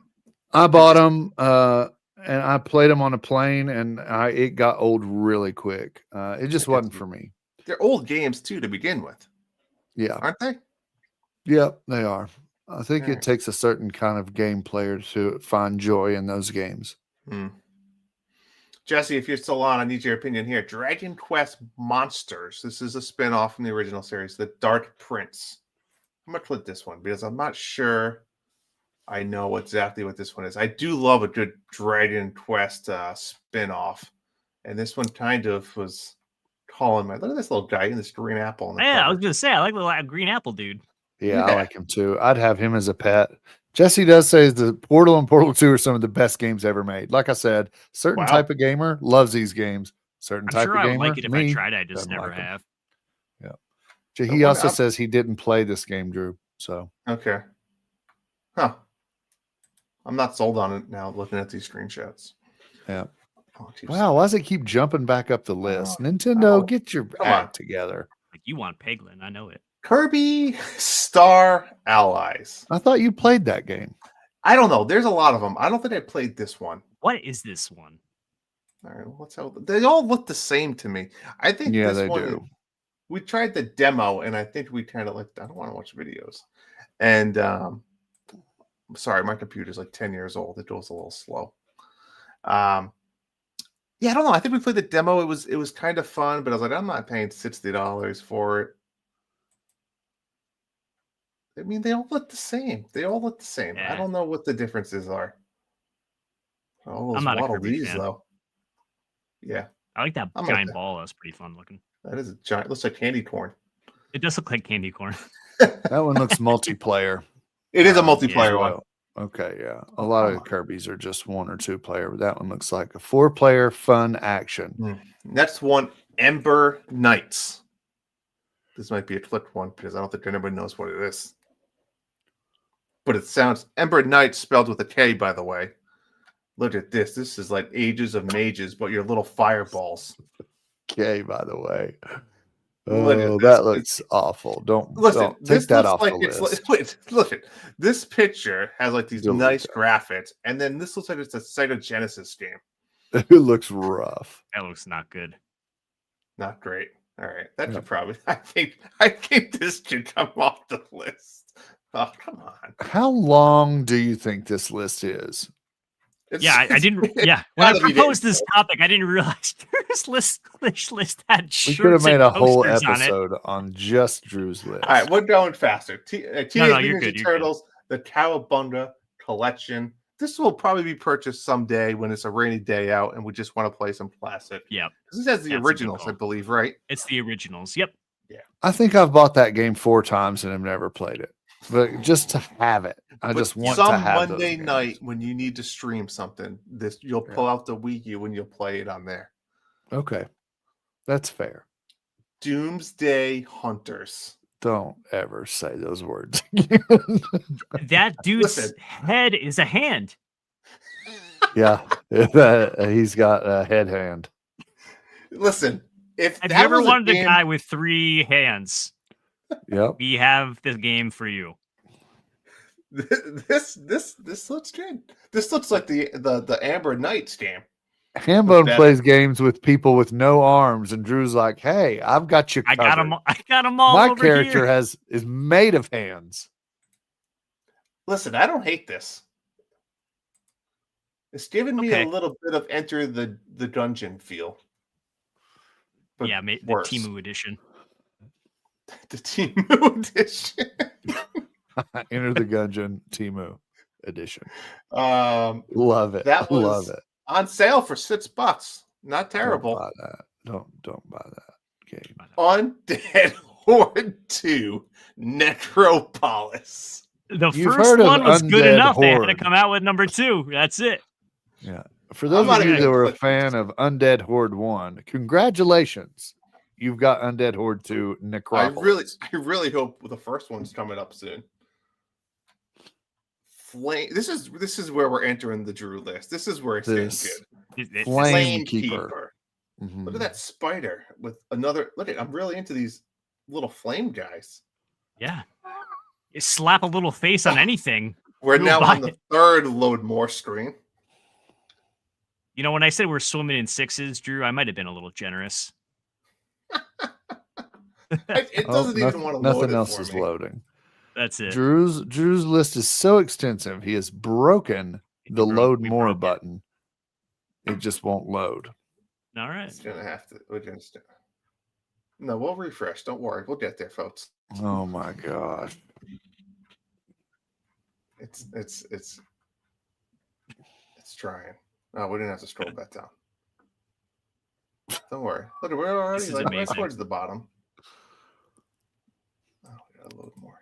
I bought them and I played them on a plane, and it got old really quick. It just wasn't for me. They're old games too to begin with. Yeah, aren't they? Yep, they are. I think it takes a certain kind of game player to find joy in those games. Jesse, if you're still on, I need your opinion here. Dragon Quest Monsters. This is a spin-off from the original series, The Dark Prince. I'm going to click this one because I'm not sure I know exactly what this one is. I do love a good Dragon Quest spin-off. And this one kind of was call him. Look at this little guy in this green apple. On the Yeah, I cover. was gonna say I like the little green apple dude. Yeah, I like him too. I'd have him as a pet. Jesse does say the Portal and Portal 2 are some of the best games ever made. Like I said, certain type of gamer loves these games. Certain I'm type sure of I gamer, would like it if me, I tried. I just doesn't never like 'em. have. Yeah. He also says he didn't play this game, Drew. So okay. Huh. I'm not sold on it now looking at these screenshots. yeah. Oh, Wow, why does it keep jumping back up the list? Nintendo, oh, get your come act on. together. Like you want Peglin, I know it. Kirby Star Allies. I thought you played that game. I don't know. There's a lot of them. I don't think I played this one. What is this one? All right, what's out? They all look the same to me. I think Yeah, this they one. do. We tried the demo, and I think we kind of like. I don't want to watch videos, and sorry, my computer's like 10 years old. It goes a little slow. Yeah, I don't know. I think we played the demo. It was kind of fun, but I was like, I'm not paying $60 for it. I mean, they all look the same. They all look the same. I don't know what the differences are. Oh, I'm those not a Waddle Kirby Dees, fan. though. Yeah, I like that I'm giant okay. ball. That's pretty fun looking. That is a giant. Looks like candy corn. It does look like candy corn. That one looks multiplayer. It is a multiplayer one. Okay, yeah. A lot of Kirby's are just 1 or 2 player, but that one looks like a 4-player fun action. Next one, Ember Knights. This might be a flipped one because I don't think anybody knows what it is. But it sounds Ember Knights spelled with a K, by the way. Look at this. This is like Ages of Mages, but your little fireballs. K, by the way. Oh, that looks awful. Don't take that off the list. Look at this picture has like these nice graphics, and then this looks like it's a Cytogenesis game. It looks rough. That looks not good. Not great. All right, that should probably. I think this should come off the list. Oh, come on. How long do you think this list is? I didn't. Yeah, when I proposed this topic, I didn't realize Drew's list had shirts. We could have made a whole on episode on just Drew's list. All right, we're going faster. Teenage Mutant Ninja Turtles, the Cowabunga collection. This will probably be purchased someday when it's a rainy day out and we just want to play some classic. Yeah, this has the originals, I believe, right? It's the originals. Yep. Yeah. I think I've bought that game 4 times and I've never played it. But just to have it, I just want to have some Monday night when you need to stream something. You'll pull out the Wii U and you'll play it on there. Okay, that's fair. Doomsday Hunters. Don't ever say those words. That dude's head is a hand. Yeah, he's got a head hand. Listen, if have you ever wanted a guy with 3 hands? Yep. We have this game for you. This looks good. This looks like the Amber Knights game. Hambone plays games with people with no arms, and Drew's like, "Hey, I've got you covered. I got them all. My over character here. is made of hands." Listen, I don't hate this. It's giving me a little bit of Enter the Dungeon feel. But yeah, the Temu edition. The Temu edition. Enter the Gungeon Temu edition. Love it. Love it. On sale for $6. Not terrible. Don't buy that. Don't buy that game. Undead Horde 2 Necropolis. The first one was good enough. Horde. They had to come out with number 2. That's it. Yeah. For those of you that were a fan of Undead Horde 1, congratulations. You've got Undead Horde 2 Necropolis. I really hope the first one's coming up soon. This is where we're entering the Drew list. This is where it's getting good. Flame Keeper. Mm-hmm. Look at that spider with another. I'm really into these little flame guys. Yeah. You slap a little face on anything. We're now on the 3rd load more screen. You know, when I said we're swimming in 6s, Drew, I might have been a little generous. It doesn't even want to load. Nothing else is loading. That's it. Drew's list is so extensive. He has broken the load more button. It just won't load. All right. It's gonna have to. No, we'll refresh. Don't worry. We'll get there, folks. Oh my gosh. It's trying. Oh, we didn't have to scroll back down. Don't worry. Look, we're already is like right amazing. towards the bottom. Oh, we gotta load more.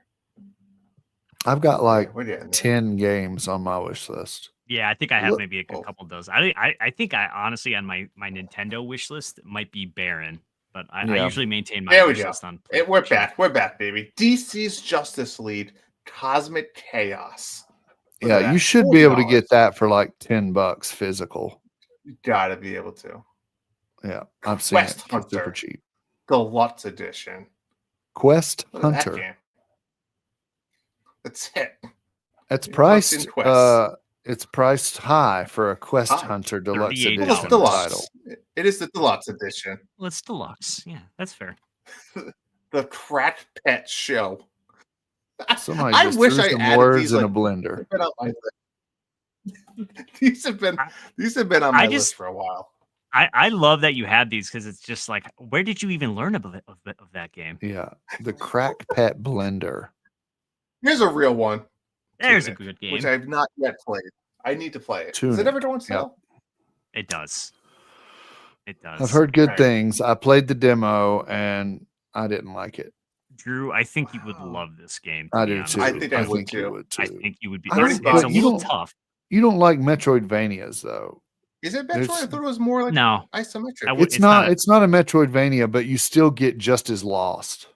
I've got like We're getting there. 10 games on my wish list. Yeah, I think I have Look- maybe a couple dozen. I think I honestly on my Nintendo wish list might be barren, but I Yeah. usually maintain my There we wish go. list on. We're PlayStation. back. We're back, baby. DC's Justice League Cosmic Chaos. Look at Yeah, that. you should be able to $40. get that for like $10 physical. You gotta be able to. Yeah, I've seen Quest it. It's Hunter. super cheap. Deluxe Edition. Quest Look at that Hunter. game. That's it. It's Yeah, priced. Hunting Quest. It's priced high for a Quest High. Hunter Deluxe $38. Well, it's Edition deluxe. title. It is the deluxe edition. Well, it's deluxe. Yeah, that's fair. The Crack Pet Show. Somebody I just wish threw I some added words these, in like, a blender. they've been on my list. These have been on my list for a while. I love that you had these because it's just like, where did you even learn of that game? Yeah, the Crack Pet Blender. Here's a real one. There's a Tunic, good game. which I've not yet played. I need to play it. Does Tunic, it ever go on sale? It does. It does. I've heard good Right. things. I played the demo and I didn't like it. Drew, I think you would love this game. to I be do honest too. with I you. think I would you too. would I too. think you would be. I don't- It's a but you little don't- tough. You don't like Metroidvanias though. Is it Metroid? There's- I thought it was more like No, isometric. I would- It's not. It's not a Metroidvania, but you still get just as lost.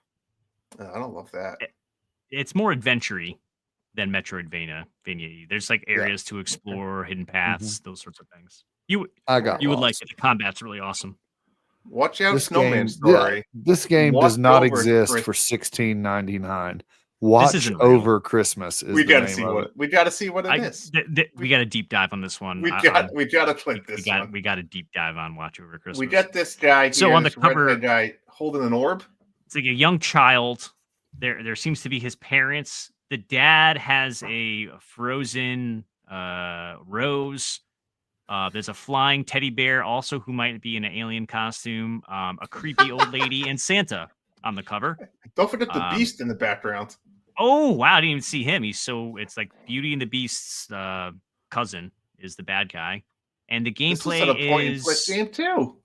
Oh, I don't love that. it's more adventure-y than Metroidvania. There's like areas to explore, hidden paths, those sorts of things. You I got. would like lost. it. The combat's really awesome. Watch out, This Snowman game. Story. This game does Watch not over exist Chris- for $16.99. Watch isn't real. over Christmas is We the gotta name see of what it. we gotta see what it is. We got a deep dive on this one. We gotta click this one. We got a deep dive on Watch Over Christmas. We got this guy. So here, on the this redhead cover- guy holding an orb. It's like a young child. There seems to be his parents. The dad has a frozen rose. There's a flying teddy bear also who might be in an alien costume. A creepy old lady and Santa on the cover. Don't forget the beast in the background. Oh wow, I didn't even see him. It's like Beauty and the Beast's cousin is the bad guy, and the This gameplay is a point and click is game too.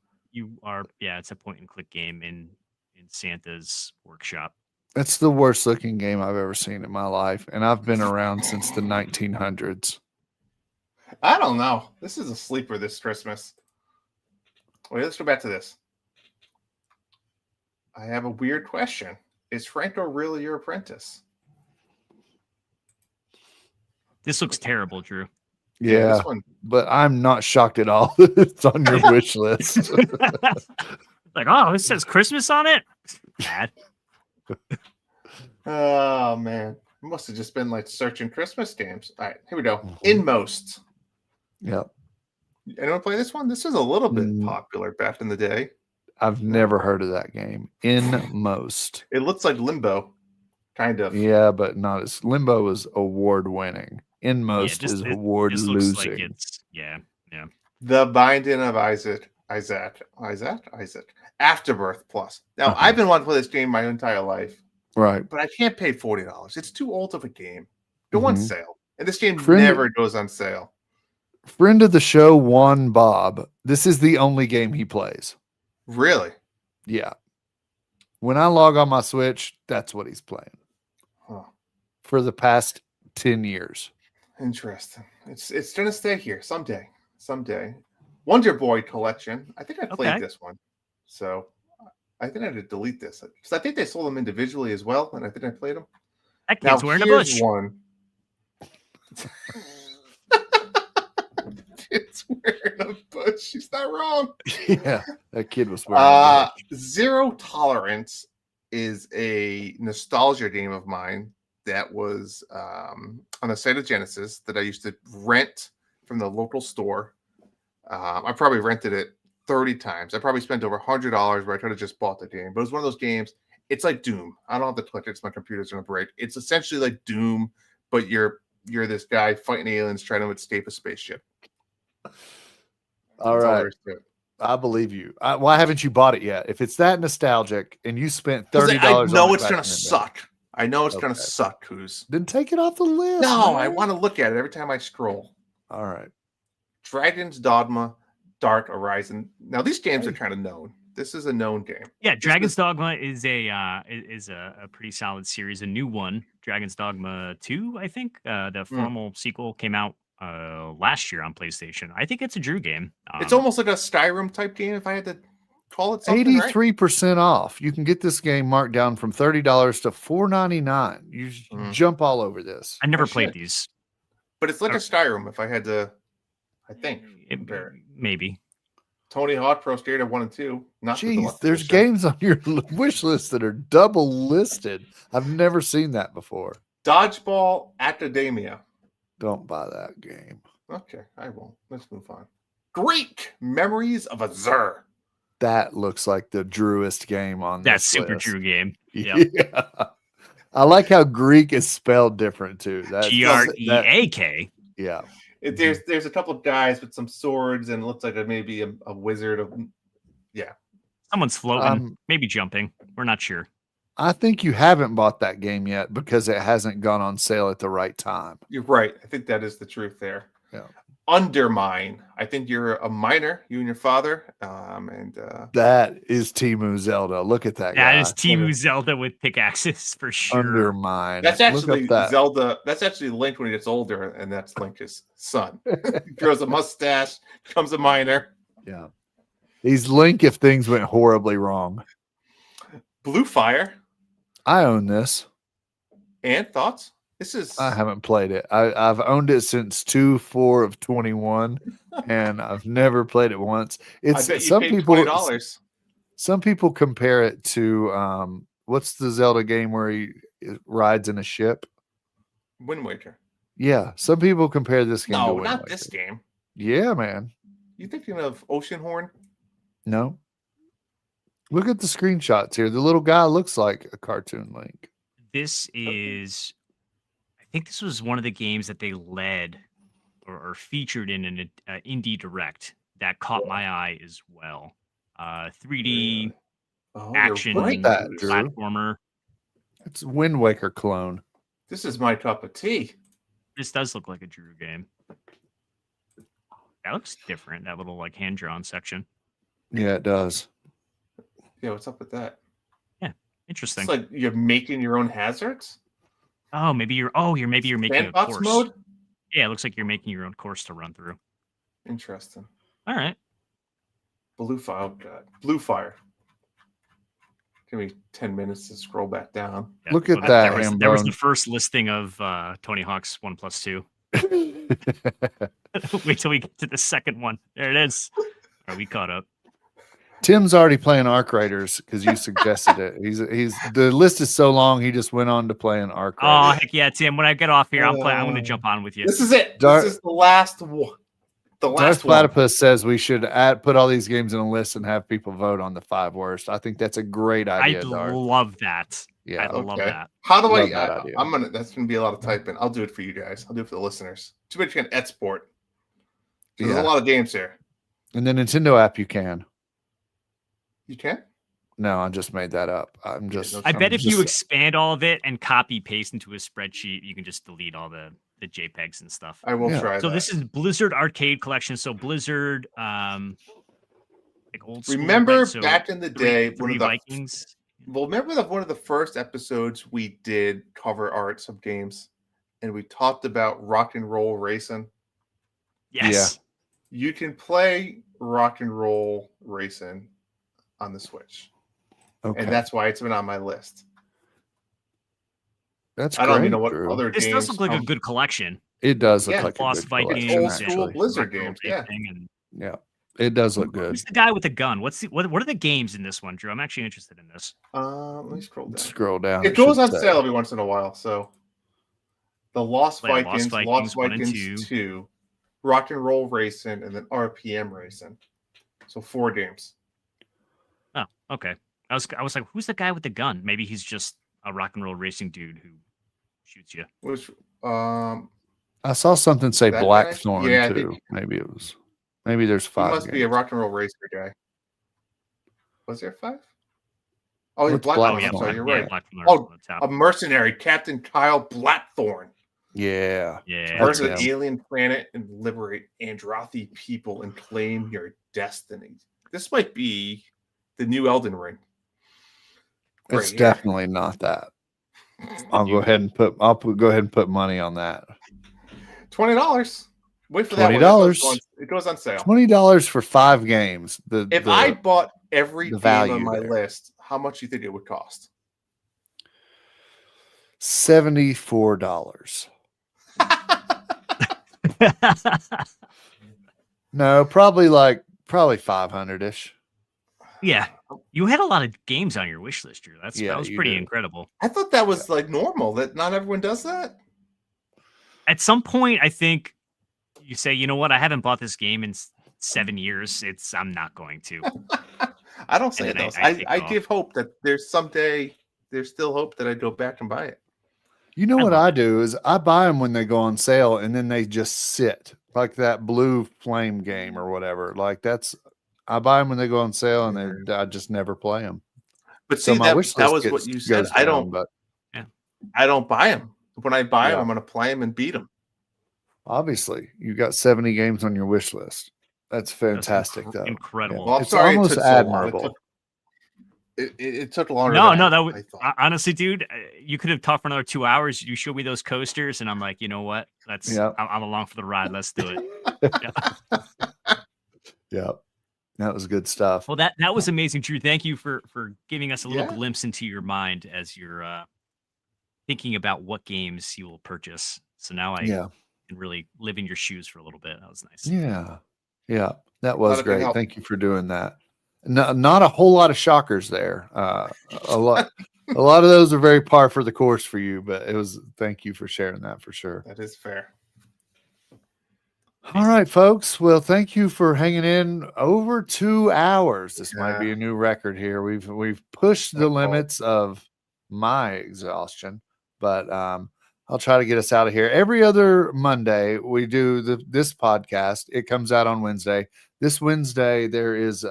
it's a point and click game in Santa's workshop. It's the worst looking game I've ever seen in my life, and I've been around since the 1900s. I don't know. This is a sleeper this Christmas. Wait, let's go back to this. I have a weird question. Is Franco really your apprentice? This looks terrible, Drew. Yeah, This one. but I'm not shocked at all. It's on your wish list. Like, oh, it says Christmas on it. Bad. Oh man. Must have just been like searching Christmas games. All right, here we go. Inmost. Yep. Anyone play this one? This was a little bit Mm. popular back in the day. I've never heard of that game. Inmost. It looks like Limbo, kind of. Yeah, but not as Limbo is award winning. Inmost is award This looks losing. like it's The Binding of Isaac. Afterbirth Plus. Now, I've been wanting to play this game my entire life, Right. but I can't pay $40. It's too old of a game. Go on Mhm. sale. And this game Friend- never goes on sale. Friend of the show, Juan Bob. This is the only game he plays. Really? Yeah. When I log on my Switch, that's what he's playing Huh. for the past 10 years. Interesting. It's gonna stay here someday. Wonder Boy collection. I think I played Okay. this one, so I think I had to delete this because I think they sold them individually as well, and I think I played them. that Now kid's wearing a here's bush. one. It's wearing a bush. She's not wrong. Yeah. That kid was wearing a bush. Zero Tolerance is a nostalgia game of mine that was on the Sega Genesis that I used to rent from the local store. I probably rented it 30 times. I probably spent over $100 where I could have just bought the game. But it was one of those games. It's like Doom. I don't have to click it. My computer's going to break. It's essentially like Doom, but you're this guy fighting aliens trying to escape a spaceship. All That's right. there is to it. I believe you. Why haven't you bought it yet? If it's that nostalgic and you spent 'Cause $30 I on know it it's back going in to the day. suck. I know it's going to Okay. suck, Coos. Then take it off the list. No, man. I want to look at it every time I scroll. All right. Dragon's Dogma, Dark Horizon. Now these games are kind of known. This is a known game. Yeah, Dragon's Dogma is a pretty solid series. A new one, Dragon's Dogma 2, I think. The formal sequel came out last year on PlayStation. I think it's a Drew game. It's almost like a Skyrim type game, if I had to call it something. 83% off. You can get this game marked down from $30 to $4.99. You jump all over this. I never played these, but it's like a Skyrim. If I had to, I think maybe. Tony Hawk Pro Skater 1 and 2. Jeez, there's games on your wish list that are double listed. I've never seen that before. Dodgeball Academia. Don't buy that game. Okay, I won't. Let's move on. Greek Memories of Azure. That looks like the Drewest game on that super list. Drew game. Yep. Yeah. I like how Greek is spelled different too. Greak. Yeah. There's a couple of guys with some swords and it looks like maybe a wizard of someone's floating, maybe jumping. We're not sure. I think you haven't bought that game yet because it hasn't gone on sale at the right time. You're right. I think that is the truth there. Yeah. Undermine. I think you're a miner, you and your father. That is Temu Zelda. Look at that guy. That is Temu Zelda with pickaxes for sure. Undermine. That's actually Zelda. That's actually Link when he gets older, and that's Link's son. He grows a mustache, becomes a miner. Yeah. He's Link if things went horribly wrong. Blue Fire. I own this. And thoughts? I haven't played it. I've owned it since 2/4 of 21, and I've never played it once. It's I bet you some paid people. $20. Some people compare it to what's the Zelda game where he rides in a ship? Wind Waker. Yeah, some people compare this game. No, to not this game. Yeah, man. You thinking of Oceanhorn? No. Look at the screenshots here. The little guy looks like a cartoon Link. This is. I think this was one of the games that they led or featured in an indie direct that caught my eye as well. 3D action platformer. It's a Wind Waker clone. This is my cup of tea. This does look like a Drew game. That looks different. That little like hand drawn section. Yeah, it does. Yeah, what's up with that? Yeah, interesting. It's like you're making your own hazards. Oh, maybe you're making Sandbox a course. Mode? Yeah, it looks like you're making your own course to run through. Interesting. All right. Blue Fire. Oh, God. Blue Fire. Give me 10 minutes to scroll back down. Yeah, look at that. There was the first listing of Tony Hawk's 1+2. Wait till we get to the second one. There it is. All right, we caught up. Tim's already playing Arc Raiders because you suggested it. He's the list is so long. He just went on to play an Arc Raiders. Oh heck yeah, Tim! When I get off here, I'm going to jump on with you. This is it. This is the last one. The last one. Platypus says we should put all these games in a list and have people vote on the 5 worst. I think that's a great idea. I love that. Yeah, I love that. How do I'm gonna. That's gonna be a lot of typing. I'll do it for you guys. I'll do it for the listeners. Too bad you can't export. There's a lot of games here. And the Nintendo app you can. You can? No, I just made that up. I bet if you expand all of it and copy paste into a spreadsheet, you can just delete all the JPEGs and stuff. I will try. So this is Blizzard Arcade Collection. So Blizzard, like old school. Remember right? So back in the day, one of the Vikings. Well, remember one of the first episodes we did cover arts of games, and we talked about Rock and Roll Racing. Yes. Yeah. You can play Rock and Roll Racing on the Switch. Okay. And that's why it's been on my list. That's I don't even know what other this games. This does look like a good collection. It does look like Lost a good Vikings, old school Blizzard games. Yeah. It does look good. Who's the guy with the gun? What are the games in this one, Drew? I'm actually interested in this. Let me scroll down. Scroll down. It goes on sale every once in a while. So the Lost Vikings 1 and 2, Rock and Roll Racing, and then RPM Racing. So 4 games. Oh, okay. I was like, who's the guy with the gun? Maybe he's just a rock and roll racing dude who shoots you. Which I saw something say Blackthorn too. Maybe there's 5. He must be a rock and roll racer guy. Was there 5? Oh, you're Blackthorn. Yeah, sorry, you're right. A mercenary, Captain Kyle Blackthorn. Yeah. Yeah. Versus That's an him. alien planet and liberate Androthi people and claim your destiny. This might be the new Elden Ring. It's here. definitely not that. I'll go ahead and put money on that. $20. Wait for that one. $20. It goes on sale. $20 for 5 games. If I bought every the game value on my there. list, how much do you think it would cost? $74. No, probably 500-ish. Yeah. You had a lot of games on your wish list, Drew. That was pretty incredible. I thought that was like normal, that not everyone does that. At some point, I think you say, you know what, I haven't bought this game in 7 years. I'm not going to. I don't say those. I give hope that there's still hope that I go back and buy it. You know what I do is I buy them when they go on sale and then they just sit, like that Blue Flame game or whatever. I buy them when they go on sale and I just never play them. But see, that was what you said. I don't buy them. When I buy them, I'm going to play them and beat them. Obviously, you got 70 games on your wish list. That's fantastic, though. Incredible. Yeah. Well, it's almost admirable. It took longer. That was honestly, dude. You could have talked for another 2 hours. You showed me those coasters, and I'm like, you know what? I'm along for the ride. Let's do it. Yeah, that was good stuff. Well, that was amazing, Drew. Thank you for giving us a little glimpse into your mind as you're thinking about what games you will purchase. So now I can really live in your shoes for a little bit. That was nice. Yeah, that was great. Thank you for doing that. No, not a whole lot of shockers there. A lot of those are very par for the course for you, but thank you for sharing that for sure. That is fair. All right, folks. Well, thank you for hanging in over 2 hours. This might be a new record here. We've pushed the limits of my exhaustion, but I'll try to get us out of here. Every other Monday, we do this podcast. It comes out on Wednesday. This Wednesday, there is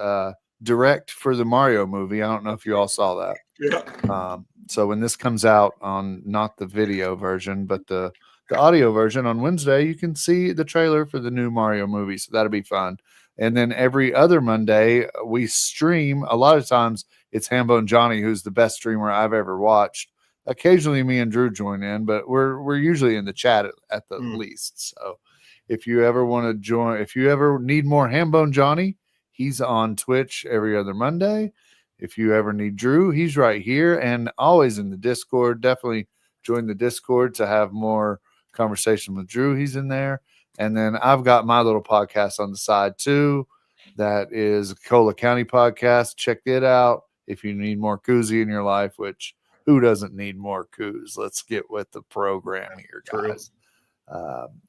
direct for the Mario movie. I don't know if you all saw that. Yeah. So when this comes out on not the video version, but the audio version on Wednesday, you can see the trailer for the new Mario movie. So that'll be fun. And then every other Monday, we stream. A lot of times it's Hambo and Johnny, who's the best streamer I've ever watched. Occasionally me and Drew join in, but we're usually in the chat at the least. So if you ever want to join, if you ever need more Hambone Johnny, he's on Twitch every other Monday. If you ever need Drew, he's right here and always in the Discord. Definitely join the Discord to have more conversation with Drew. He's in there. And then I've got my little podcast on the side too. That is Cola County Podcast. Check it out if you need more koozie in your life, which who doesn't need more coos? Let's get with the program here, guys.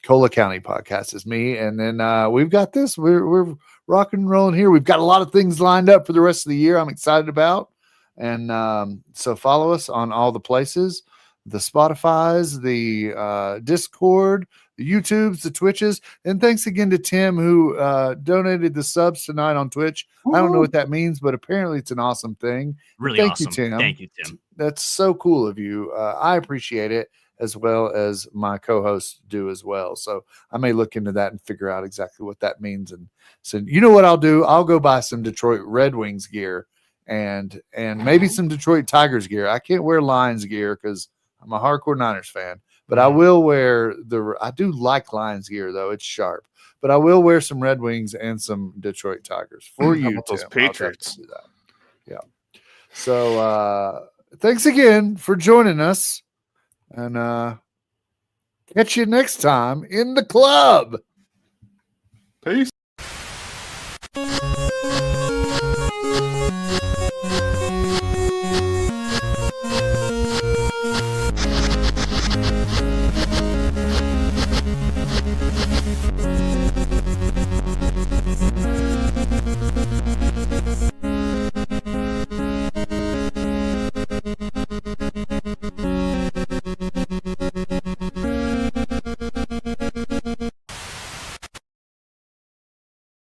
Cola County Podcast is me. And then we've got this. We're rocking and rolling here. We've got a lot of things lined up for the rest of the year I'm excited about. And so follow us on all the places, the Spotifys, the Discord, the YouTubes, the Twitches. And thanks again to Tim who donated the subs tonight on Twitch. Woo! I don't know what that means, but apparently it's an awesome thing. Really Thank awesome. you, Tim. Thank you, Tim. That's so cool of you. I appreciate it, as well as my co-hosts do as well. So I may look into that and figure out exactly what that means. And so, you know what I'll do? I'll go buy some Detroit Red Wings gear and maybe some Detroit Tigers gear. I can't wear Lions gear because I'm a hardcore Niners fan, but I will wear I do like Lions gear though. It's sharp, but I will wear some Red Wings and some Detroit Tigers for you, Tim. Those Patriots. Do that. Yeah. So thanks again for joining us. And catch you next time in the club. Peace.